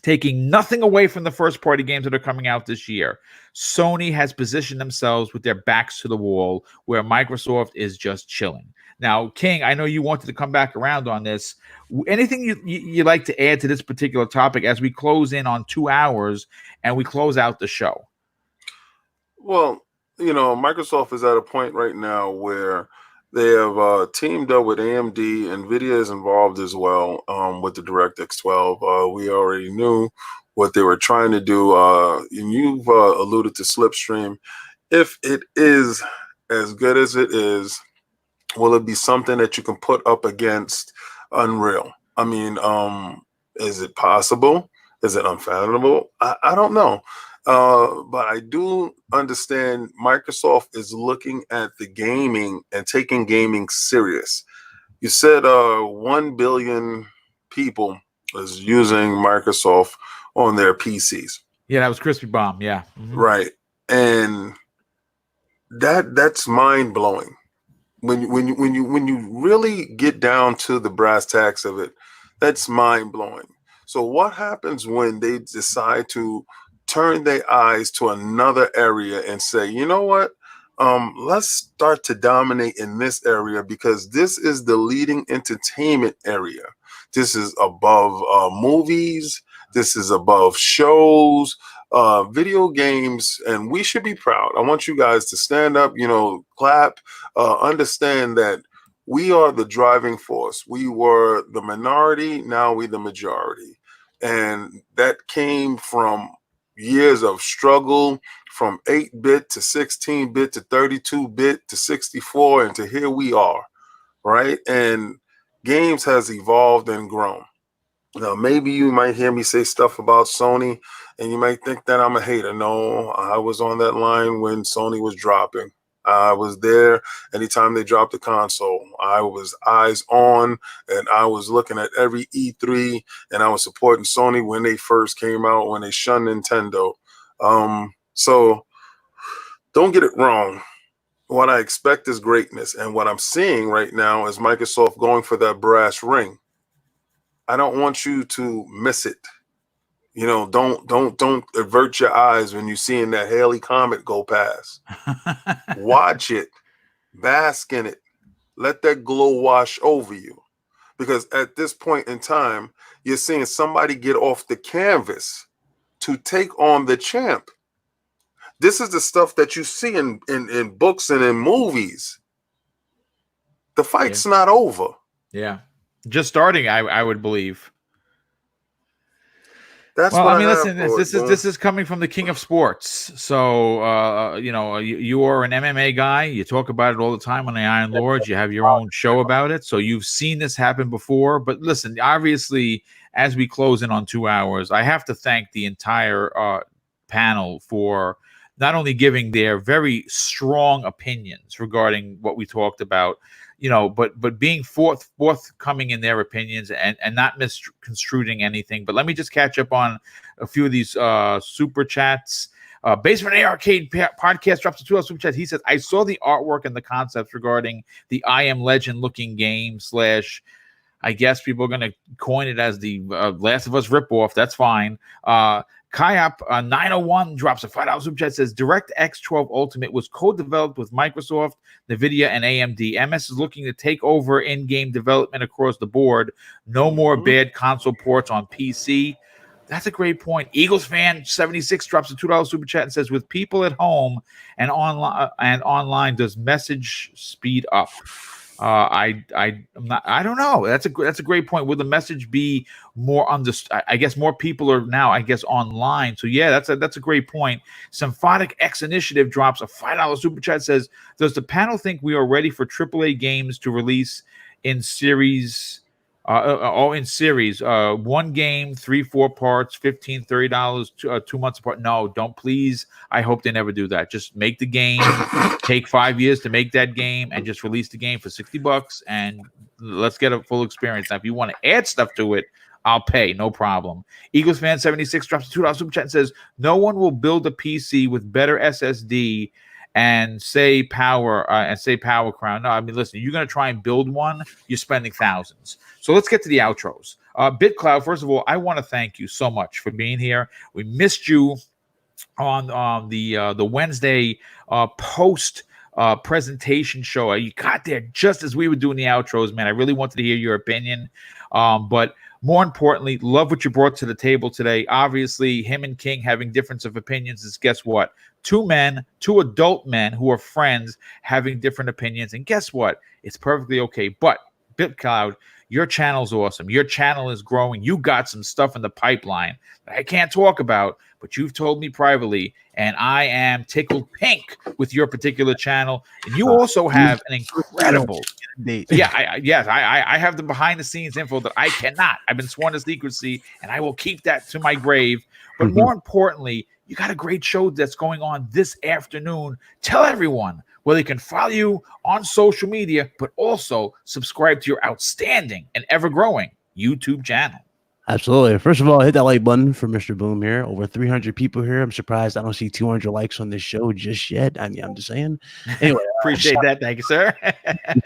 [SPEAKER 1] taking nothing away from the first-party games that are coming out this year, Sony has positioned themselves with their backs to the wall, where Microsoft is just chilling. Now, King, I know you wanted to come back around on this. Anything you'd like to add to this particular topic as we close in on 2 hours and we close out the show?
[SPEAKER 3] Well, Microsoft is at a point right now where they have teamed up with AMD. NVIDIA is involved as well with the DirectX 12. We already knew what they were trying to do. And you've alluded to Slipstream. If it is as good as it is, will it be something that you can put up against Unreal? I mean, is it possible? Is it unfathomable? I don't know. But I do understand Microsoft is looking at the gaming and taking gaming serious. You said 1 billion people is using Microsoft on their PCs.
[SPEAKER 1] Yeah, that was Crispy Bomb. Yeah. Mm-hmm.
[SPEAKER 3] Right. And that's mind blowing. When you really get down to the brass tacks of it, that's mind blowing. So what happens when they decide to turn their eyes to another area and say, you know what, let's start to dominate in this area, because this is the leading entertainment area. This is above movies. This is above shows, video games, and we should be proud. I want you guys to stand up, clap, understand that we are the driving force. We were the minority, now we the majority. And that came from years of struggle, from 8-bit to 16-bit to 32-bit to 64, and to here we are, right? And games has evolved and grown. Now, maybe you might hear me say stuff about Sony, and you might think that I'm a hater. No, I was on that line when Sony was dropping. I was there anytime they dropped the console. I was eyes on, and I was looking at every E3, and I was supporting Sony when they first came out, when they shunned Nintendo. So don't get it wrong. what I expect is greatness, and what I'm seeing right now is Microsoft going for that brass ring. I don't want you to miss it. You know, don't avert your eyes when you're seeing that Halley Comet go past. Watch it, bask in it, let that glow wash over you. Because at this point in time, you're seeing somebody get off the canvas to take on the champ. This is the stuff that you see in books and in movies. The fight's not over.
[SPEAKER 1] Yeah. Just starting, I would believe.
[SPEAKER 3] That's
[SPEAKER 1] well,
[SPEAKER 3] what
[SPEAKER 1] I mean, listen, this is coming from the king of sports. So, you know, you are an MMA guy. You talk about it all the time on the Iron Lords. You have your own show about it. So you've seen this happen before. But listen, obviously, as we close in on 2 hours, I have to thank the entire panel for not only giving their very strong opinions regarding what we talked about, you know, but being forthcoming in their opinions and not misconstruing anything. But let me just catch up on a few of these super chats. Basement A Arcade Podcast drops a $2 super chat. He says, I saw the artwork and the concepts regarding the I Am Legend looking game / I guess people are going to coin it as the Last of Us ripoff. That's fine. Kayop 901 drops a $5 super chat. Says DirectX 12 Ultimate was co-developed with Microsoft, NVIDIA, and AMD. MS is looking to take over in-game development across the board. No more bad console ports on PC. That's a great point. Eagles fan 76 drops a $2 super chat and says, with people at home and online, does message speed up? I don't know. That's a great point. Will the message be more understood? I guess more people are now, I guess, online. So yeah, that's a great point. Symphonic X Initiative drops a $5 super chat. Says, does the panel think we are ready for AAA games to release in series? All in series, 1 game, 3-4 parts, $15, $30, 2 months apart. No, don't, please. I hope they never do that. Just make the game, take 5 years to make that game, and just release the game for $60, and let's get a full experience. Now, if you want to add stuff to it, I'll pay, no problem. Eagles fan 76 drops a $2 super chat and says, no one will build a PC with better SSD and say power crown. No, I mean, listen, you're going to try and build one, you're spending thousands. So let's get to the outros. BitCloud, first of all, I want to thank you so much for being here. We missed you on the Wednesday post presentation show. You got there just as we were doing the outros, man. I really wanted to hear your opinion. But more importantly, love what you brought to the table today. Obviously, him and King having difference of opinions is, guess what? 2 men, 2 adult men who are friends having different opinions. And guess what? It's perfectly okay. But BitCloud, your channel's awesome. Your channel is growing. You got some stuff in the pipeline that I can't talk about, but you've told me privately, and I am tickled pink with your particular channel. And you also have an incredible I have the behind the scenes info that I cannot. I've been sworn to secrecy, and I will keep that to my grave. But more importantly, you got a great show that's going on this afternoon. Tell everyone where they can follow you on social media, but also subscribe to your outstanding and ever-growing YouTube channel.
[SPEAKER 2] Absolutely. First of all, hit that like button for Mr. Boom here. Over 300 people here. I'm surprised I don't see 200 likes on this show just yet. I mean, I'm just saying. Anyway,
[SPEAKER 1] appreciate that. Thank you, sir.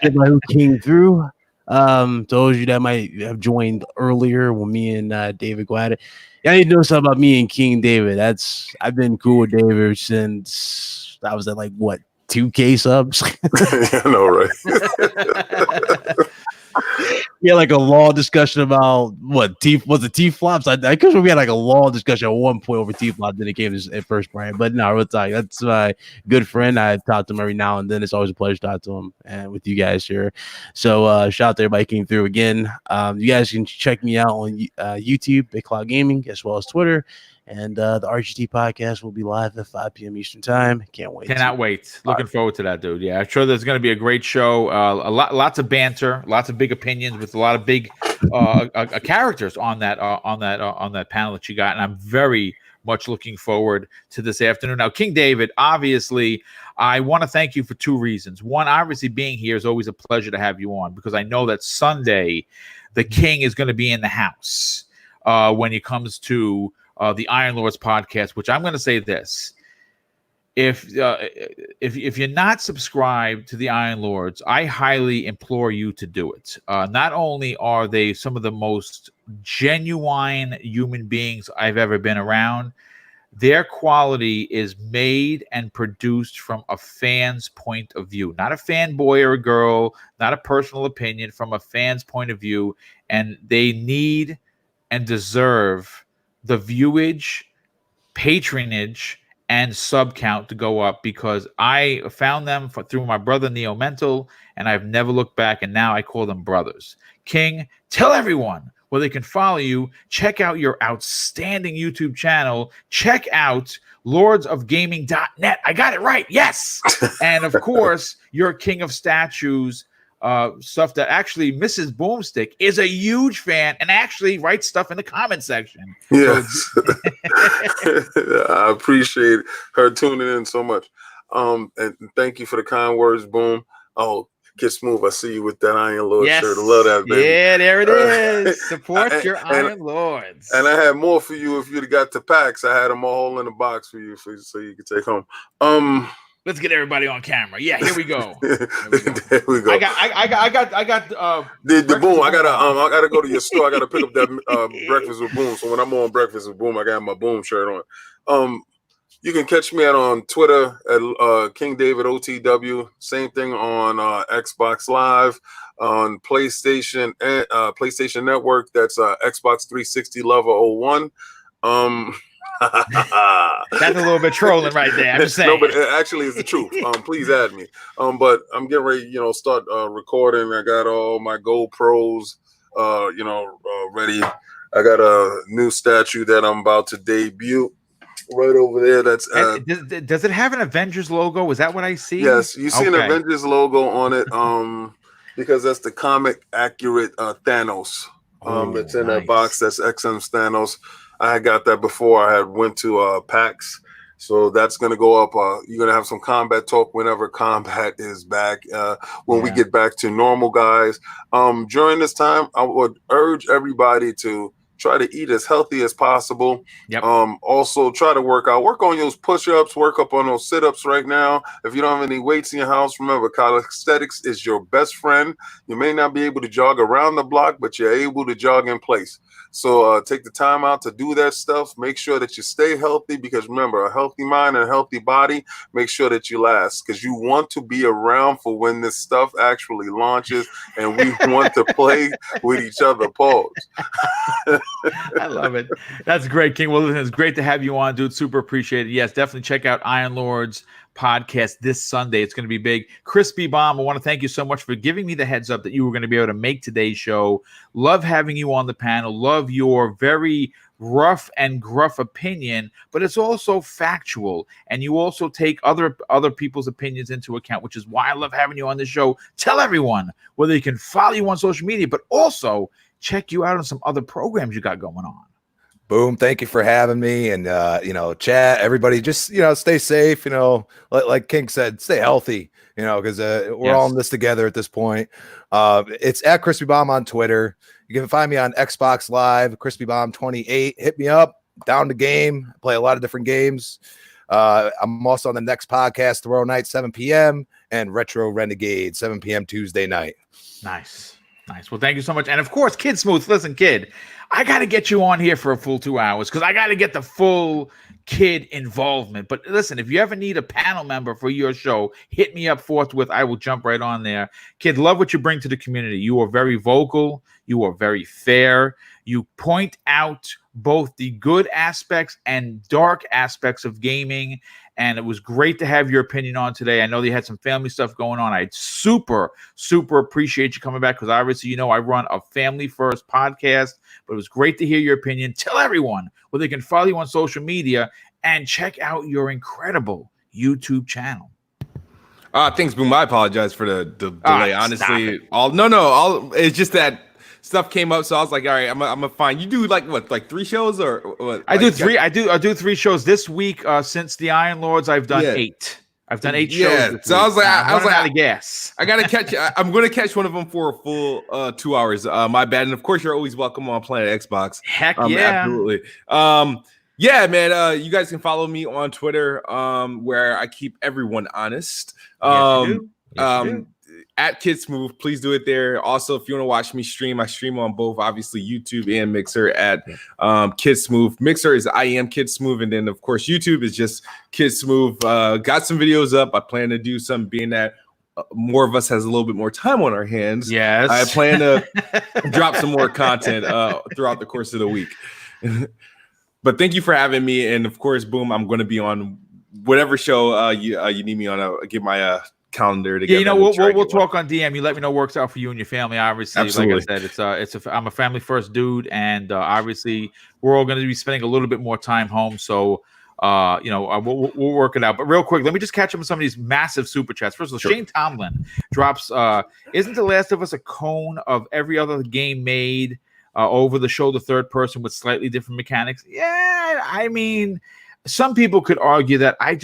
[SPEAKER 2] Everybody who came through. Those of you that might have joined earlier when me and David go at it. Yeah, I need to know something about me and King David. I've been cool with David since I was at like what, 2K subs.
[SPEAKER 3] I know, right?
[SPEAKER 2] We had like a long discussion about what T-flops. I could we had like a long discussion at one point over T-flops. Then it came at first, Brian. But no, we'll talk. That's my good friend. I talk to him every now and then. It's always a pleasure to talk to him and with you guys here. So shout out to everybody came through again. You guys can check me out on YouTube, Big Cloud Gaming, as well as Twitter. And the RGT podcast will be live at 5 p.m. Eastern time. Can't wait.
[SPEAKER 1] Cannot wait. Looking forward to that, dude. Yeah, I'm sure there's going to be a great show. Lots of banter, lots of big opinions with a lot of big characters on that panel that you got. And I'm very much looking forward to this afternoon. Now, King David, obviously, I want to thank you for 2 reasons. One, obviously, being here is always a pleasure to have you on because I know that Sunday, the King is going to be in the house when it comes to the Iron Lords podcast, which I'm going to say this. if you're not subscribed to the Iron Lords, I highly implore you to do it. Not only are they some of the most genuine human beings I've ever been around, their quality is made and produced from a fan's point of view, not a fanboy or a girl, not a personal opinion, from a fan's point of view. And they need and deserve the viewage, patronage, and sub count to go up, because I found them through my brother Neo Mental, and I've never looked back, and now I call them brothers. King, tell everyone where they can follow you, check out your outstanding YouTube channel, check out lordsofgaming.net. I got it right, yes. And of course, your King of Statues stuff that actually Mrs. Boomstick is a huge fan and actually writes stuff in the comment section.
[SPEAKER 3] Yes. I appreciate her tuning in so much. And thank you for the kind words, Boom. Oh, Get Smooth, I see you with that Iron Lord shirt. I love that, baby.
[SPEAKER 1] Yeah, there it is. Support your Iron Lords.
[SPEAKER 3] And I had more for you if you'd have got the packs. I had them all in the box for you so you could take home.
[SPEAKER 1] Let's get everybody on camera. Yeah, here we go.
[SPEAKER 3] There we go.
[SPEAKER 1] I got
[SPEAKER 3] the Boom. I gotta go to your store. I gotta pick up that Breakfast with Boom. So when I'm on Breakfast with Boom, I got my Boom shirt on. You can catch me on Twitter at King David OTW. Same thing on Xbox Live, on PlayStation and PlayStation Network. That's Xbox 360 Lover 01.
[SPEAKER 1] That's a little bit trolling right there. I'm just saying.
[SPEAKER 3] No, but it actually is the truth. Please add me. But I'm getting ready, start recording. I got all my GoPros, ready. I got a new statue that I'm about to debut right over there. That's
[SPEAKER 1] does it have an Avengers logo? Is that what I see?
[SPEAKER 3] Yes, you see an Avengers logo on it. Because that's the comic accurate Thanos. It's in that box. That's XM Thanos. I got that before I had went to PAX, so that's gonna go up. You're gonna have some combat talk whenever combat is back. When we get back to normal, guys. During this time, I would urge everybody to try to eat as healthy as possible.
[SPEAKER 1] Yep.
[SPEAKER 3] Also try to work on those push-ups, work up on those sit-ups right now. If you don't have any weights in your house, remember, calisthenics is your best friend. You may not be able to jog around the block, but you're able to jog in place. So take the time out to do that stuff. Make sure that you stay healthy, because remember, a healthy mind and a healthy body, make sure that you last, because you want to be around for when this stuff actually launches and we want to play with each other. Pause.
[SPEAKER 1] I love it. That's great, King. Well, listen, it's great to have you on, dude. Super appreciate it. Yes, definitely check out Iron Lords podcast this Sunday. It's going to be big. Crispy Bomb, I want to thank you so much for giving me the heads up that you were going to be able to make today's show. Love having you on the panel. Love your very rough and gruff opinion, but it's also factual, and you also take other people's opinions into account, which is why I love having you on the show. Tell everyone where they can follow you on social media, but also check you out on some other programs you got going on.
[SPEAKER 4] Boom. Thank you for having me. And, chat, everybody, just, stay safe, like King said, stay healthy, because we're all in this together at this point. It's at Crispy Bomb on Twitter. You can find me on Xbox Live, Crispy Bomb 28. Hit me up, down the game. I play a lot of different games. I'm also on the next podcast tomorrow night, 7 p.m. and Retro Renegade, 7 p.m. Tuesday night.
[SPEAKER 1] Nice. Well, thank you so much. And of course, Kid Smooth, listen, Kid, I got to get you on here for a full 2 hours, because I got to get the full Kid involvement. But listen, if you ever need a panel member for your show, hit me up forthwith. I will jump right on there. Kid, love what you bring to the community. You are very vocal. You are very fair. You point out both the good aspects and dark aspects of gaming. And it was great to have your opinion on today. I know you had some family stuff going on. I super appreciate you coming back, because obviously, I run a family first podcast, but it was great to hear your opinion. Tell everyone where they can follow you on social media and check out your incredible YouTube channel.
[SPEAKER 5] Thanks, Boom. I apologize for the delay. Honestly, it's just that stuff came up, so I was like, all right, I'm gonna find you. Do like 3 shows or what?
[SPEAKER 1] I do 3. I do 3 shows this week. Since the Iron Lords, I've done 8. I've done 8 shows.
[SPEAKER 5] So I was like,
[SPEAKER 1] out of gas.
[SPEAKER 5] I gotta catch. I'm gonna catch one of them for a full 2 hours. My bad. And of course, you're always welcome on Planet Xbox.
[SPEAKER 1] Heck yeah,
[SPEAKER 5] absolutely. Yeah, man. You guys can follow me on Twitter, where I keep everyone honest.
[SPEAKER 1] Yes, you do. Yes, you do.
[SPEAKER 5] At Kids Move, please do it there. Also, if you want to watch me stream, I stream on both, obviously YouTube and Mixer at Kids Move. Mixer is I am Kids Move, and then of course YouTube is just Kids Move. Got some videos up. I plan to do some, being that more of us has a little bit more time on our hands.
[SPEAKER 1] Yes,
[SPEAKER 5] I plan to drop some more content throughout the course of the week. But thank you for having me, and of course, Boom, I'm going to be on whatever show you need me on. I'll get my calendar together.
[SPEAKER 1] Yeah, you know, we'll talk on DM. You let me know what works out for you and your family. Obviously,
[SPEAKER 5] absolutely.
[SPEAKER 1] Like I said, I'm a family first dude, and obviously, we're all going to be spending a little bit more time home. So, we'll work it out. But real quick, let me just catch up on some of these massive super chats. First of all, sure. Shane Tomlin drops, isn't The Last of Us a clone of every other game made over the shoulder third person with slightly different mechanics? Yeah, I mean, some people could argue that. I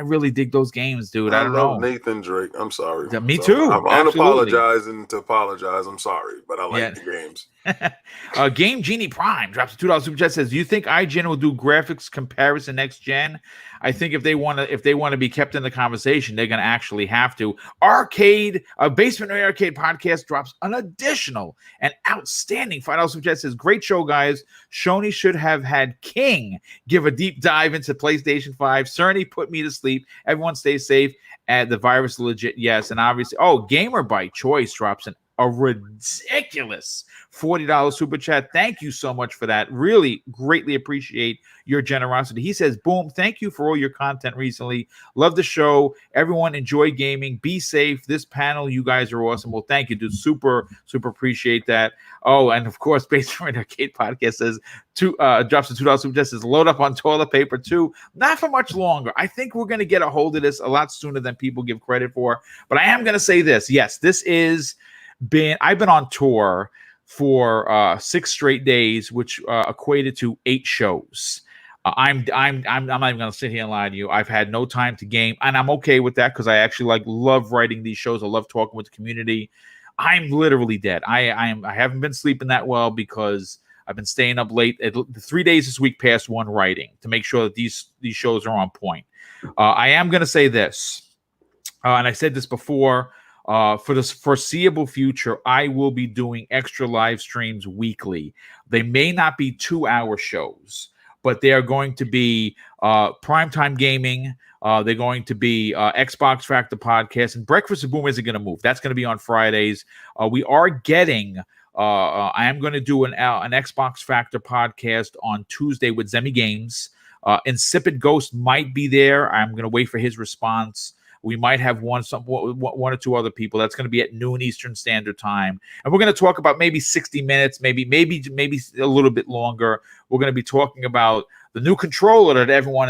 [SPEAKER 1] really dig those games, dude. I don't know.
[SPEAKER 3] Nathan Drake. I'm sorry.
[SPEAKER 1] Yeah, me too.
[SPEAKER 3] I'm unapologizing to apologize. I'm sorry, but I like the games.
[SPEAKER 1] Game Genie Prime drops a $2 super chat. Says, "Do you think IGN will do graphics comparison next gen?" I think if they want to be kept in the conversation, they're going to actually have to. Basement Arcade podcast drops an additional and outstanding $5 super chat. Says, "Great show, guys. Sony should have had King give a deep dive into PlayStation 5. Cerny put me to sleep. Everyone stay safe. And the virus legit, yes. And obviously, Gamer by Choice drops a ridiculous $40 super chat. Thank you so much for that. Really greatly appreciate your generosity. He says, "Boom, thank you for all your content recently. Love the show. Everyone enjoy gaming. Be safe. This panel, you guys are awesome." Well, thank you, dude. Super, super appreciate that. Oh, and of course, Basement Arcade Podcast says, drops a $2 super chat. Says, "Load up on toilet paper too." Not for much longer. I think we're going to get a hold of this a lot sooner than people give credit for. But I am going to say this. Yes, I've been on tour for 6 straight days, which equated to 8 shows. I'm not even going to sit here and lie to you. I've had no time to game, and I'm okay with that because I actually love writing these shows. I love talking with the community. I'm literally dead. I haven't been sleeping that well because I've been staying up late. 3 days this week past one writing to make sure that these shows are on point. I am going to say this, and I said this before. For the foreseeable future, I will be doing extra live streams weekly. They may not be 2-hour shows, but they are going to be primetime gaming. They're going to be Xbox Factor podcast, and Breakfast with Boom isn't going to move. That's going to be on Fridays. We are getting. I am going to do an Xbox Factor podcast on Tuesday with Zemi Games. Insipid Ghost might be there. I'm going to wait for his response. We might have one or two other people. That's going to be at noon Eastern Standard Time, and we're going to talk about maybe 60 minutes, maybe a little bit longer. We're going to be talking about the new controller that everyone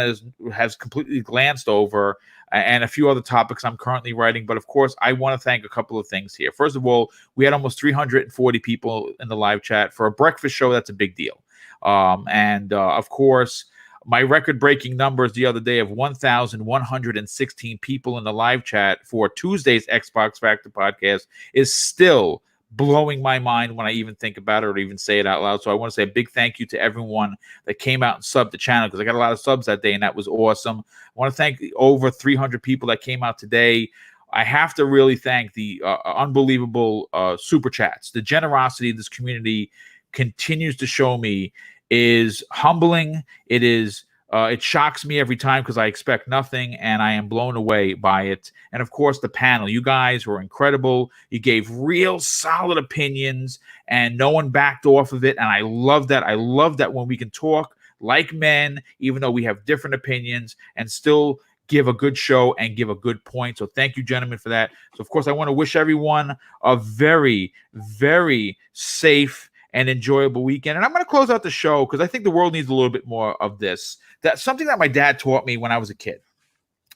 [SPEAKER 1] has completely glanced over, and a few other topics I'm currently writing. But of course, I want to thank a couple of things here. First of all, we had almost 340 people in the live chat for a breakfast show. That's a big deal, and of course, my record-breaking numbers the other day of 1,116 people in the live chat for Tuesday's Xbox Factor podcast is still blowing my mind when I even think about it or even say it out loud. So I want to say a big thank you to everyone that came out and subbed the channel, because I got a lot of subs that day, and that was awesome. I want to thank the over 300 people that came out today. I have to really thank the unbelievable super chats. The generosity of this community continues to show me is humbling. It shocks me every time because I expect nothing, and I am blown away by it. And of course, the panel, you guys were incredible. You gave real solid opinions, and no one backed off of it. And I love that. I love that when we can talk like men, even though we have different opinions, and still give a good show and give a good point. So thank you, gentlemen, for that. So of course, I want to wish everyone a very, very safe and enjoyable weekend. And I'm going to close out the show because I think the world needs a little bit more of this. That's something that my dad taught me when I was a kid.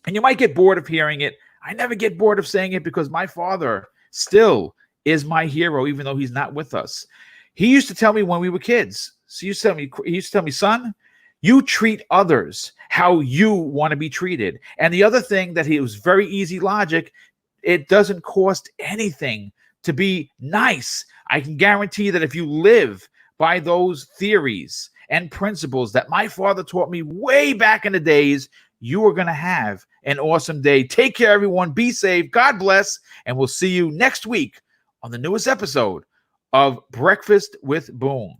[SPEAKER 1] And you might get bored of hearing it. I never get bored of saying it because my father still is my hero, even though he's not with us. He used to tell me when we were kids. So he used to tell me, son, you treat others how you want to be treated. And the other thing that he was very easy logic, it doesn't cost anything to be nice. I can guarantee that if you live by those theories and principles that my father taught me way back in the days, you are going to have an awesome day. Take care, everyone. Be safe. God bless. And we'll see you next week on the newest episode of Breakfast with Boom.